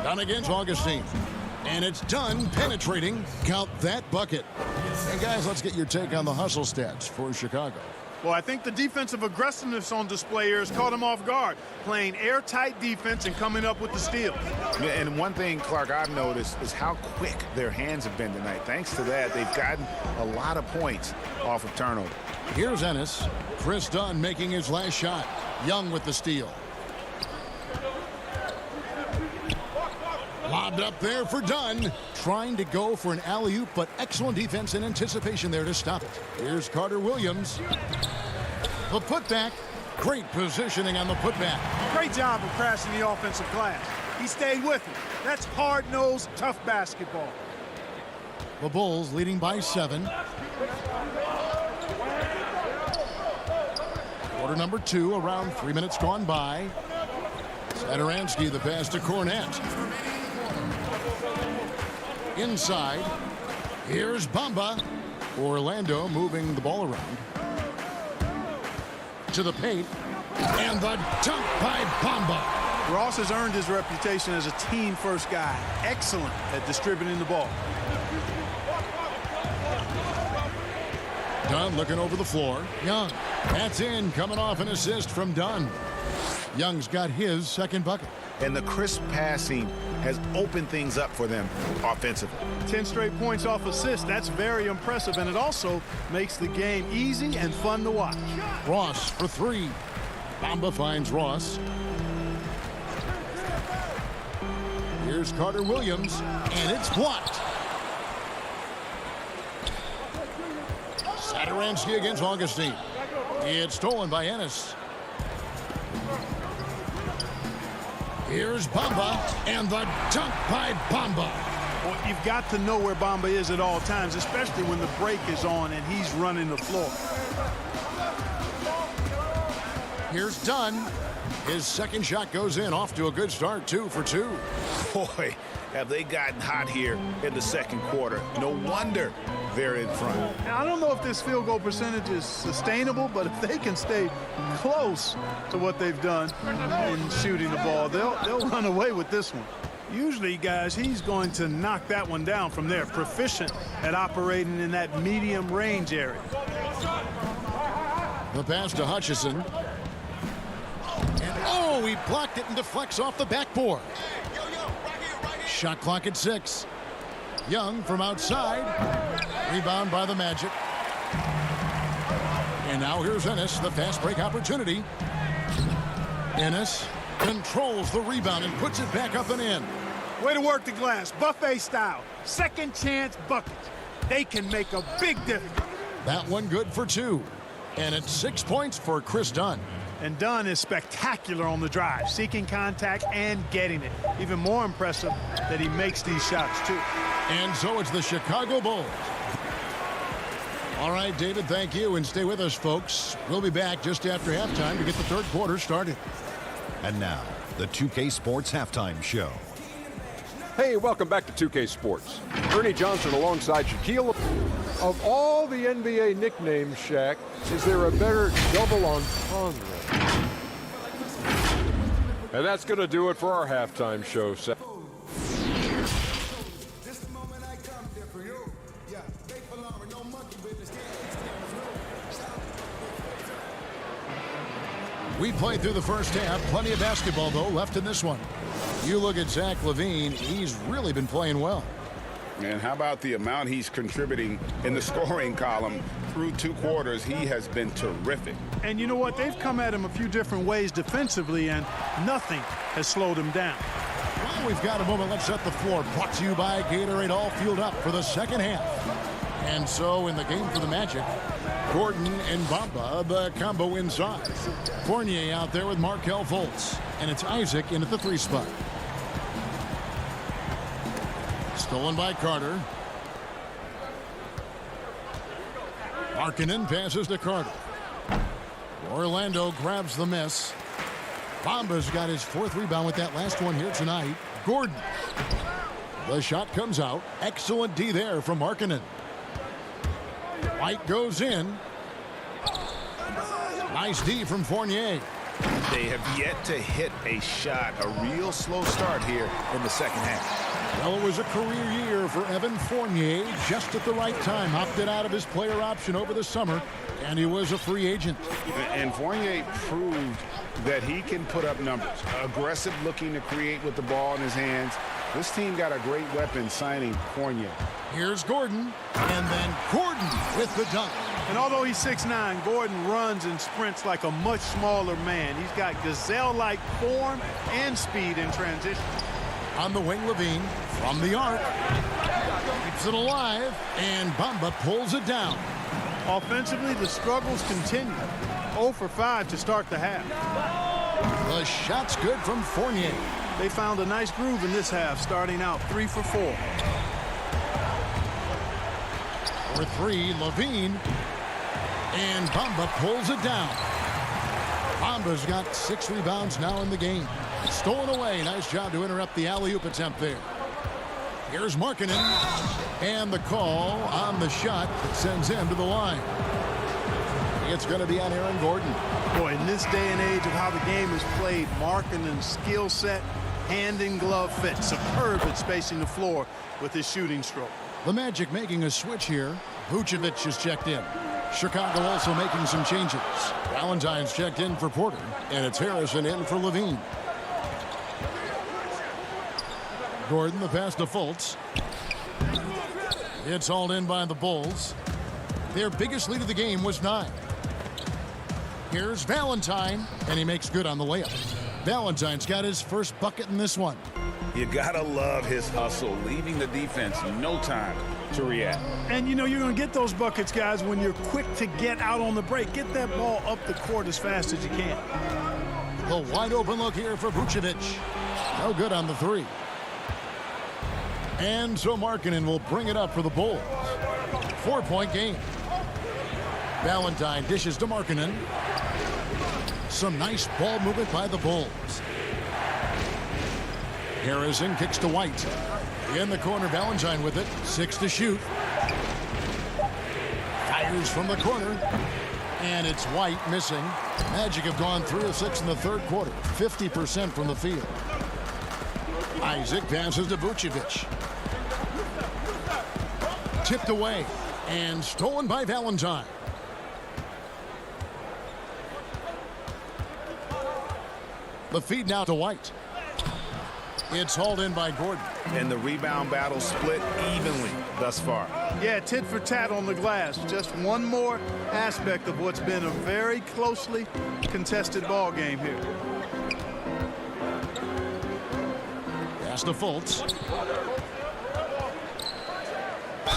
Done against Augustine. And it's Dunn penetrating. Count that bucket. And guys, let's get your take on the hustle stats for Chicago. Well, I think the defensive aggressiveness on display here has caught him off guard, playing airtight defense and coming up with the steals. Yeah, and one thing, Clark, I've noticed is how quick their hands have been tonight. Thanks to that, they've gotten a lot of points off of turnover. Here's Ennis. Chris Dunn making his last shot. Young with the steal. Lobbed up there for Dunn. Trying to go for an alley-oop, but excellent defense and anticipation there to stop it. Here's Carter Williams. The putback. Great positioning on the putback. Great job of crashing the offensive glass. He stayed with it. That's hard-nosed, tough basketball. The Bulls leading by 7. Quarter number 2, around 3 minutes gone by. Satoransky the pass to Cornette. Inside. Here's Bamba. Orlando moving the ball around. To the paint. And the dunk by Bamba. Ross has earned his reputation as a team-first guy. Excellent at distributing the ball. Dunn looking over the floor. Young. That's in, coming off an assist from Dunn. Young's got his second bucket. And the crisp passing has opened things up for them offensively. 10 straight points off assists. That's very impressive, and it also makes the game easy and fun to watch. Ross for three. Bamba finds Ross. Here's Carter Williams, and it's blocked. Satoransky against Augustine. It's stolen by Ennis. Here's Bamba, and the dunk by Bamba. Well, you've got to know where Bamba is at all times, especially when the break is on and he's running the floor. Here's Dunn. His second shot goes in, off to a good start, 2 for 2. Boy, have they gotten hot here in the second quarter. No wonder they're in front. Now, I don't know if this field goal percentage is sustainable, but if they can stay close to what they've done in shooting the ball, they'll run away with this one. Usually, guys, he's going to knock that one down from there. Proficient at operating in that medium range area. The pass to Hutchison. And oh, he blocked it and deflects off the backboard. Shot clock at 6. Young from outside. Rebound by the Magic. And now here's Ennis, the fast break opportunity. Ennis controls the rebound and puts it back up and in. Way to work the glass, buffet style. Second chance buckets. They can make a big difference. That one good for 2. And it's 6 points for Chris Dunn. And Dunn is spectacular on the drive, seeking contact and getting it. Even more impressive that he makes these shots, too. And so it's the Chicago Bulls. All right, David, thank you. And stay with us, folks. We'll be back just after halftime to get the third quarter started. And now, the 2K Sports Halftime Show. Hey, welcome back to 2K Sports. Ernie Johnson alongside Shaquille. Of all the NBA nicknames, Shaq, is there a better double entendre? And that's going to do it for our halftime show. We played through the first half. Plenty of basketball, though, left in this one. You look at Zach LaVine. He's really been playing well. And how about the amount he's contributing in the scoring column through 2 quarters? He has been terrific. And you know what? They've come at him a few different ways defensively, and nothing has slowed him down. Well, we've got a moment. Let's set the floor. Brought to you by Gatorade, all fueled up for the second half. And so in the game for the Magic, Gordon and Bamba, the combo inside. Fournier out there with Markelle Fultz. And it's Isaac in at the 3 spot. Stolen by Carter. Markkanen passes to Carter. Orlando grabs the miss. Bamba's got his 4th rebound with that last one here tonight. Gordon. The shot comes out. Excellent D there from Markkanen. White goes in. Nice D from Fournier. They have yet to hit a shot, a real slow start here in the second half. Well, it was a career year for Evan Fournier, just at the right time. Opted out of his player option over the summer, and he was a free agent. And Fournier proved that he can put up numbers. Aggressive looking to create with the ball in his hands. This team got a great weapon signing Fournier. Here's Gordon, and then Gordon with the dunk. And although he's 6'9", Gordon runs and sprints like a much smaller man. He's got gazelle-like form and speed in transition. On the wing, LaVine from the arc. Keeps it alive, and Bamba pulls it down. Offensively, the struggles continue. 0 for 5 to start the half. The shot's good from Fournier. They found a nice groove in this half, starting out 3 for 4. For 3, LaVine. And Bamba pulls it down. Bamba's got 6 rebounds now in the game. Stolen away. Nice job to interrupt the alley-oop attempt there. Here's Markkanen. And the call on the shot that sends him to the line. it's going to be on Aaron Gordon. Boy, in this day and age of how the game is played, Markkanen's skill set, hand in glove fit, superb at spacing the floor with his shooting stroke. The Magic making a switch here. Vucevic is checked in. Chicago also making some changes. Valentine's checked in for Porter, and it's Harrison in for Levine. Gordon, the pass to Fultz. It's hauled in by the Bulls. Their biggest lead of the game was 9. Here's Valentine, and he makes good on the layup. Valentine's got his first bucket in this one. You gotta love his hustle, leaving the defense no time to react. And you know you're going to get those buckets, guys, when you're quick to get out on the break. Get that ball up the court as fast as you can. The wide open look here for Vucevic. No good on the 3. And so Markkanen will bring it up for the Bulls. 4-point game. Valentine dishes to Markkanen. Some nice ball movement by the Bulls. Harrison kicks to White. In the corner, Valentine with it. 6 to shoot. Fires from the corner. And it's White missing. Magic have gone 3 of 6 in the third quarter. 50% from the field. Isaac passes to Vucevic. Tipped away and stolen by Valentine. The feed now to White. It's hauled in by Gordon. And the rebound battle split evenly thus far. Yeah, tit for tat on the glass. Just one more aspect of what's been a very closely contested ball game here. Pass to Fultz.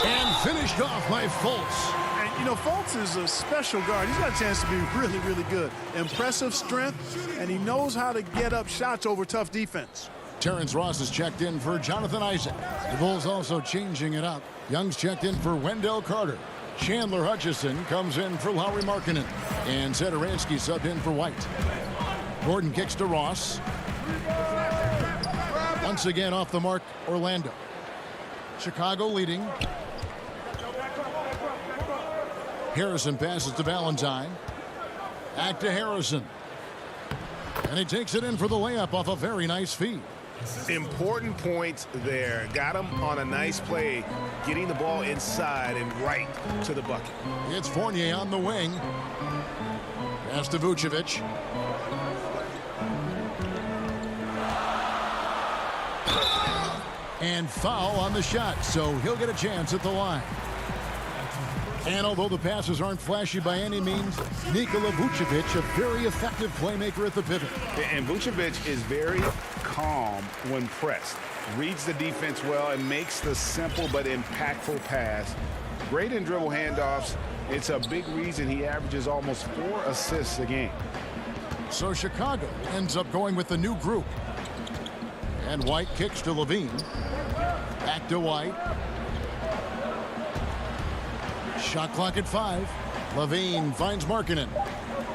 And finished off by Fultz. And, you know, Fultz is a special guard. He's got a chance to be really, really good. Impressive strength, and he knows how to get up shots over tough defense. Terrence Ross is checked in for Jonathan Isaac. The Bulls also changing it up. Young's checked in for Wendell Carter. Chandler Hutchison comes in for Lauri Markkanen. And Satoransky subbed in for White. Gordon kicks to Ross. Once again off the mark, Orlando. Chicago leading. Harrison passes to Valentine. Back to Harrison. And he takes it in for the layup off a very nice feed. Important points there. Got him on a nice play, getting the ball inside and right to the bucket. It's Fournier on the wing. Pass to Vucevic. And foul on the shot, so he'll get a chance at the line. And although the passes aren't flashy by any means, Nikola Vucevic, a very effective playmaker at the pivot. And Vucevic is very calm when pressed. Reads the defense well and makes the simple but impactful pass. Great in dribble handoffs. It's a big reason he averages almost 4 assists a game. So Chicago ends up going with the new group. And White kicks to Levine. Back to White. Shot clock at 5. Levine finds Markkanen.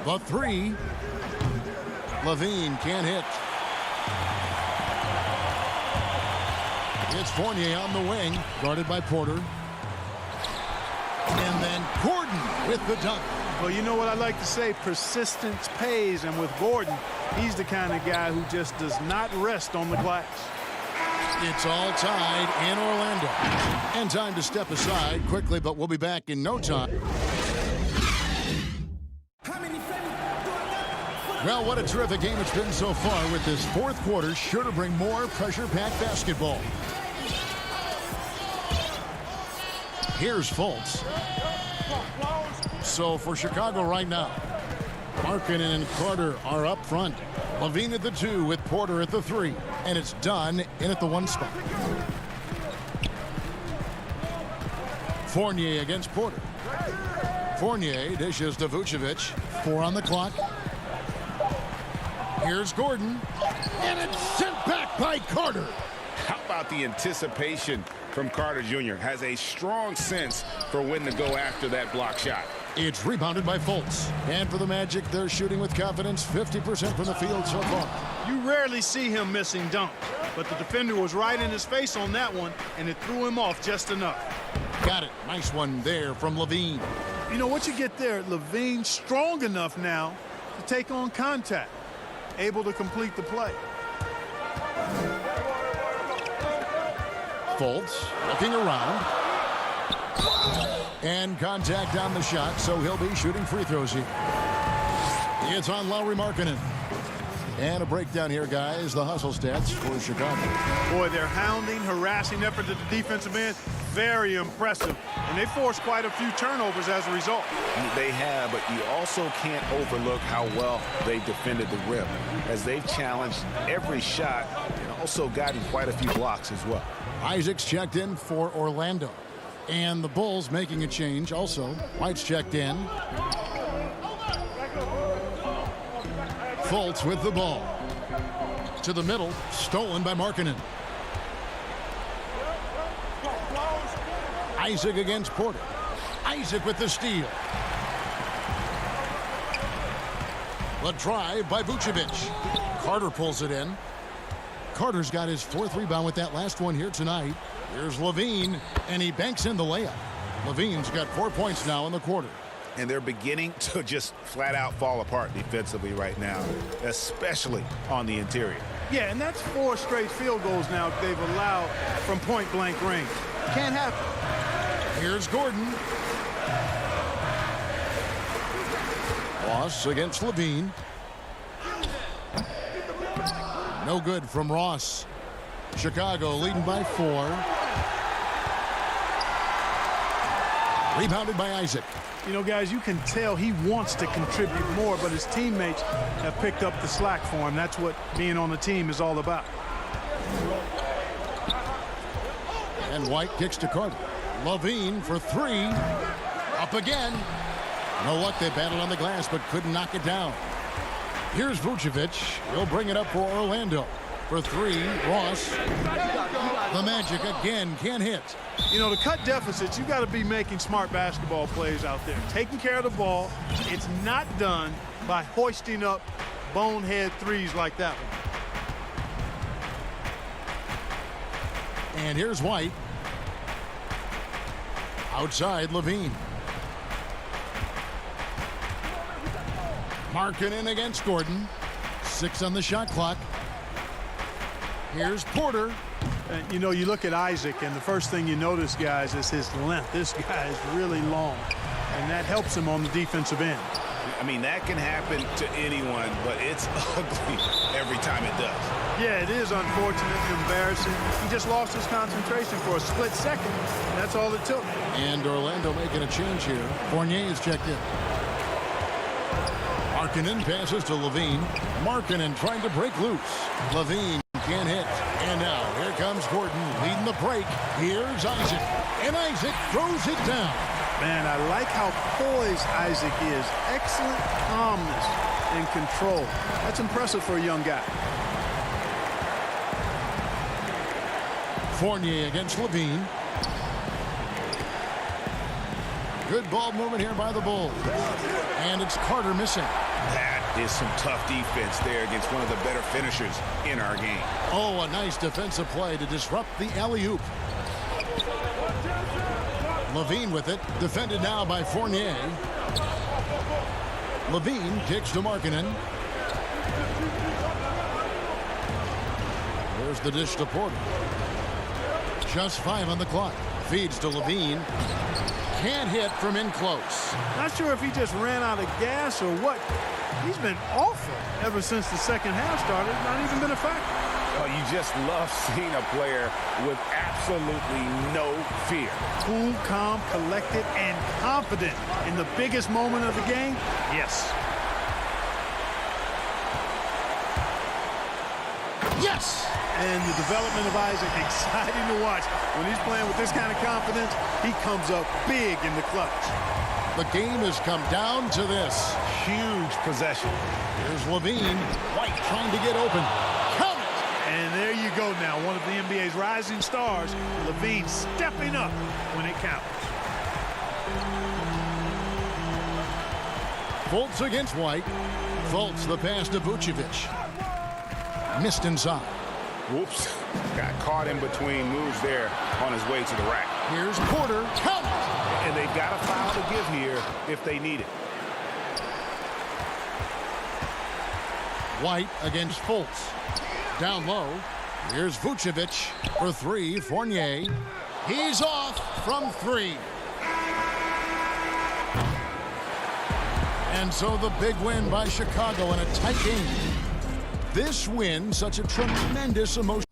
The 3. Levine can't hit. It's Fournier on the wing, guarded by Porter. And then Gordon with the dunk. Well, you know what I like to say, persistence pays, and with Gordon, he's the kind of guy who just does not rest on the glass. It's all tied in Orlando. And time to step aside quickly, but we'll be back in no time. Well, what a terrific game it's been so far, with this fourth quarter sure to bring more pressure-packed basketball. Here's Fultz. So for Chicago right now, Markkanen and Carter are up front. Levine at the 2 with Porter at the 3. And it's done in at the 1 spot. Fournier against Porter. Fournier dishes to Vucevic. 4 on the clock. Here's Gordon. And it's sent back by Carter. How about the anticipation from Carter Jr.? Has a strong sense for when to go after that block shot. It's rebounded by Fultz. And for the Magic, they're shooting with confidence, 50% from the field so far. You rarely see him missing dunks, but the defender was right in his face on that one, and it threw him off just enough. Got it. Nice one there from Levine. You know what you get there? Levine strong enough now to take on contact, able to complete the play. Fultz looking around. And contact on the shot, so he'll be shooting free throws here. It's on Lauri Markkanen. And a breakdown here, guys. The hustle stats for Chicago. Boy, their hounding, harassing effort at the defensive end, very impressive. And they forced quite a few turnovers as a result. They have, but you also can't overlook how well they defended the rim, as they've challenged every shot and also gotten quite a few blocks as well. Isaac's checked in for Orlando. And the Bulls making a change also. White's checked in. Fultz with the ball. To the middle, stolen by Markkanen. Isaac against Porter. Isaac with the steal. The drive by Vucevic. Carter pulls it in. Carter's got his 4th rebound with that last one here tonight. Here's Levine, and he banks in the layup. Levine's got 4 points now in the quarter. And they're beginning to just flat out fall apart defensively right now, especially on the interior. Yeah, and that's 4 straight field goals now they've allowed from point-blank range. Can't happen. Here's Gordon. Ross against Levine. No good from Ross. Chicago leading by 4. Rebounded by Isaac. You know, guys, you can tell he wants to contribute more, but his teammates have picked up the slack for him. That's what being on the team is all about. And White kicks to Carter. Levine for 3. Up again. No luck. They battled on the glass, but couldn't knock it down. Here's Vucevic. He'll bring it up for Orlando. For 3, Ross. The Magic again can't hit. You know, to cut deficits, you got to be making smart basketball plays out there. Taking care of the ball. It's not done by hoisting up bonehead threes like that one. And here's White. Outside, Levine. Markkanen against Gordon. 6 on the shot clock. Here's Porter. And, you know, you look at Isaac, and the first thing you notice, guys, is his length. This guy is really long, and that helps him on the defensive end. I mean, that can happen to anyone, but it's ugly every time it does. Yeah, it is unfortunate and embarrassing. He just lost his concentration for a split second, and that's all it took. And Orlando making a change here. Fournier is checked in. Markkanen passes to Levine. Markkanen trying to break loose. Levine can't hit. And now here comes Gordon leading the break. Here's Isaac. And Isaac throws it down. Man, I like how poised Isaac is. Excellent calmness and control. That's impressive for a young guy. Fournier against Levine. Good ball movement here by the Bulls. And it's Carter missing. That is some tough defense there against one of the better finishers in our game. Oh, a nice defensive play to disrupt the alley-oop. Levine with it. Defended now by Fournier. Levine kicks to Markkanen. There's the dish to Porter. Just 5 on the clock. Feeds to Levine. Can't hit from in close. Not sure if he just ran out of gas or what. He's been awful ever since the second half started. Not even been a factor. Oh, you just love seeing a player with absolutely no fear. Cool, calm, collected, and confident in the biggest moment of the game. Yes. Yes! And the development of Isaac, exciting to watch. When he's playing with this kind of confidence, he comes up big in the clutch. The game has come down to this. Huge possession. Here's Levine. White trying to get open. Count it! And there you go now. One of the NBA's rising stars, Levine stepping up when it counts. Fultz against White. Fultz the pass to Vucevic. Missed inside. Whoops. Got caught in between moves there on his way to the rack. Here's Porter. Count it! and they've got a foul to give here if they need it. White against Fultz. Down low. Here's Vucevic for three. Fournier. He's off from three. And so the big win by Chicago in a tight game. This win, such a tremendous emotion.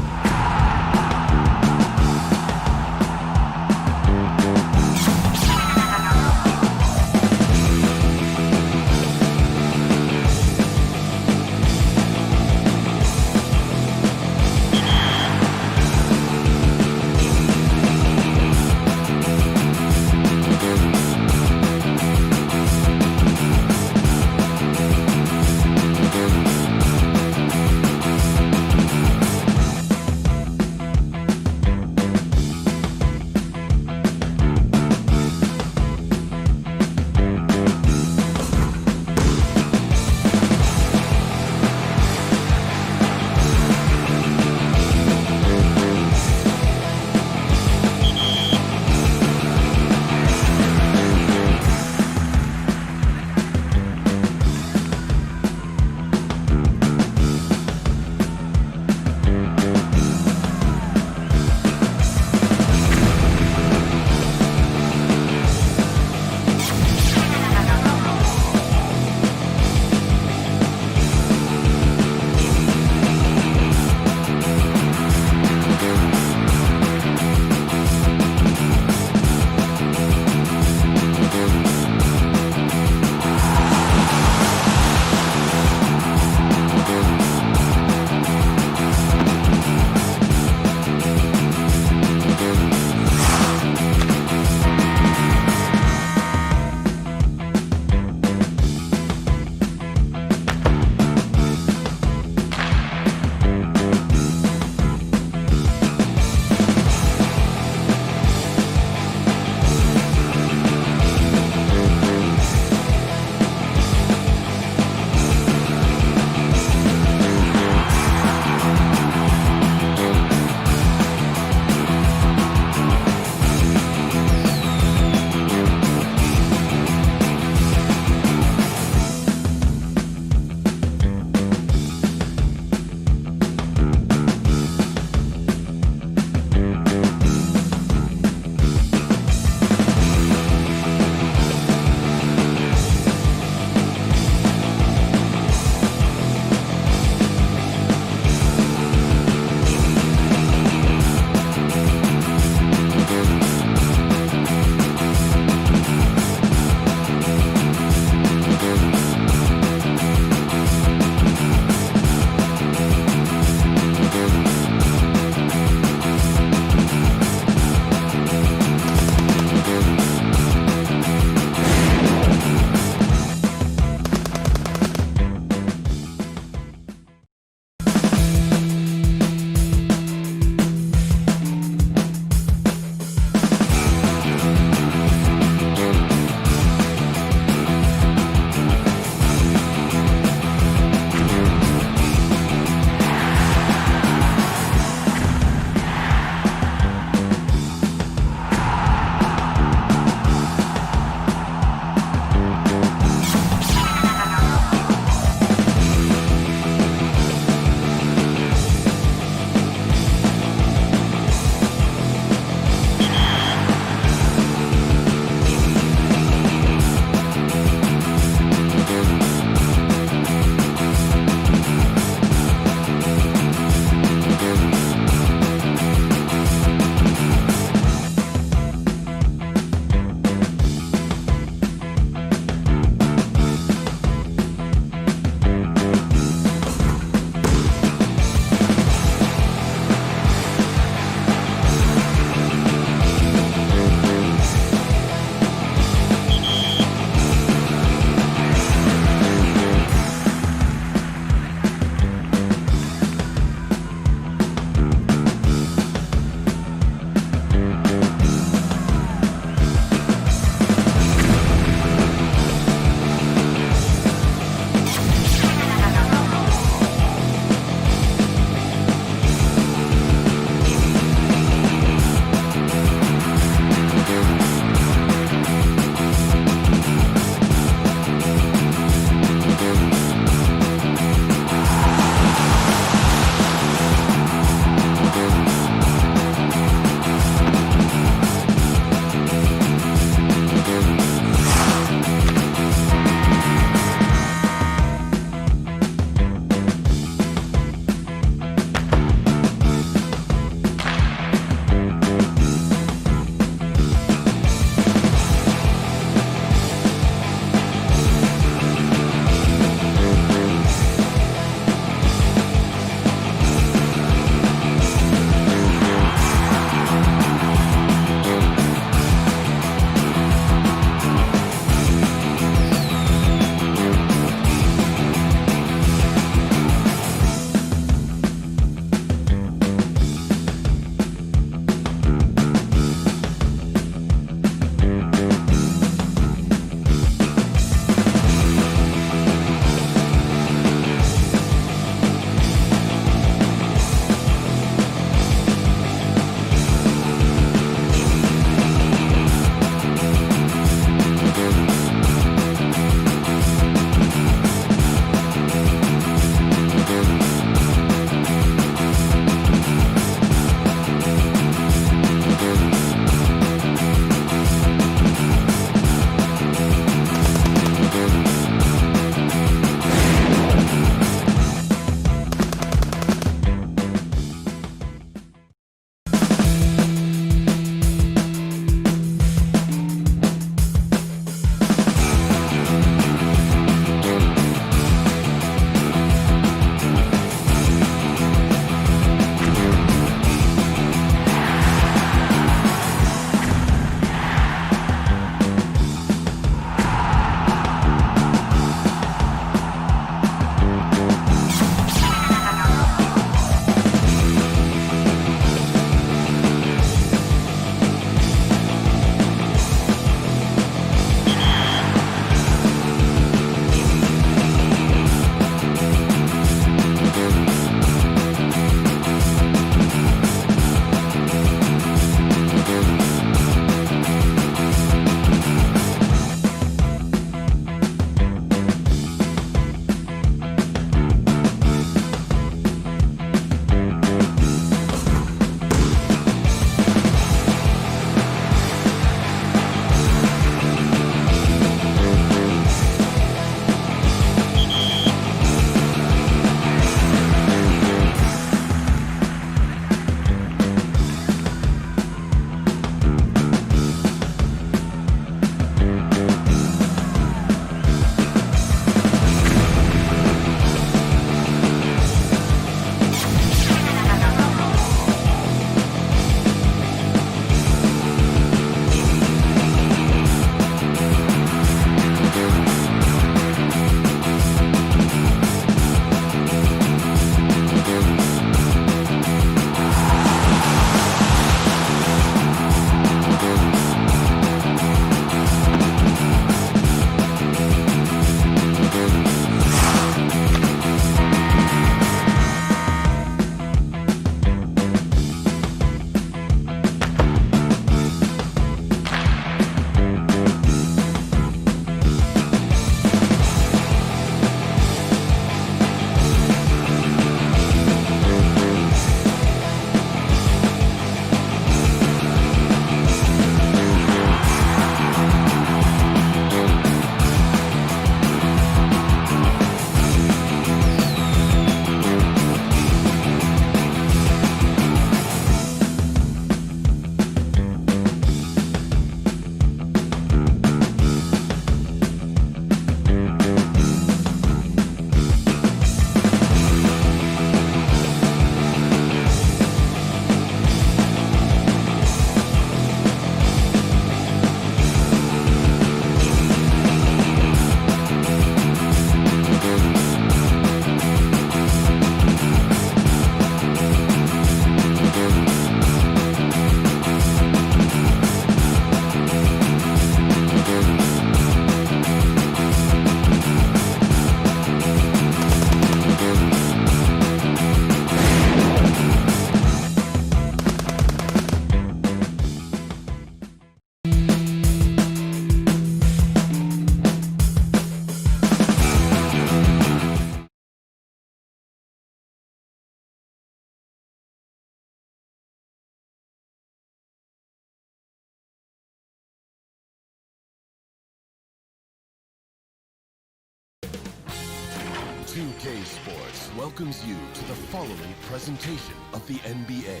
2K Sports welcomes you to the following presentation of the NBA.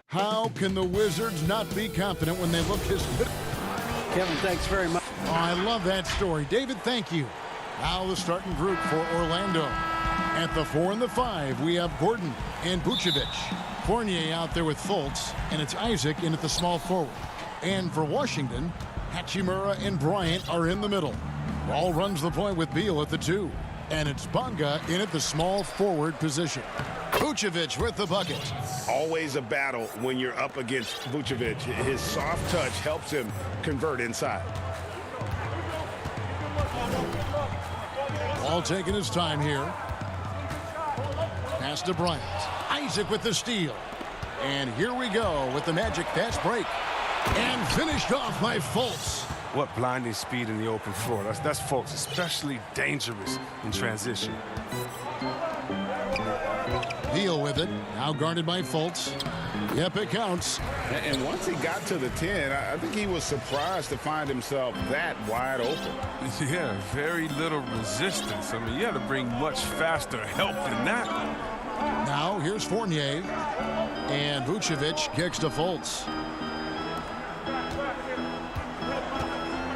How can the Wizards not be confident when they look this good? Kevin, thanks very much. Oh, I love that story. David, thank you. Now the starting group for Orlando. At the 4 and the 5, we have Gordon and Vucevic. Fournier out there with Fultz, and it's Isaac in at the small forward. And for Washington, Hachimura and Bryant are in the middle. Ball runs the point with Beal at the 2. And it's Bonga in at the small forward position. Vucevic with the bucket. Always a battle when you're up against Vucevic. His soft touch helps him convert inside. Ball taking his time here. Pass to Bryant. Isaac with the steal. And here we go with the Magic fast break. And finished off by Fultz. What blinding speed in the open floor. That's Fultz, especially dangerous in transition. Beal with it. Now guarded by Fultz. Yep, it counts. And once he got to the 10, I think he was surprised to find himself that wide open. Yeah, very little resistance. I mean, you had to bring much faster help than that. Now here's Fournier. And Vucevic kicks to Fultz.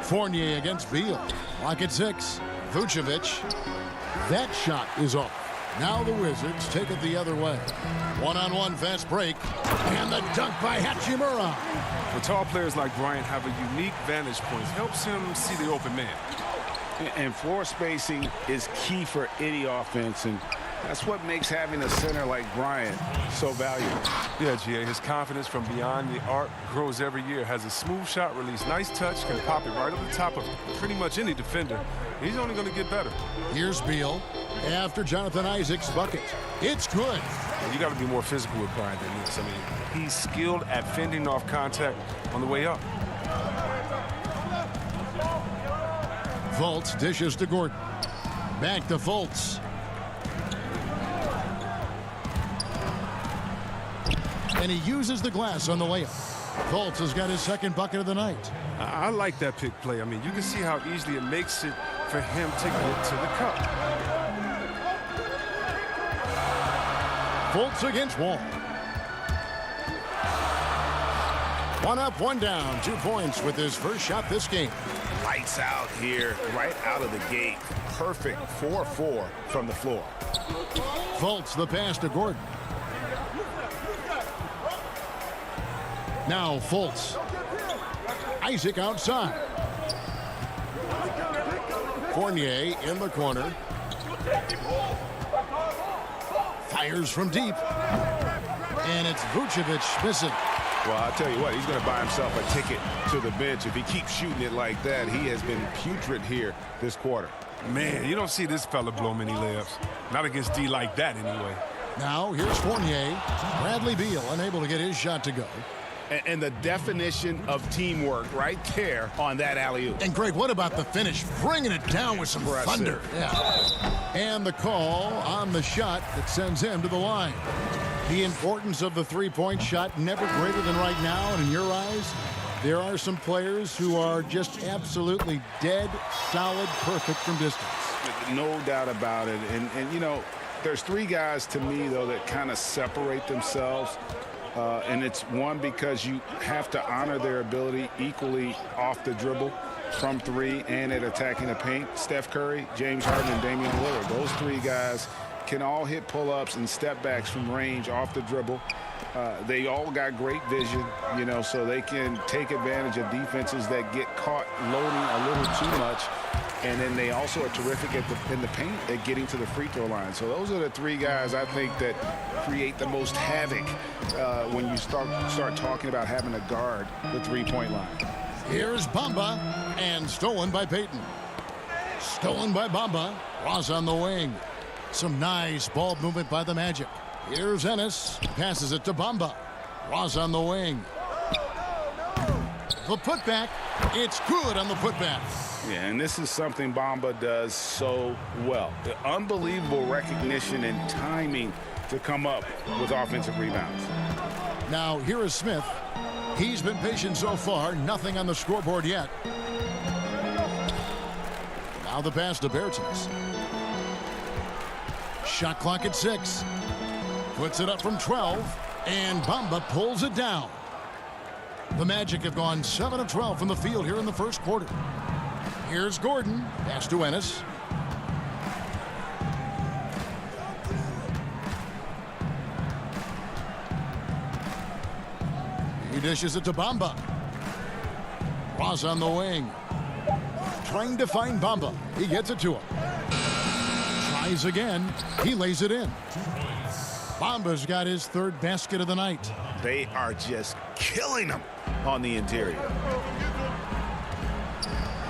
Fournier against Beal. Lock at 6. Vucevic. That shot is off. Now the Wizards take it the other way. One-on-one fast break. And the dunk by Hachimura. When tall players like Bryant have a unique vantage point, helps him see the open man. And floor spacing is key for any offense, and that's what makes having a center like Bryant so valuable. Yeah, GA, his confidence from beyond the arc grows every year. Has a smooth shot release, nice touch, can pop it right over the top of pretty much any defender. He's only going to get better. Here's Beal after Jonathan Isaac's bucket. It's good. And you got to be more physical with Bryant than this. I mean, he's skilled at fending off contact on the way up. Fultz dishes to Gordon. Back to Fultz. And he uses the glass on the layup. Fultz has got his second bucket of the night. I like that pick play. I mean, you can see how easily it makes it for him to get to the cup. Fultz against Wall. One up, one down. 2 points with his first shot this game. Lights out here, right out of the gate. Perfect 4-4 from the floor. Fultz the pass to Gordon. Now Fultz. Isaac outside. Fournier in the corner. Fires from deep. And it's Vucevic missing. Well, I'll tell you what, he's going to buy himself a ticket to the bench. If he keeps shooting it like that, he has been putrid here this quarter. Man, you don't see this fella blow many layups. Not against D like that, anyway. Now, here's Fournier. Bradley Beal unable to get his shot to go. And the definition of teamwork right there on that alley-oop. And, Greg, what about the finish? Bringing it down with some thunder. Yeah. And the call on the shot that sends him to the line. The importance of the three-point shot never greater than right now. And in your eyes, there are some players who are just absolutely dead, solid, perfect from distance. No doubt about it. And you know, there's 3 guys to me, though, that kind of separate themselves. And it's one, because you have to honor their ability equally off the dribble, from 3, and at attacking the paint. Steph Curry, James Harden, and Damian Lillard. Those 3 guys can all hit pull-ups and step backs from range off the dribble. They all got great vision, you know, so they can take advantage of defenses that get caught loading a little too much. And then they also are terrific in the paint at getting to the free throw line. So those are the 3 guys I think that create the most havoc when you start talking about having to guard the three-point line. Here's Bamba, and stolen by Payton. Stolen by Bamba. Ross on the wing. Some nice ball movement by the Magic. Here's Ennis. Passes it to Bamba. Ross on the wing. The putback. It's good on the putback. Yeah, and this is something Bamba does so well. The unbelievable recognition and timing to come up with offensive rebounds. Now, here is Smith. He's been patient so far. Nothing on the scoreboard yet. Now the pass to Bertens. Shot clock at 6. Puts it up from 12. And Bamba pulls it down. The Magic have gone 7 of 12 from the field here in the first quarter. Here's Gordon. Pass to Ennis. He dishes it to Bamba. Ross on the wing. Trying to find Bamba. He gets it to him. Tries again. He lays it in. Bamba's got his third basket of the night. They are just killing him on the interior.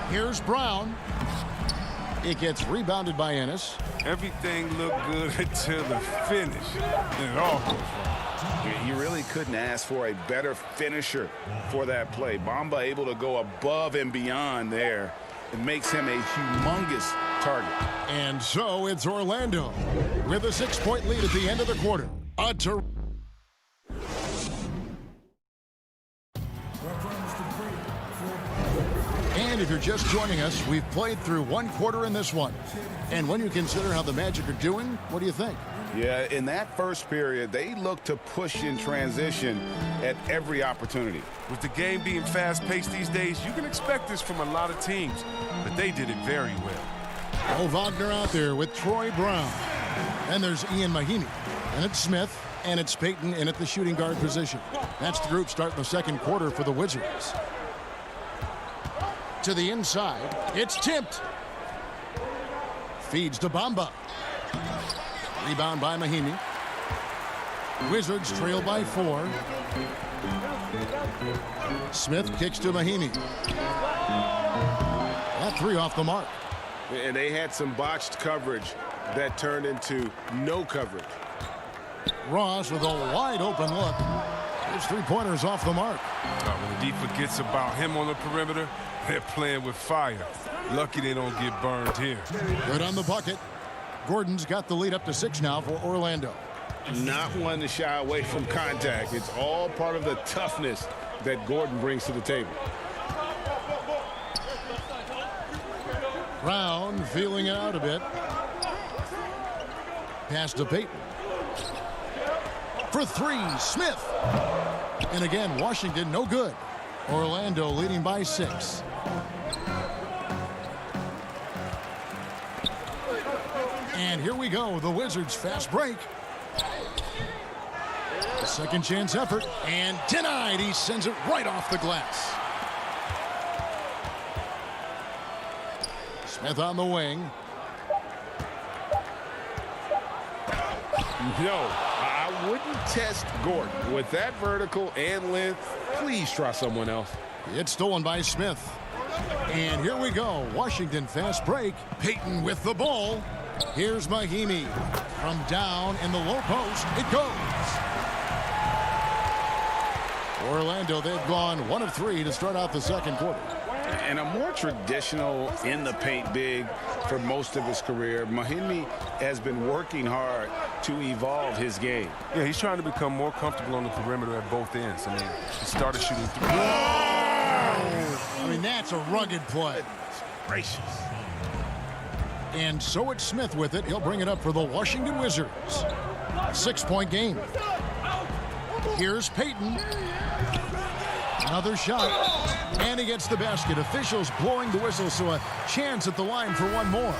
Here's Brown. It gets rebounded by Ennis. Everything looked good until the finish. And it all goes wrong. You really couldn't ask for a better finisher for that play. Bamba able to go above and beyond there. It makes him a humongous target. And so it's Orlando with a 6-point lead at the end of the quarter. And if you're just joining us, we've played through one quarter in this one. And when you consider how the Magic are doing, what do you think? Yeah, in that first period, they looked to push in transition at every opportunity. With the game being fast-paced these days, you can expect this from a lot of teams, but they did it very well. Oh, Wagner out there with Troy Brown. And there's Ian Mahinmi. And it's Smith. And it's Payton in at the shooting guard position. That's the group starting the second quarter for the Wizards. To the inside. It's tipped. Feeds to Bamba. Rebound by Mahinmi. Wizards trail by 4. Smith kicks to Mahinmi. That 3 off the mark. And they had some botched coverage that turned into no coverage. Ross with a wide open look. His 3-pointers off the mark. When the D forgets about him on the perimeter, they're playing with fire. Lucky they don't get burned here. Good on the bucket. Gordon's got the lead up to 6 now for Orlando. Not one to shy away from contact. It's all part of the toughness that Gordon brings to the table. Brown feeling it out a bit. Pass to Payton. For 3, Smith. And again, Washington no good. Orlando leading by 6. And here we go, the Wizards fast break. A second chance effort, and denied. He sends it right off the glass. Smith on the wing. No, I wouldn't test Gordon. With that vertical and length, please try someone else. It's stolen by Smith. And here we go, Washington fast break. Payton with the ball. Here's Mahinmi. From down in the low post, it goes. Orlando, they've gone 1 of 3 to start out the second quarter. And a more traditional in the paint big for most of his career. Mahinmi has been working hard to evolve his game. Yeah, he's trying to become more comfortable on the perimeter at both ends. I mean, he started shooting 3. I mean, that's a rugged play. Gracious. And so it's Smith with it. He'll bring it up for the Washington Wizards. 6-point game. Here's Payton. Another shot. And he gets the basket. Officials blowing the whistle, so a chance at the line for one more.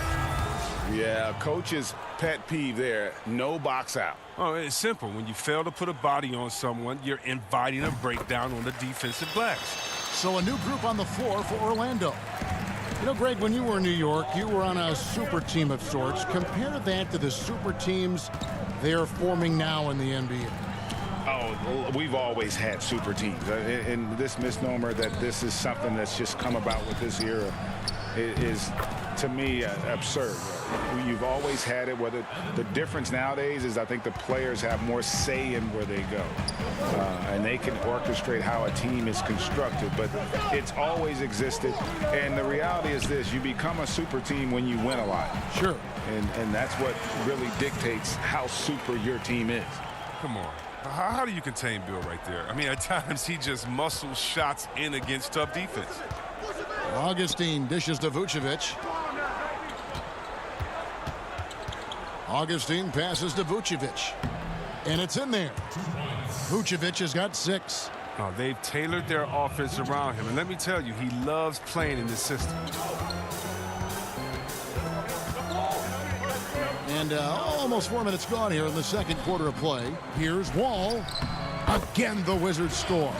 Yeah, coach's pet peeve there. No box out. Oh, it's simple. When you fail to put a body on someone, you're inviting a breakdown on the defensive glass. So a new group on the floor for Orlando. You know, Greg, when you were in New York, you were on a super team of sorts. Compare that to the super teams they're forming now in the NBA. Oh, we've always had super teams. And this misnomer that this is something that's just come about with this era is, to me, absurd. You've always had it. Whether the difference nowadays is I think the players have more say in where they go. And they can orchestrate how a team is constructed. But it's always existed. And the reality is this. You become a super team when you win a lot. Sure. And that's what really dictates how super your team is. Come on. How do you contain Bill right there? I mean, at times he just muscles shots in against tough defense. Augustine dishes to Vucevic. Augustine passes to Vucevic. And it's in there. Vucevic has got 6. Oh, they've tailored their offense around him. And let me tell you, he loves playing in this system. And almost 4 minutes gone here in the second quarter of play. Here's Wall. Again, the Wizards score.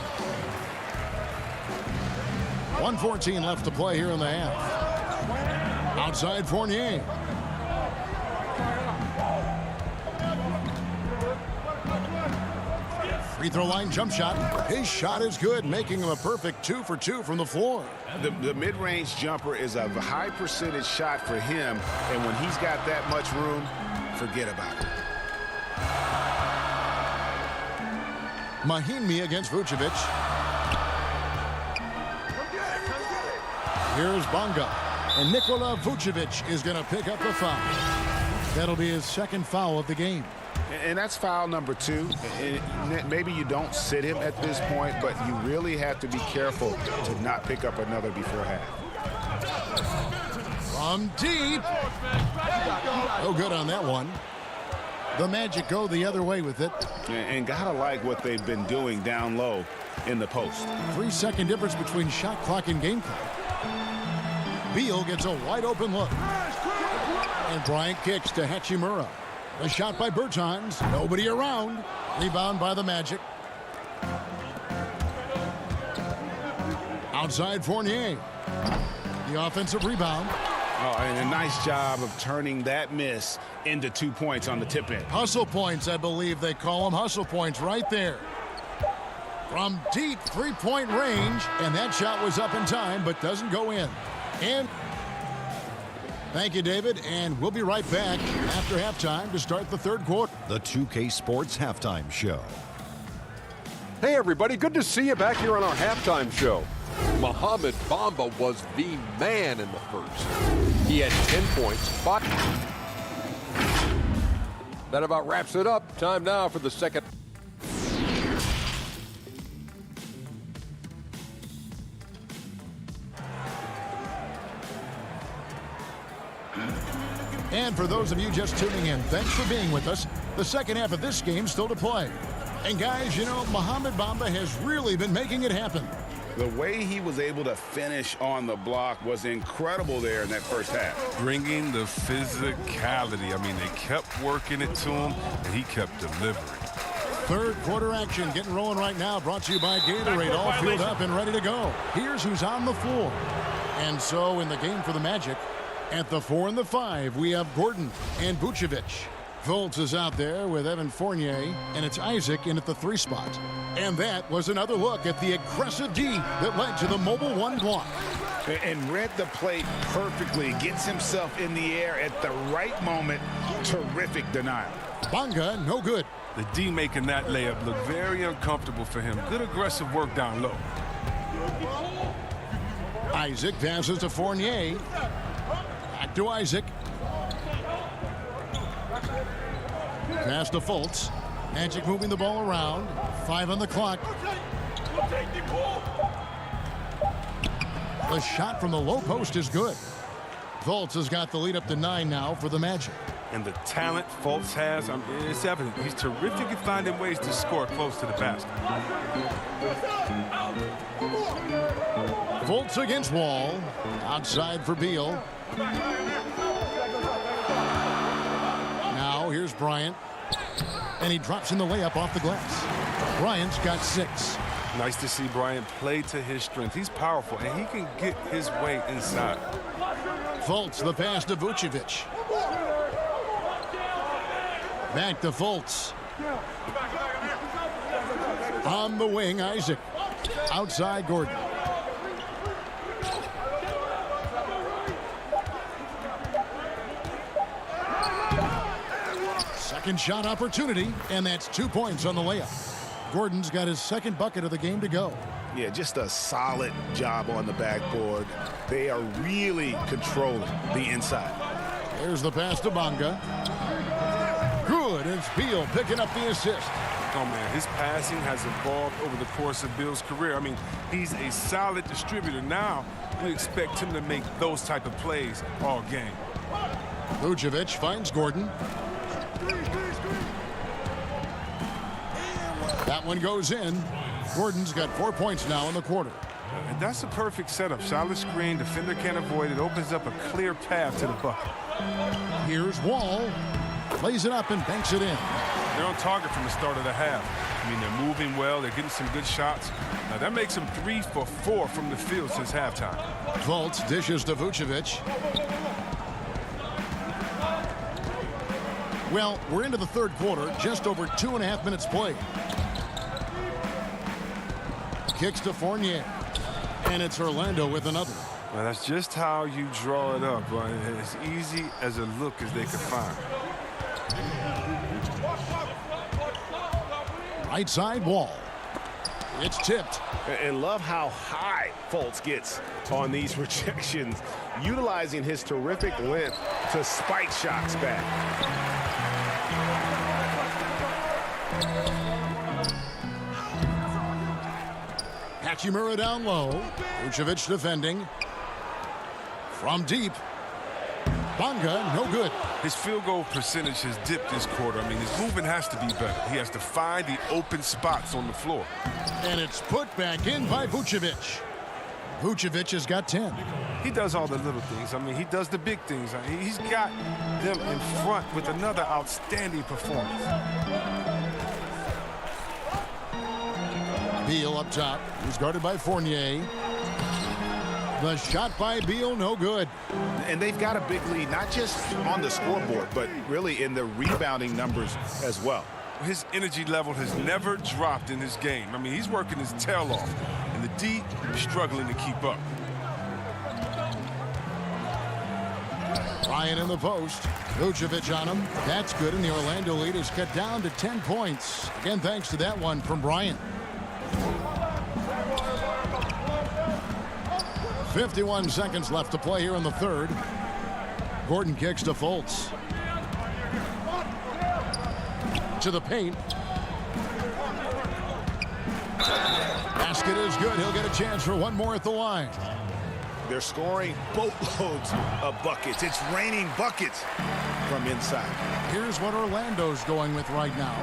1:14 left to play here in the half. Outside Fournier. Free throw line jump shot. His shot is good, making him a perfect 2 for 2 from the floor. The mid-range jumper is a high percentage shot for him, and when he's got that much room, forget about it. Mahinmi against Vucevic. Here's Bonga. And Nikola Vucevic is going to pick up the foul. That'll be his second foul of the game. And that's foul number 2. And maybe you don't sit him at this point, but you really have to be careful to not pick up another before half. From deep. No good on that one. The Magic go the other way with it. And gotta like what they've been doing down low in the post. 3-second difference between shot clock and game clock. Beal gets a wide open look. And Bryant kicks to Hachimura. A shot by Bertans. Nobody around. Rebound by the Magic. Outside Fournier. The offensive rebound. Oh, and a nice job of turning that miss into 2 points on the tip in. Hustle points, I believe they call them. Hustle points right there. From deep 3-point range. And that shot was up in time, but doesn't go in. And thank you, David. And we'll be right back after halftime to start the third quarter. The 2K Sports Halftime Show. Hey, everybody. Good to see you back here on our halftime show. Mohamed Bamba was the man in the first. He had 10 points. That about wraps it up. Time now for the second. And for those of you just tuning in, thanks for being with us. The second half of this game still to play. And guys, you know, Mohamed Bamba has really been making it happen. The way he was able to finish on the block was incredible there in that first half. Bringing the physicality. I mean, they kept working it to him, and he kept delivering. Third quarter action getting rolling right now. Brought to you by Gatorade. All filled up and ready to go. Here's who's on the floor. And so in the game for the Magic, at the 4 and the 5, we have Gordon and Vucevic. Fultz is out there with Evan Fournier, and it's Isaac in at the 3 spot. And that was another look at the aggressive D that led to the mobile 1 block. And read the play perfectly. Gets himself in the air at the right moment. Terrific denial. Bonga, no good. The D making that layup look very uncomfortable for him. Good aggressive work down low. Isaac passes to Fournier. Back to Isaac. Pass to Fultz. Magic moving the ball around. 5 on the clock. The shot from the low post is good. Fultz has got the lead up to 9 now for the Magic. And the talent Fultz has, it's evident. He's terrific at finding ways to score close to the basket. Fultz against Wall. Outside for Beal. Now here's Bryant. And he drops in the layup off the glass. Bryant's got 6. Nice to see Bryant play to his strength. He's powerful, and he can get his way inside. Fultz, the pass to Vucevic. Back to Fultz. On the wing, Isaac. Outside, Gordon. Second shot opportunity, and that's 2 points on the layup. Gordon's got his second bucket of the game to go. Yeah, just a solid job on the backboard. They are really controlling the inside. There's the pass to Bonga. Good, it's Beal picking up the assist. Oh, man, his passing has evolved over the course of Beal's career. I mean, he's a solid distributor. Now, we expect him to make those type of plays all game. Vucevic finds Gordon. That one goes in. Gordon's got 4 points now in the quarter. And that's a perfect setup. Solid screen, defender can't avoid it. Opens up a clear path to the bucket. Here's Wall. Lays it up and banks it in. They're on target from the start of the half. I mean, they're moving well. They're getting some good shots. Now, that makes them 3 for 4 from the field since halftime. Fultz dishes to Vucevic. Well, we're into the third quarter. Just over 2.5 minutes played. Kicks to Fournier. And it's Orlando with another. Well, that's just how you draw it up. Right? As easy as a look as they could find. Right side Wall. It's tipped. And love how high Fultz gets on these rejections, utilizing his terrific length to spike shots back. Hachimura down low. Vucevic defending. From deep. Bonga, no good. His field goal percentage has dipped this quarter. I mean, his movement has to be better. He has to find the open spots on the floor. And it's put back in by Vucevic. Vucevic has got 10. He does all the little things. I mean, he does the big things. He's got them in front with another outstanding performance. Beal up top. He's guarded by Fournier. The shot by Beal, no good. And they've got a big lead, not just on the scoreboard, but really in the rebounding numbers as well. His energy level has never dropped in his game. I mean, he's working his tail off, and the D struggling to keep up. Bryant in the post. Vucevic on him. That's good, and the Orlando lead is cut down to 10 points. Again, thanks to that one from Bryant. 51 seconds left to play here in the third. Gordon kicks to Fultz. To the paint. Basket is good. He'll get a chance for one more at the line. They're scoring boatloads of buckets. It's raining buckets from inside. Here's what Orlando's going with right now.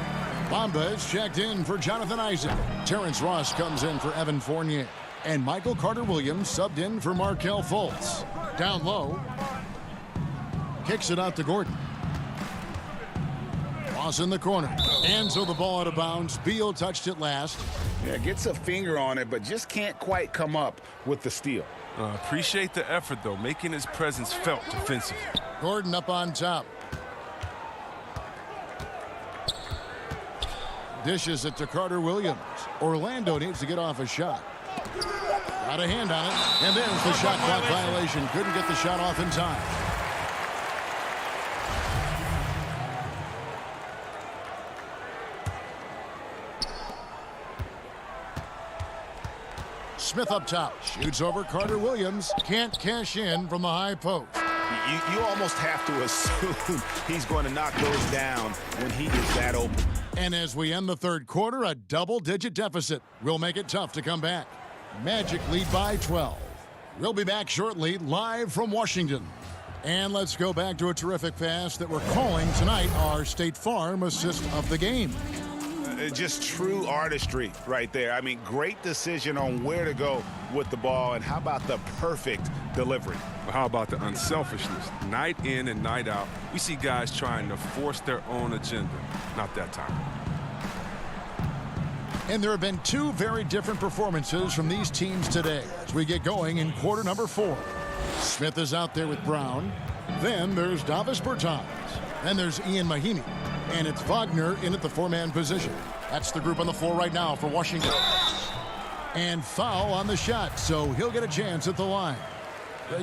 Bamba is checked in for Jonathan Isaac. Terrence Ross comes in for Evan Fournier. And Michael Carter-Williams subbed in for Markelle Fultz. Down low. Kicks it out to Gordon. Ross in the corner. And so the ball out of bounds. Beal touched it last. Yeah, gets a finger on it, but just can't quite come up with the steal. Appreciate the effort, though, making his presence felt defensively. Gordon up on top. Dishes it to Carter-Williams. Orlando needs to get off a shot. Got a hand on it. And there's the shot clock violation. Couldn't get the shot off in time. Smith up top. Shoots over Carter-Williams. Can't cash in from the high post. You almost have to assume he's going to knock those down when he gets that open. And as we end the third quarter, a double-digit deficit will make it tough to come back. Magic lead by 12. We'll be back shortly, live from Washington. And let's go back to a terrific pass that we're calling tonight our State Farm assist of the game. Just true artistry right there. I mean, great decision on where to go with the ball, and how about the perfect delivery? How about the unselfishness? Night in and night out, we see guys trying to force their own agenda. Not that time. And there have been two very different performances from these teams today as we get going in quarter number 4. Smith is out there with Brown. Then there's Davis Bertans. Then there's Ian Mahinmi. And it's Wagner in at the 4-man position. That's the group on the floor right now for Washington. And foul on the shot, so he'll get a chance at the line.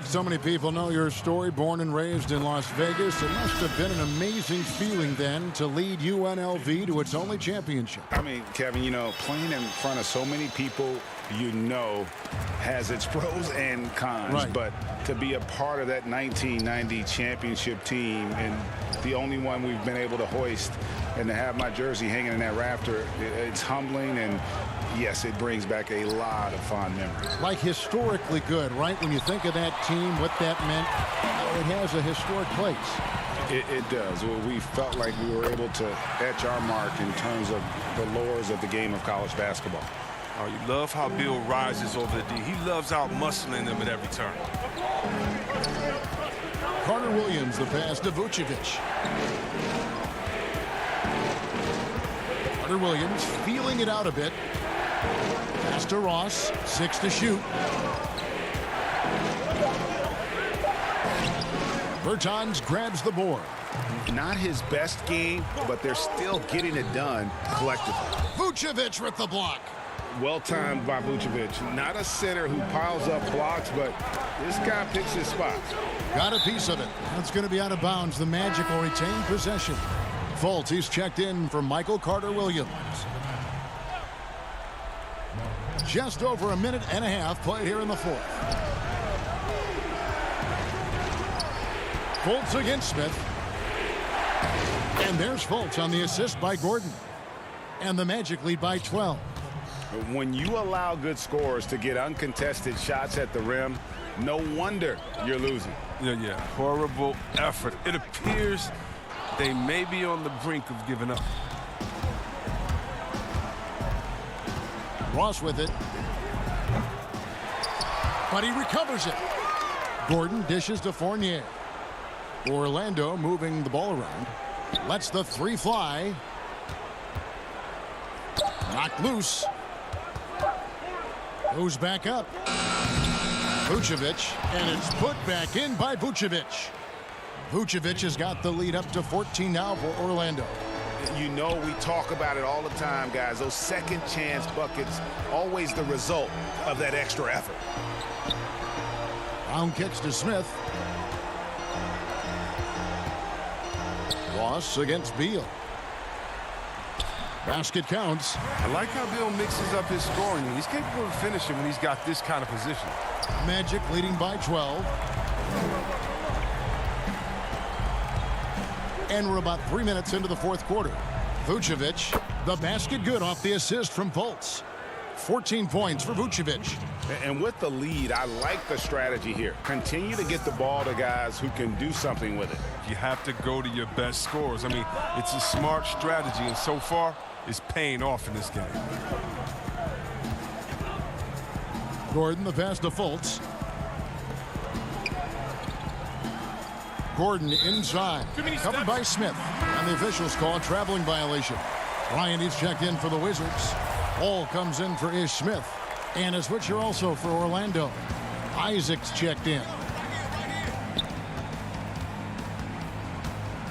So many people know your story, born and raised in Las Vegas. It must have been an amazing feeling then to lead UNLV to its only championship. I mean, Kevin, you know, playing in front of so many people, you know, has its pros and cons. Right. But to be a part of that 1990 championship team and the only one we've been able to hoist and to have my jersey hanging in that rafter, it's humbling, and yes, it brings back a lot of fond memories. Like historically good, right? When you think of that team, what that meant, it has a historic place. It does. We felt like we were able to etch our mark in terms of the lures of the game of college basketball. Oh, you love how Bill rises over the D. He loves out-muscling them at every turn. Carter Williams, the pass to Vucevic. Carter Williams feeling it out a bit. Pass to Ross, 6 to shoot. Bertans grabs the board. Not his best game, but they're still getting it done collectively. Vucevic with the block. Well timed by Vucevic. Not a center who piles up blocks, but this guy picks his spots. Got a piece of it. That's going to be out of bounds. The Magic will retain possession. Fultz, he's checked in for Michael Carter Williams. Just over a minute and a half played here in the fourth. Fultz against Smith. And there's Fultz on the assist by Gordon. And the Magic lead by 12. When you allow good scorers to get uncontested shots at the rim, no wonder you're losing. Yeah. Horrible effort. It appears they may be on the brink of giving up. Ross with it. But he recovers it. Gordon dishes to Fournier. Orlando moving the ball around. Lets the three fly. Knocked loose. Goes back up. Vucevic, and it's put back in by Vucevic. Vucevic has got the lead up to 14 now for Orlando. You know, we talk about it all the time, guys. Those second chance buckets, always the result of that extra effort. Round kicks to Smith. Ross against Beal. Basket counts. I like how Bill mixes up his scoring. He's capable of finishing when he's got this kind of position. Magic leading by 12. And we're about 3 minutes into the fourth quarter. Vucevic, the basket good off the assist from Fultz. 14 points for Vucevic. And with the lead, I like the strategy here. Continue to get the ball to guys who can do something with it. You have to go to your best scorers. I mean, it's a smart strategy, and so far, it's paying off in this game. Gordon, the pass to Fultz. Gordon inside. Covered by Smith. And the officials call a traveling violation. Bryant, he's checked in for the Wizards. Hall comes in for Ish Smith. And a switcher also for Orlando. Isaac's checked in.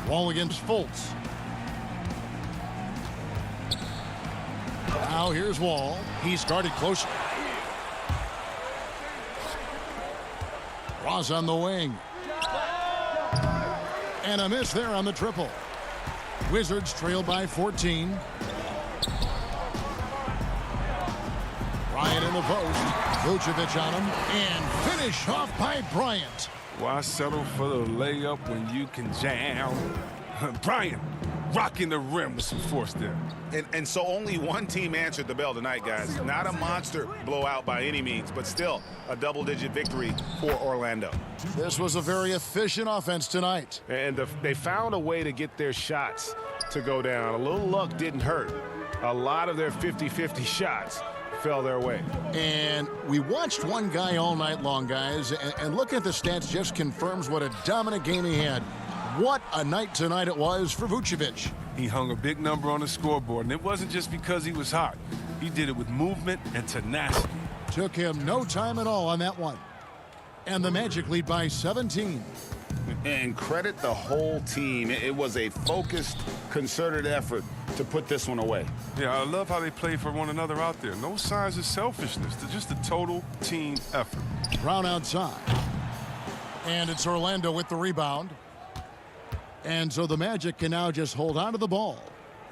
Wall against Fultz. Now here's Wall. He started closer. Ross on the wing. And a miss there on the triple. Wizards trail by 14. Bryant in the post. Vucevic on him. And finish off by Bryant. Why settle for the layup when you can jam? Bryant rocking the rim with some force there. And so only one team answered the bell tonight, guys. Not a monster blowout by any means, but still a double-digit victory for Orlando. This was a very efficient offense tonight. And they found a way to get their shots to go down. A little luck didn't hurt. A lot of their 50-50 shots fell their way. And we watched one guy all night long, guys, and looking at the stats just confirms what a dominant game he had. What a night tonight it was for Vucevic. He hung a big number on the scoreboard, and it wasn't just because he was hot. He did it with movement and tenacity. Took him no time at all on that one. And the Magic lead by 17. And credit the whole team. It was a focused, concerted effort to put this one away. Yeah, I love how they play for one another out there. No signs of selfishness. They're just a total team effort. Brown outside. And it's Orlando with the rebound. And so the Magic can now just hold on to the ball.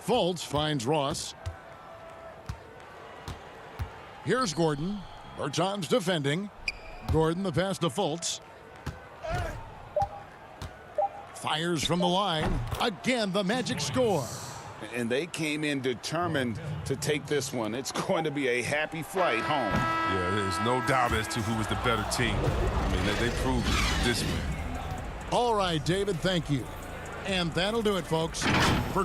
Fultz finds Ross. Here's Gordon. Bertans defending. Gordon, the pass to Fultz. Fires from the line. Again, the Magic score. And they came in determined to take this one. It's going to be a happy flight home. Yeah, there's no doubt as to who was the better team. I mean, they proved it this way. All right, David, thank you. And that'll do it, folks. For